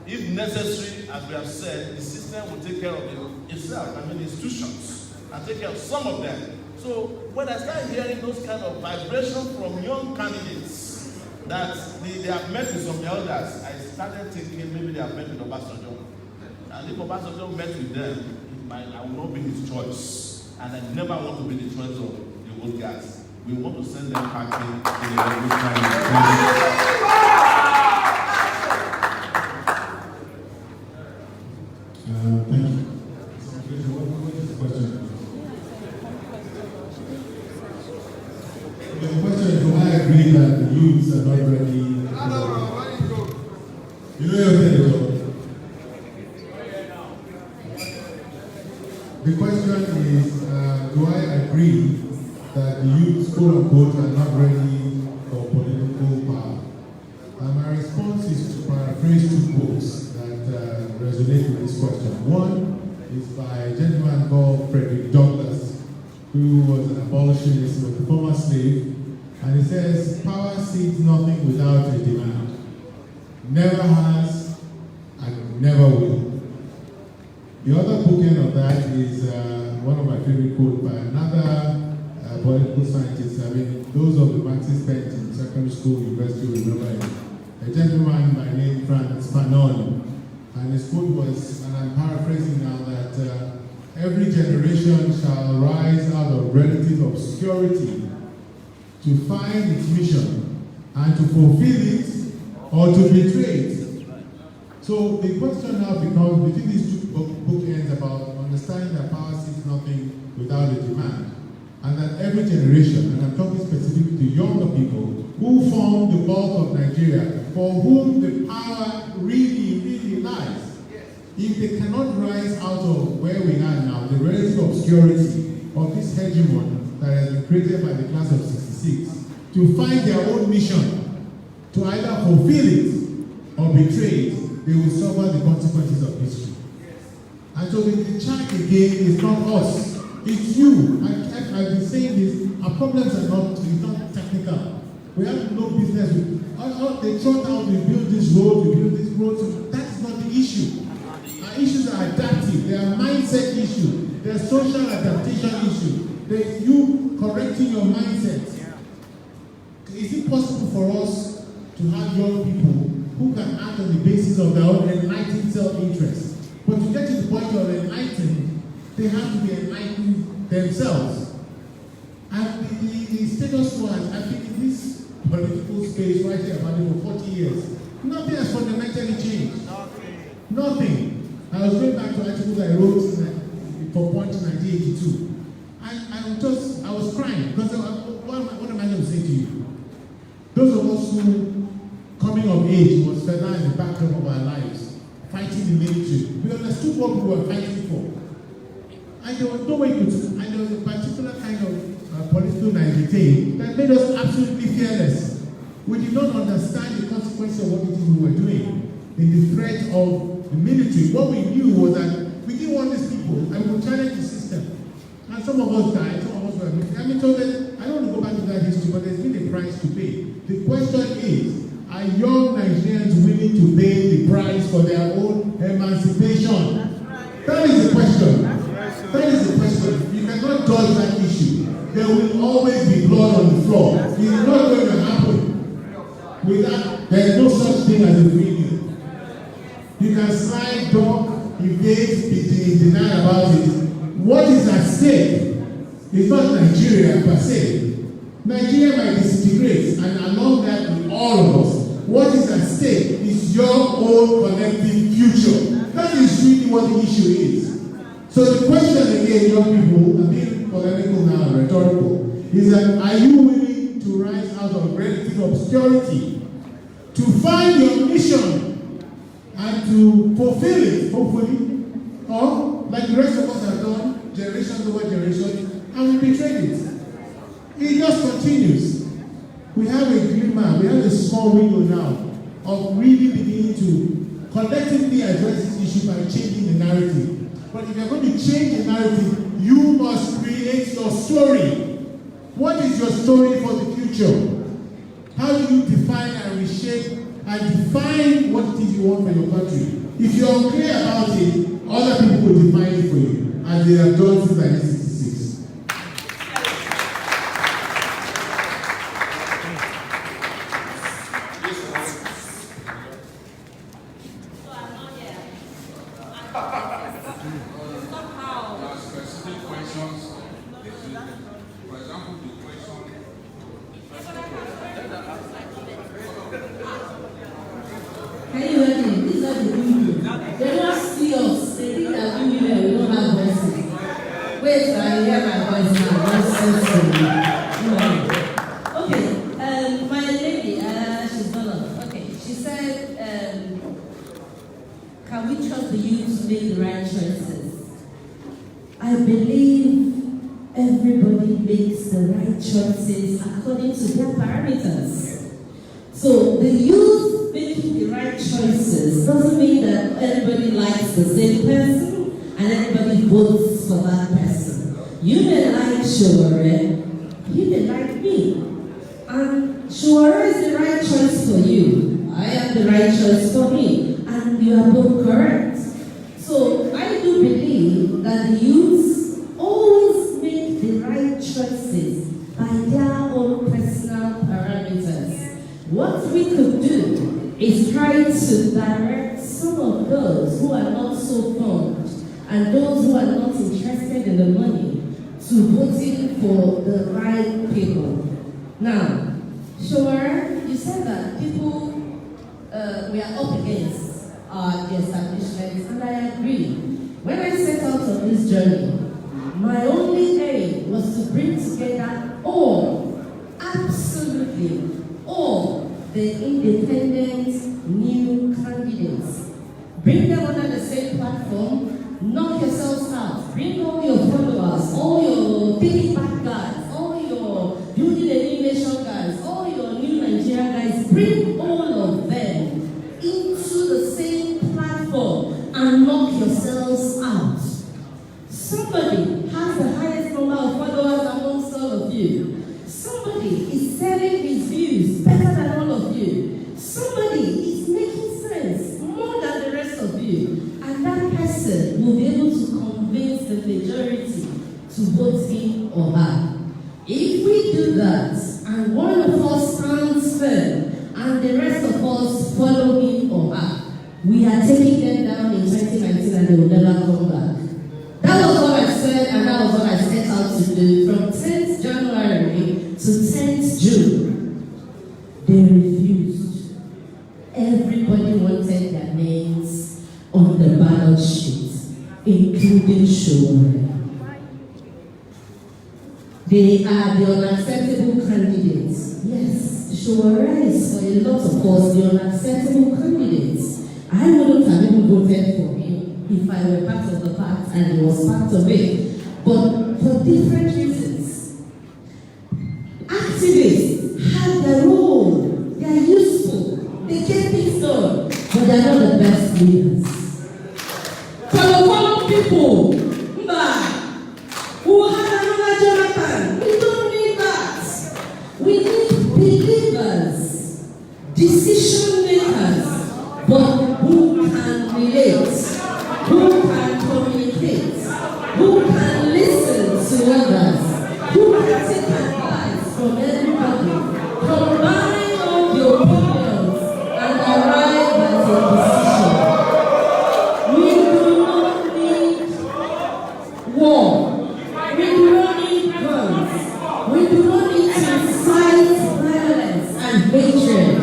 If necessary, as we have said, the system will take care of itself, institutions, and take care of some of them. So when I started hearing those kind of vibrations from young candidates that they have met with some elders, I started thinking maybe they have met with Obasanjo. And if Obasanjo met with them, I will not be his choice. And I never want to be the choice of the old guys. We want to send them packing in the revolutionary. Thank you. What is the question? The question is, do I agree that the youths are not ready? You know your job. The question is, do I agree that the youths, quote unquote, are not ready for political power? And my response is to paraphrase two quotes that resonate with this question. One is by a gentleman called Frederick Douglass, who was an abolitionist, was a former slave, and he says, power seeks nothing without a demand. Never has and never will. The other bookend of that is one of my favorite quotes by another political scientist. I mean, those of the Marxist bent in secondary school, university, remember it. A gentleman by name Franz Fanon. And his quote was, and I'm paraphrasing now, that every generation shall rise out of relative obscurity to find its mission and to fulfill it or to betray it. So the question now becomes, between these two bookends, about understanding that power seeks nothing without a demand, and that every generation, and I'm talking specifically to younger people, who form the bulk of Nigeria, for whom the power really, really lies. If they cannot rise out of where we are now, the relative obscurity of this hegemon that has been created by the class of 66, to find their own mission, to either fulfill it or betray it, they will suffer the consequences of history. And so the charge again is not us, it's you. I've been saying this, our problems are not technical. We have no business with, they thought out, we build this road, so that's not the issue. Our issues are adaptive, they are mindset issues, they are social adaptation issues. They're you correcting your mindset. Is it possible for us to have young people who can act on the basis of their own enlightened self-interest? But to get to the point of enlightened, they have to be enlightened themselves. And the status quo, I think in this political space right here, about it for 40 years, nothing has fundamentally changed. Nothing. I was going back to articles I wrote for Point in 1982. I was crying, because what am I going to say to you? Those of us who, coming of age, was Fela in the background of our lives, fighting the military. We understood what we were fighting for. And there was no way to, and there was a particular kind of political naivete that made us absolutely fearless. We did not understand the consequences of what it is we were doing, the threat of the military. What we knew was that we didn't want these people, and we would challenge the system. And some of us died, some of us were missing. I mean, so that, I don't want to go back to that history, but there's been a price to pay. The question is, are young Nigerians willing to pay the price for their own emancipation? That is the question. That is the question. You cannot dodge that issue. There will always be blood on the floor. It is not going to happen. Without, there is no such thing as a free deal. You can slide, talk, evade, be denied about it. What is at stake is not Nigeria per se. Nigeria might disintegrate, and along that with all of us, what is at stake is your own collective future. That is really what the issue is. So the question again, young people, I'm being polemical now, rhetorical, is that are you willing to rise out of relative obscurity, to find your mission, and to fulfill it, hopefully, or like the rest of us have done, generations over generations, and we betrayed it. It just continues. We have a glimmer, we have a small window now of really beginning to collectively address this issue by changing the narrative. But if you're going to change the narrative, you must create your story. What is your story for the future? How do you define and reshape and define what it is you want for your country? If you're unclear about it, other people will define it for you, as they have done since 1966. So the youth making the right choices doesn't mean that everybody likes the same person and everybody votes for that person. You may like Sowore, you may like me. And Sowore is the right choice for you. I am the right choice for me. And you are both correct. So I do believe that the youth always make the right choices by their own personal parameters. What we could do is try to direct some of those who are not so fond and those who are not interested in the money to voting for the right people. Now, Sowore, you said that people we are up against the establishment, and I agree. When I set out on this journey, my only aim was to bring together all, absolutely all, the independent new candidates. Bring them under the same platform, knock yourselves out, bring all your followers, all your TAKEITBACK guys, all your building a new nation guys, all your new Nigerian guys, bring all of them into the same platform and knock yourselves out. Somebody has the highest number of followers amongst all of you. Somebody is selling his views better than all of you. Somebody is making sense more than the rest of you. And that person will be able to convince the majority to vote him or her. If we do that, and one of us stands firm, and the rest of us follow him or her, we are taking them down in 2019 and they will never come back. That was what I said, and that was what I set out to do from 10th January to 10th June. They refused. Everybody wanted their names on the ballot sheet, including Sowore. They are the unacceptable candidates. Yes, Sowore is for a lot of us the unacceptable candidates. I wouldn't have even voted for him. if I were part of the pact and he was part of it. But for different reasons. Activists have their role. They are useful. They get things done. But they are not the best leaders. Follow people who had another Jonathan. We don't need that. We need believers, decision makers, but who can relate, who can communicate, who can listen to others, who can take advice from everybody, combine all the opinions and arrive at a decision. We do not need war. We do not need guns. We do not need to incite violence and hatred.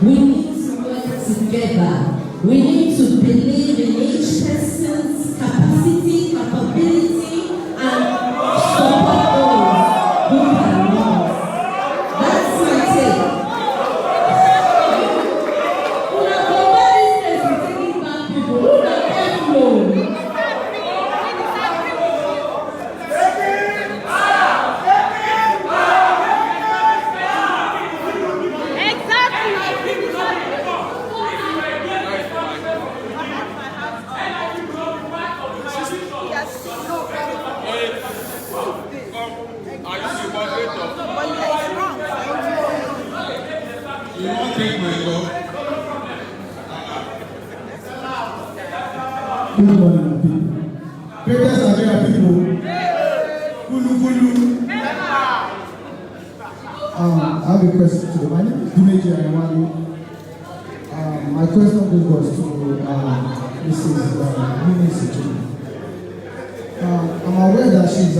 We need to work together. We need to believe in each person's capacity, capability, and support those who can lead. That's my take. You won't take my dog. Good morning, people. Greatest Nigeria people. Kulu. I have a question to the my name is Dumeji Ayawale. My question goes to Mrs. Minister. I'm aware that she's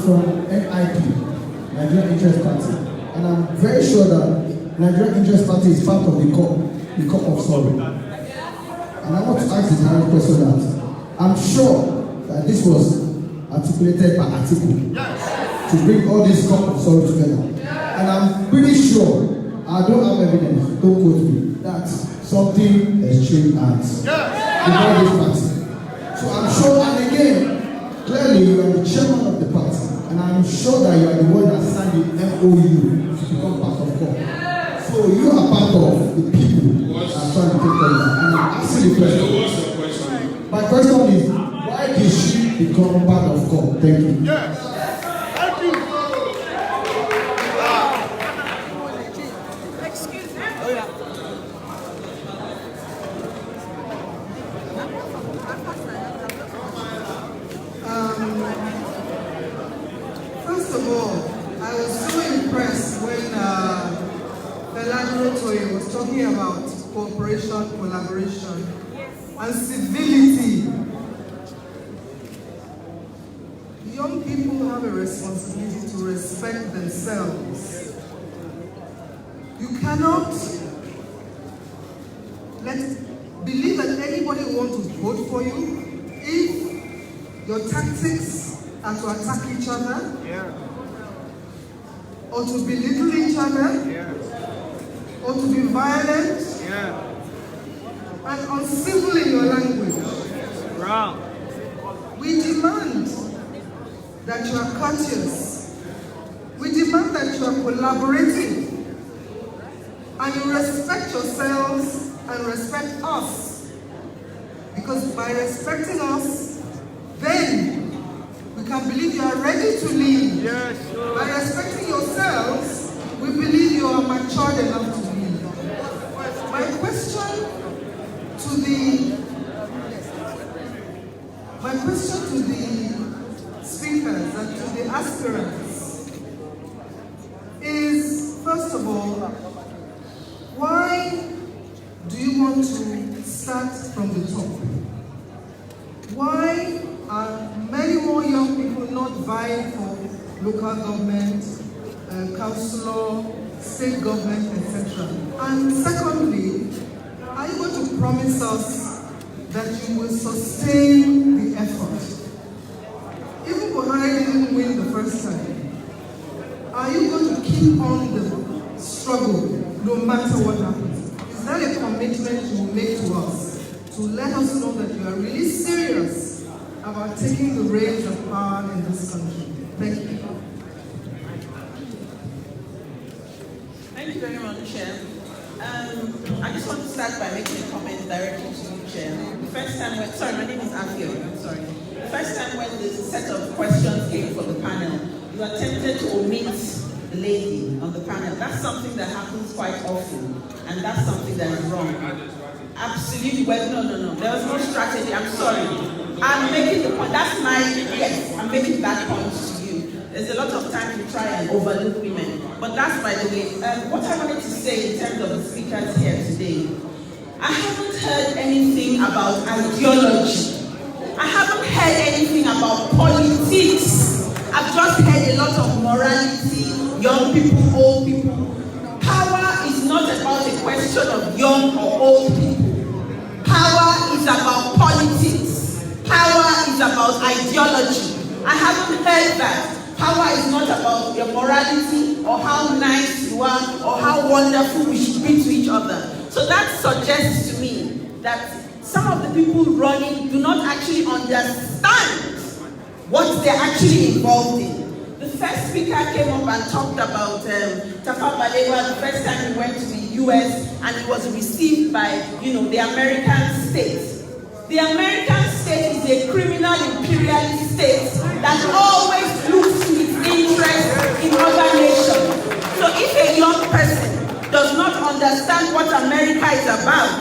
from NIP, Nigerian Interest Party, and I'm very sure that Nigerian Interest Party is part of the COP of Sorrow. And I want to ask the direct question that I'm sure that this was articulated by Atiku to bring all this COP of Sorrow together. And I'm pretty sure, I don't have evidence, don't quote me, that something has changed hands before this party. So I'm sure, and again, clearly you are the chairman of the party, and I'm sure that you are the one that signed the MOU to become part of COP. So you are part of the people that are trying to take over. And I'm asking the question. What's your question? My question is, why did she become part of COP? Thank you. Yes. Thank you. Excuse me. Oh, yeah. First of all, I was so impressed when Durotoye was talking about cooperation, collaboration, and civility. Young people have a responsibility to respect themselves. You cannot believe that anybody will want to vote for you if your tactics are to attack each other, or to belittle each other, or to be violent, and uncivil in your language. We demand that you are courteous. We demand that you are collaborating, and you respect yourselves and respect us. Because by respecting us, then we can believe you are ready to lead. By respecting yourselves, we believe you are matured enough to lead. My question to the speakers and to the aspirants is, first of all, why do you want to start from the top? Why are many more young people not vying for local government, councillor, state government, etc.? And secondly, are you going to promise us that you will sustain the effort? Even Buhari didn't win the first time. Are you going to keep on the struggle no matter what happens? Is that a commitment you will make to us to let us know that you are really serious about taking the reins of power in this country. Thank you. Thank you very much, Chair. I just want to start by making a comment directly to you, Chair. The first time when, sorry, my name is Afio, I'm sorry. The first time when the set of questions came for the panel, you attempted to omit the lady on the panel. That's something that happens quite often, and that's something that is wrong. Absolutely, well, no. There was no strategy, I'm sorry. I'm making the point, that's my, yes, I'm making that point to you. There's a lot of time to try and overlook women. But that's by the way. What I wanted to say in terms of the speakers here today, I haven't heard anything about ideology. I haven't heard anything about politics. I've just heard a lot of morality, young people, old people. Power is not about a question of young or old people. Power is about politics. Power is about ideology. I haven't heard that. Power is not about your morality or how nice you are or how wonderful we should be to each other. So that suggests to me that some of the people running do not actually understand what they're actually involved in. The first speaker came up and talked about Tafawa Balewa the first time he went to the US and he was received by, the American state. The American state is a criminal imperialist state that always looks to its interest in other nations. So if a young person does not understand what America is about,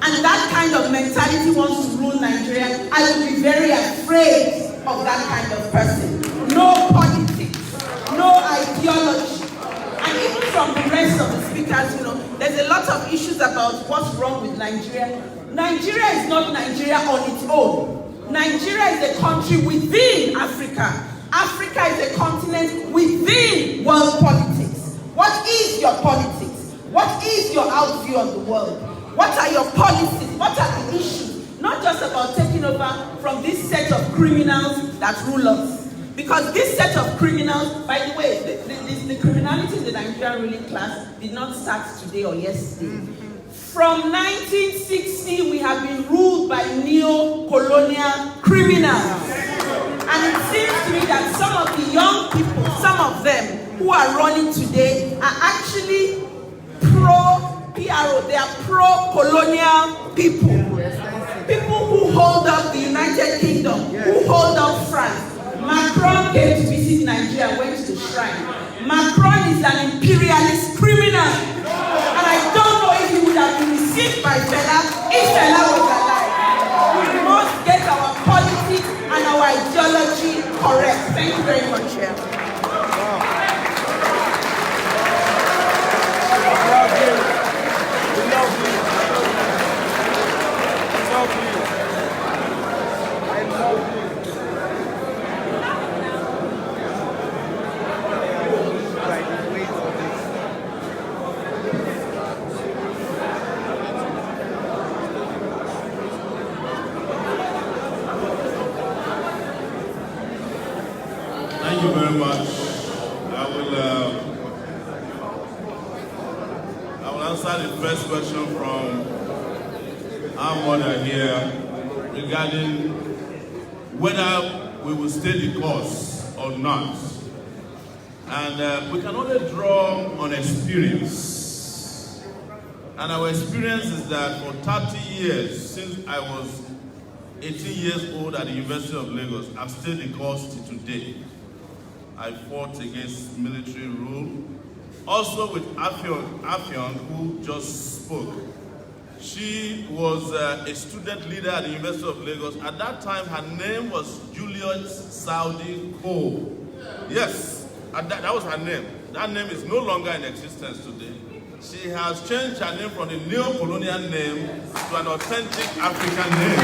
and that kind of mentality wants to rule Nigeria, I would be very afraid of that kind of person. No politics, no ideology. And even from the rest of the speakers, there's a lot of issues about what's wrong with Nigeria. Nigeria is not Nigeria on its own. Nigeria is a country within Africa. Africa is a continent within world politics. What is your politics? What is your outview of the world? What are your policies? What are the issues? Not just about taking over from this set of criminals that rule us. Because this set of criminals, by the way, the criminality in the Nigerian ruling class did not start today or yesterday. From 1960, we have been ruled by neo-colonial criminals. And it seems to me that some of the young people, some of them who are running today are actually pro-PRO, they are pro-colonial people. People who hold up the United Kingdom, who hold up France. Macron came to visit Nigeria and went to the shrine. Macron is an imperialist criminal. And I don't know if he would have been received by Fela if Fela was alive. We must get our politics and our ideology correct. Thank you very much, Chair. Thank you very much. I will answer the first question from our mother here regarding whether we will stay the course or not. And we can only draw on experience. And our experience is that for 30 years, since I was 18 years old at the University of Lagos, I've stayed the course till today. I fought against military rule. Also with Afion, who just spoke. She was a student leader at the University of Lagos. At that time, her name was Juliet Saudi Cole. Yes, that was her name. That name is no longer in existence today. She has changed her name from the neo-colonial name to an authentic African name.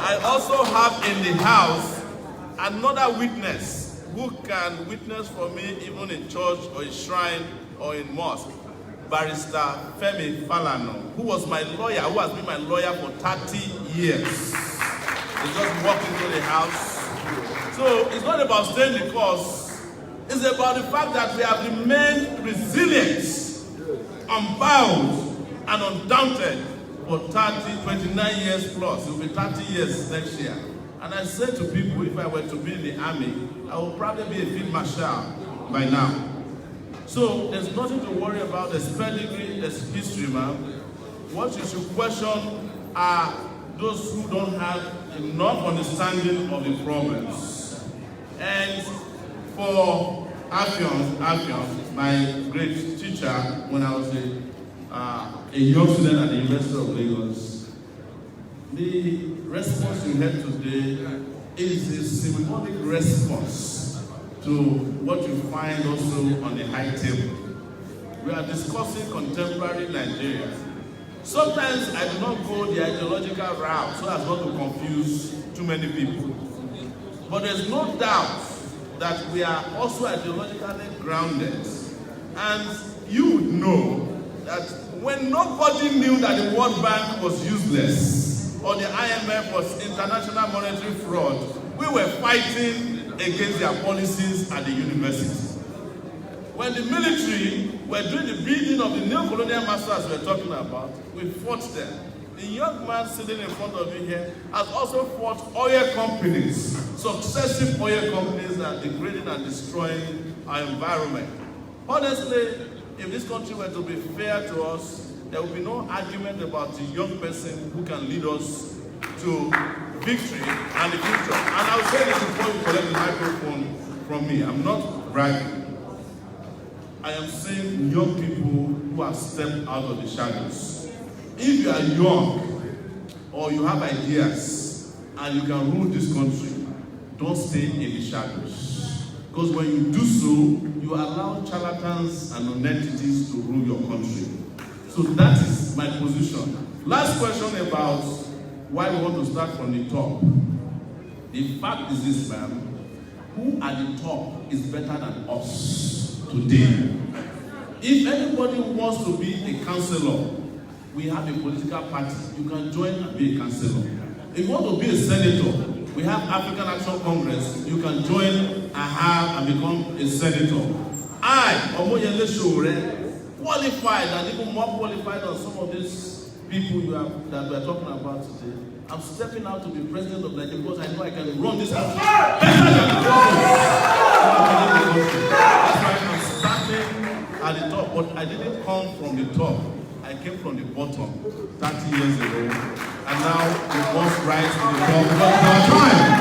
I also have in the house another witness who can witness for me even in church or in shrine or in mosque. Barrister Femi Falana, who was my lawyer, who has been my lawyer for 30 years. He just walked into the house. So it's not about staying the course. It's about the fact that we have remained resilient, unbound, and undaunted for 29 years plus. It will be 30 years next year. And I said to people, if I were to be in the army, I would probably be a field marshal by now. So there's nothing to worry about. There's pedigree, there's history, man. What you should question are those who don't have enough understanding of the problems. And for Afion, my great teacher, when I was a young student at the University of Lagos, the response you had today is a symbolic response to what you find also on the high table. We are discussing contemporary Nigeria. Sometimes I do not go the ideological route so as not to confuse too many people. But there's no doubt that we are also ideologically grounded. And you would know that when nobody knew that the World Bank was useless or the IMF was international monetary fraud, we were fighting against their policies at the university. When the military were doing the building of the neo-colonial masters we're talking about, we fought them. The young man sitting in front of you here has also fought oil companies, successive oil companies that are degrading and destroying our environment. Honestly, if this country were to be fair to us, there would be no argument about the young person who can lead us to victory and the future. And I'll say this before you collect the microphone from me. I'm not bragging. I am saying young people who have stepped out of the shadows. If you are young or you have ideas and you can rule this country, don't stay in the shadows. Because when you do so, you allow charlatans and non-entities to rule your country. So that is my position. Last question about why we want to start from the top. The fact is this, ma'am. Who at the top is better than us today? If anybody wants to be a councillor, we have a political party. You can join and be a councillor. If you want to be a senator, we have African Action Congress. You can join and become a senator. I, Omoyele Sowore, qualified and even more qualified than some of these people that we are talking about today. I'm stepping out to be president of Nigeria because I know I can run this country better than the president. That's why I'm starting at the top, but I didn't come from the top. I came from the bottom 30 years ago, and now we must rise to the top of our time.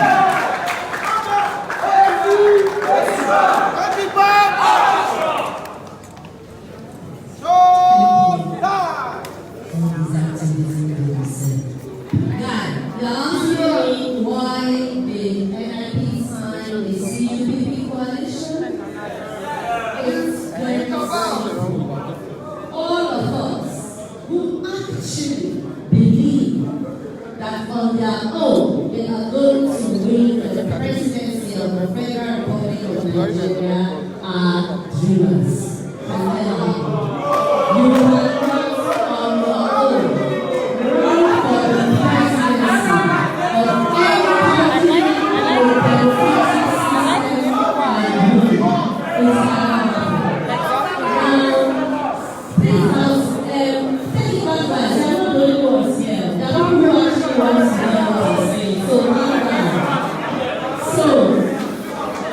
Why the NIP signed the CUPP coalition? It's very simple. All of us who actually believe that on their own they are going to win the presidency of the Federal Republic of Nigeria are dreamers. You will not on your own run for the presidency of any country with democratic system and rule. So,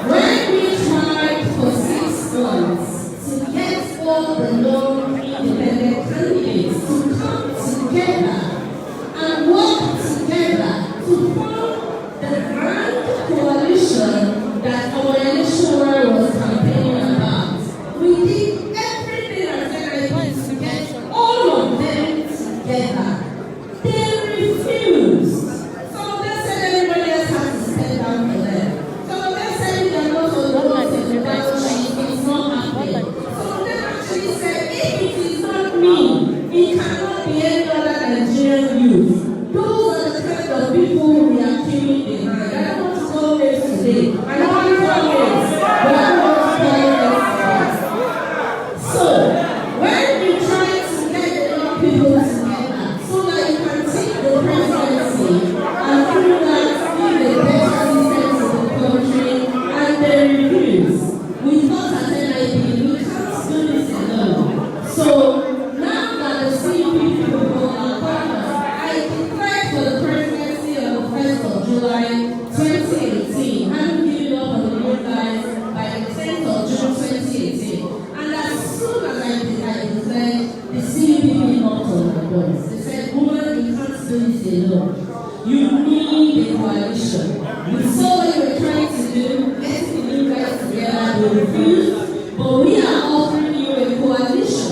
when we tried for 6 months to get all the non-independent candidates to come together and work together to form the grand coalition that Omoyele Sowore was campaigning about, we did everything as NIP to get all of them together. They refused. Some of them said everybody else has to stand down for them. Some of them said they are not on the road to the battle sheet, it's not happening. Some of them actually said, if it is not me, it cannot be any other Nigerian youth. Those are the kind of people we are killing behind. I don't want to call names today. I don't want to call names, but I don't want to call names today. So, when we try to get the young people together, so that you can take the presidency and through that give the best system to the country and the reviews. We thought at NIP we can't do this alone. So now that the CUP voice. They said, woman, you can't do this alone. You need a coalition. We saw what you were trying to do, getting the new guys together, they refused, but we are offering you a coalition.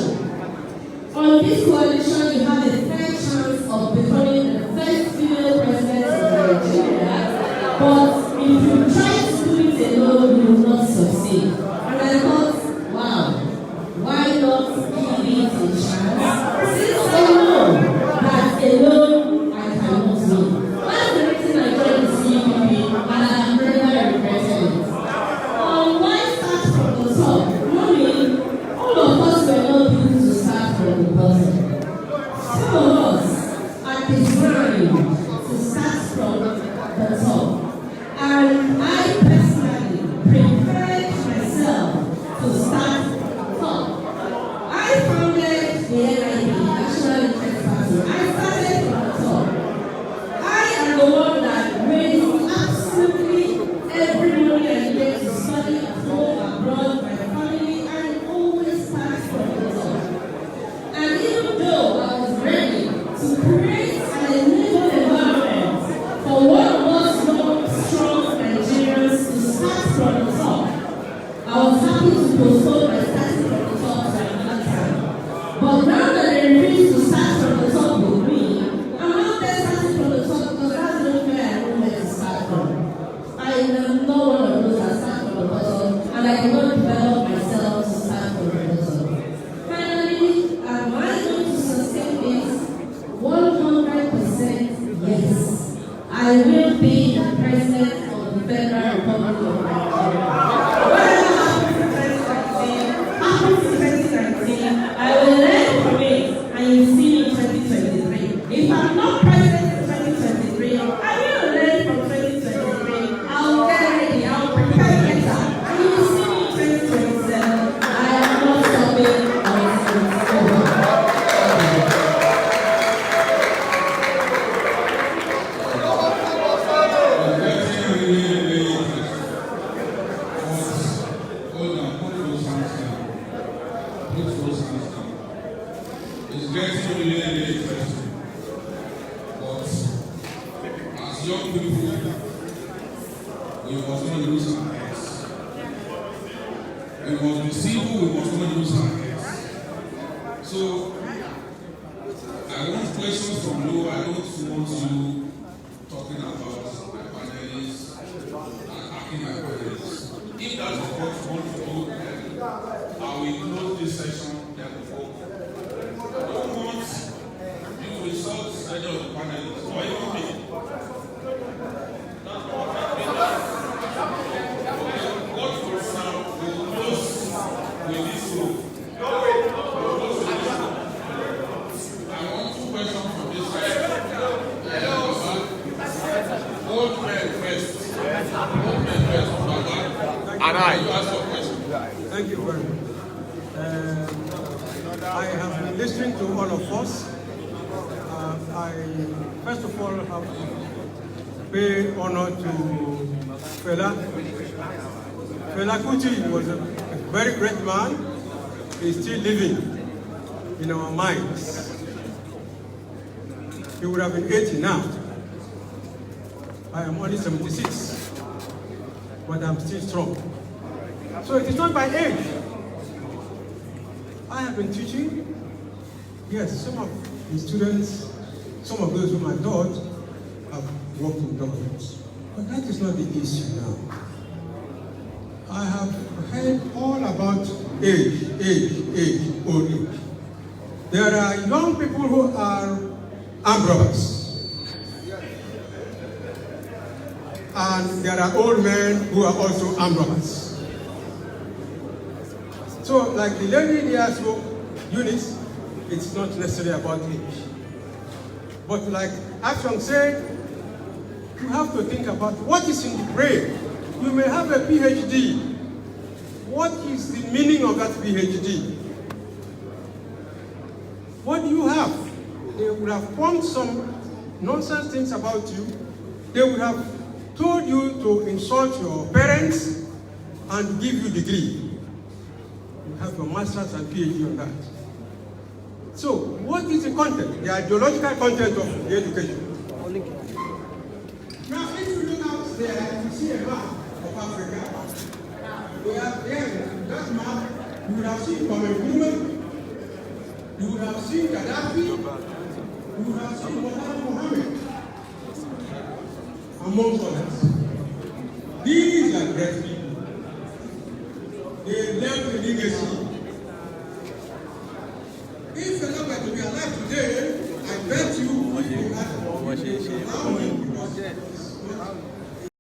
On this coalition, you have a fair chance of becoming the first female president of Nigeria, but if you try to do it alone, you will not succeed. And I thought, wow, why not give it a chance? Since I know that alone I cannot win. That's the reason I joined the CPP, and I have never regretted it. Why start from the top? Knowing all of us were not built to start from the bottom. Some of us are designed to start from the top. And I personally prepared myself to start from top. I founded the NIP, National Interest Party. I started from the top. I am the one that raised absolutely every money I get to study at home, abroad, my family, and always start from the top. And even though I was ready to create an enabled environment for one of us young, strong Nigerians to start from the top, I was happy to postpone my starting from the top to another time. But now that they refuse to start from the top with me, I'm not there starting from the top because that's the only way I know where to start from. I am not one of those that start from the bottom, and I cannot develop myself to start from the bottom. Finally, am I going to sustain this? 100% yes. I will be the president of the Federal Republic of Nigeria. Whatever happens in 2019, I will learn from it, and you see me in 2023. If I'm not president in 2023, I will learn from 2023. I'll get ready, I'll prepare better, and you will see me in 2027. I am not stopping until it's over. It's getting really interesting. But as young people, we must not lose our heads. We must be civil, we must not lose our heads. So, I want questions from you. I don't want you talking about my panelists and attacking my panelists. If that's what you want to do, then I will close this session therefore. I don't want you to insult any of the panelists or even me. What goes now will close with this room. I want two questions from this side. Old men first. Old men first. And you ask your question. Thank you very much. I have been listening to all of us. I first of all have to pay honor to Fela. Felabration was a very great man. He's still living in our minds. He would have been 80 now. I am only 76, but I'm still strong. So it is not by age. I have been teaching. Yes, some of the students, some of those whom I taught have worked in government. But that is not the issue now. I have heard all about age, old age. There are young people who are armed robbers. And there are old men who are also armed robbers. So, like the lady there spoke, Eunice, it's not necessarily about age. But like Action said, you have to think about what is in the brain. You may have a PhD. What is the meaning of that PhD? What do you have? They would have formed some nonsense things about you. They would have told you to insult your parents and give you a degree. You have your master's and PhD on that. So, what is the content, the ideological content of the education? Now, if you look out there, you see a map of Africa. We have there, that map, you would have seen Kwame Nkrumah, you would have seen Gaddafi, you would have seen Mohammed, amongst others. These are great people. They left the legacy. If Fela were to be alive today, I bet you he would have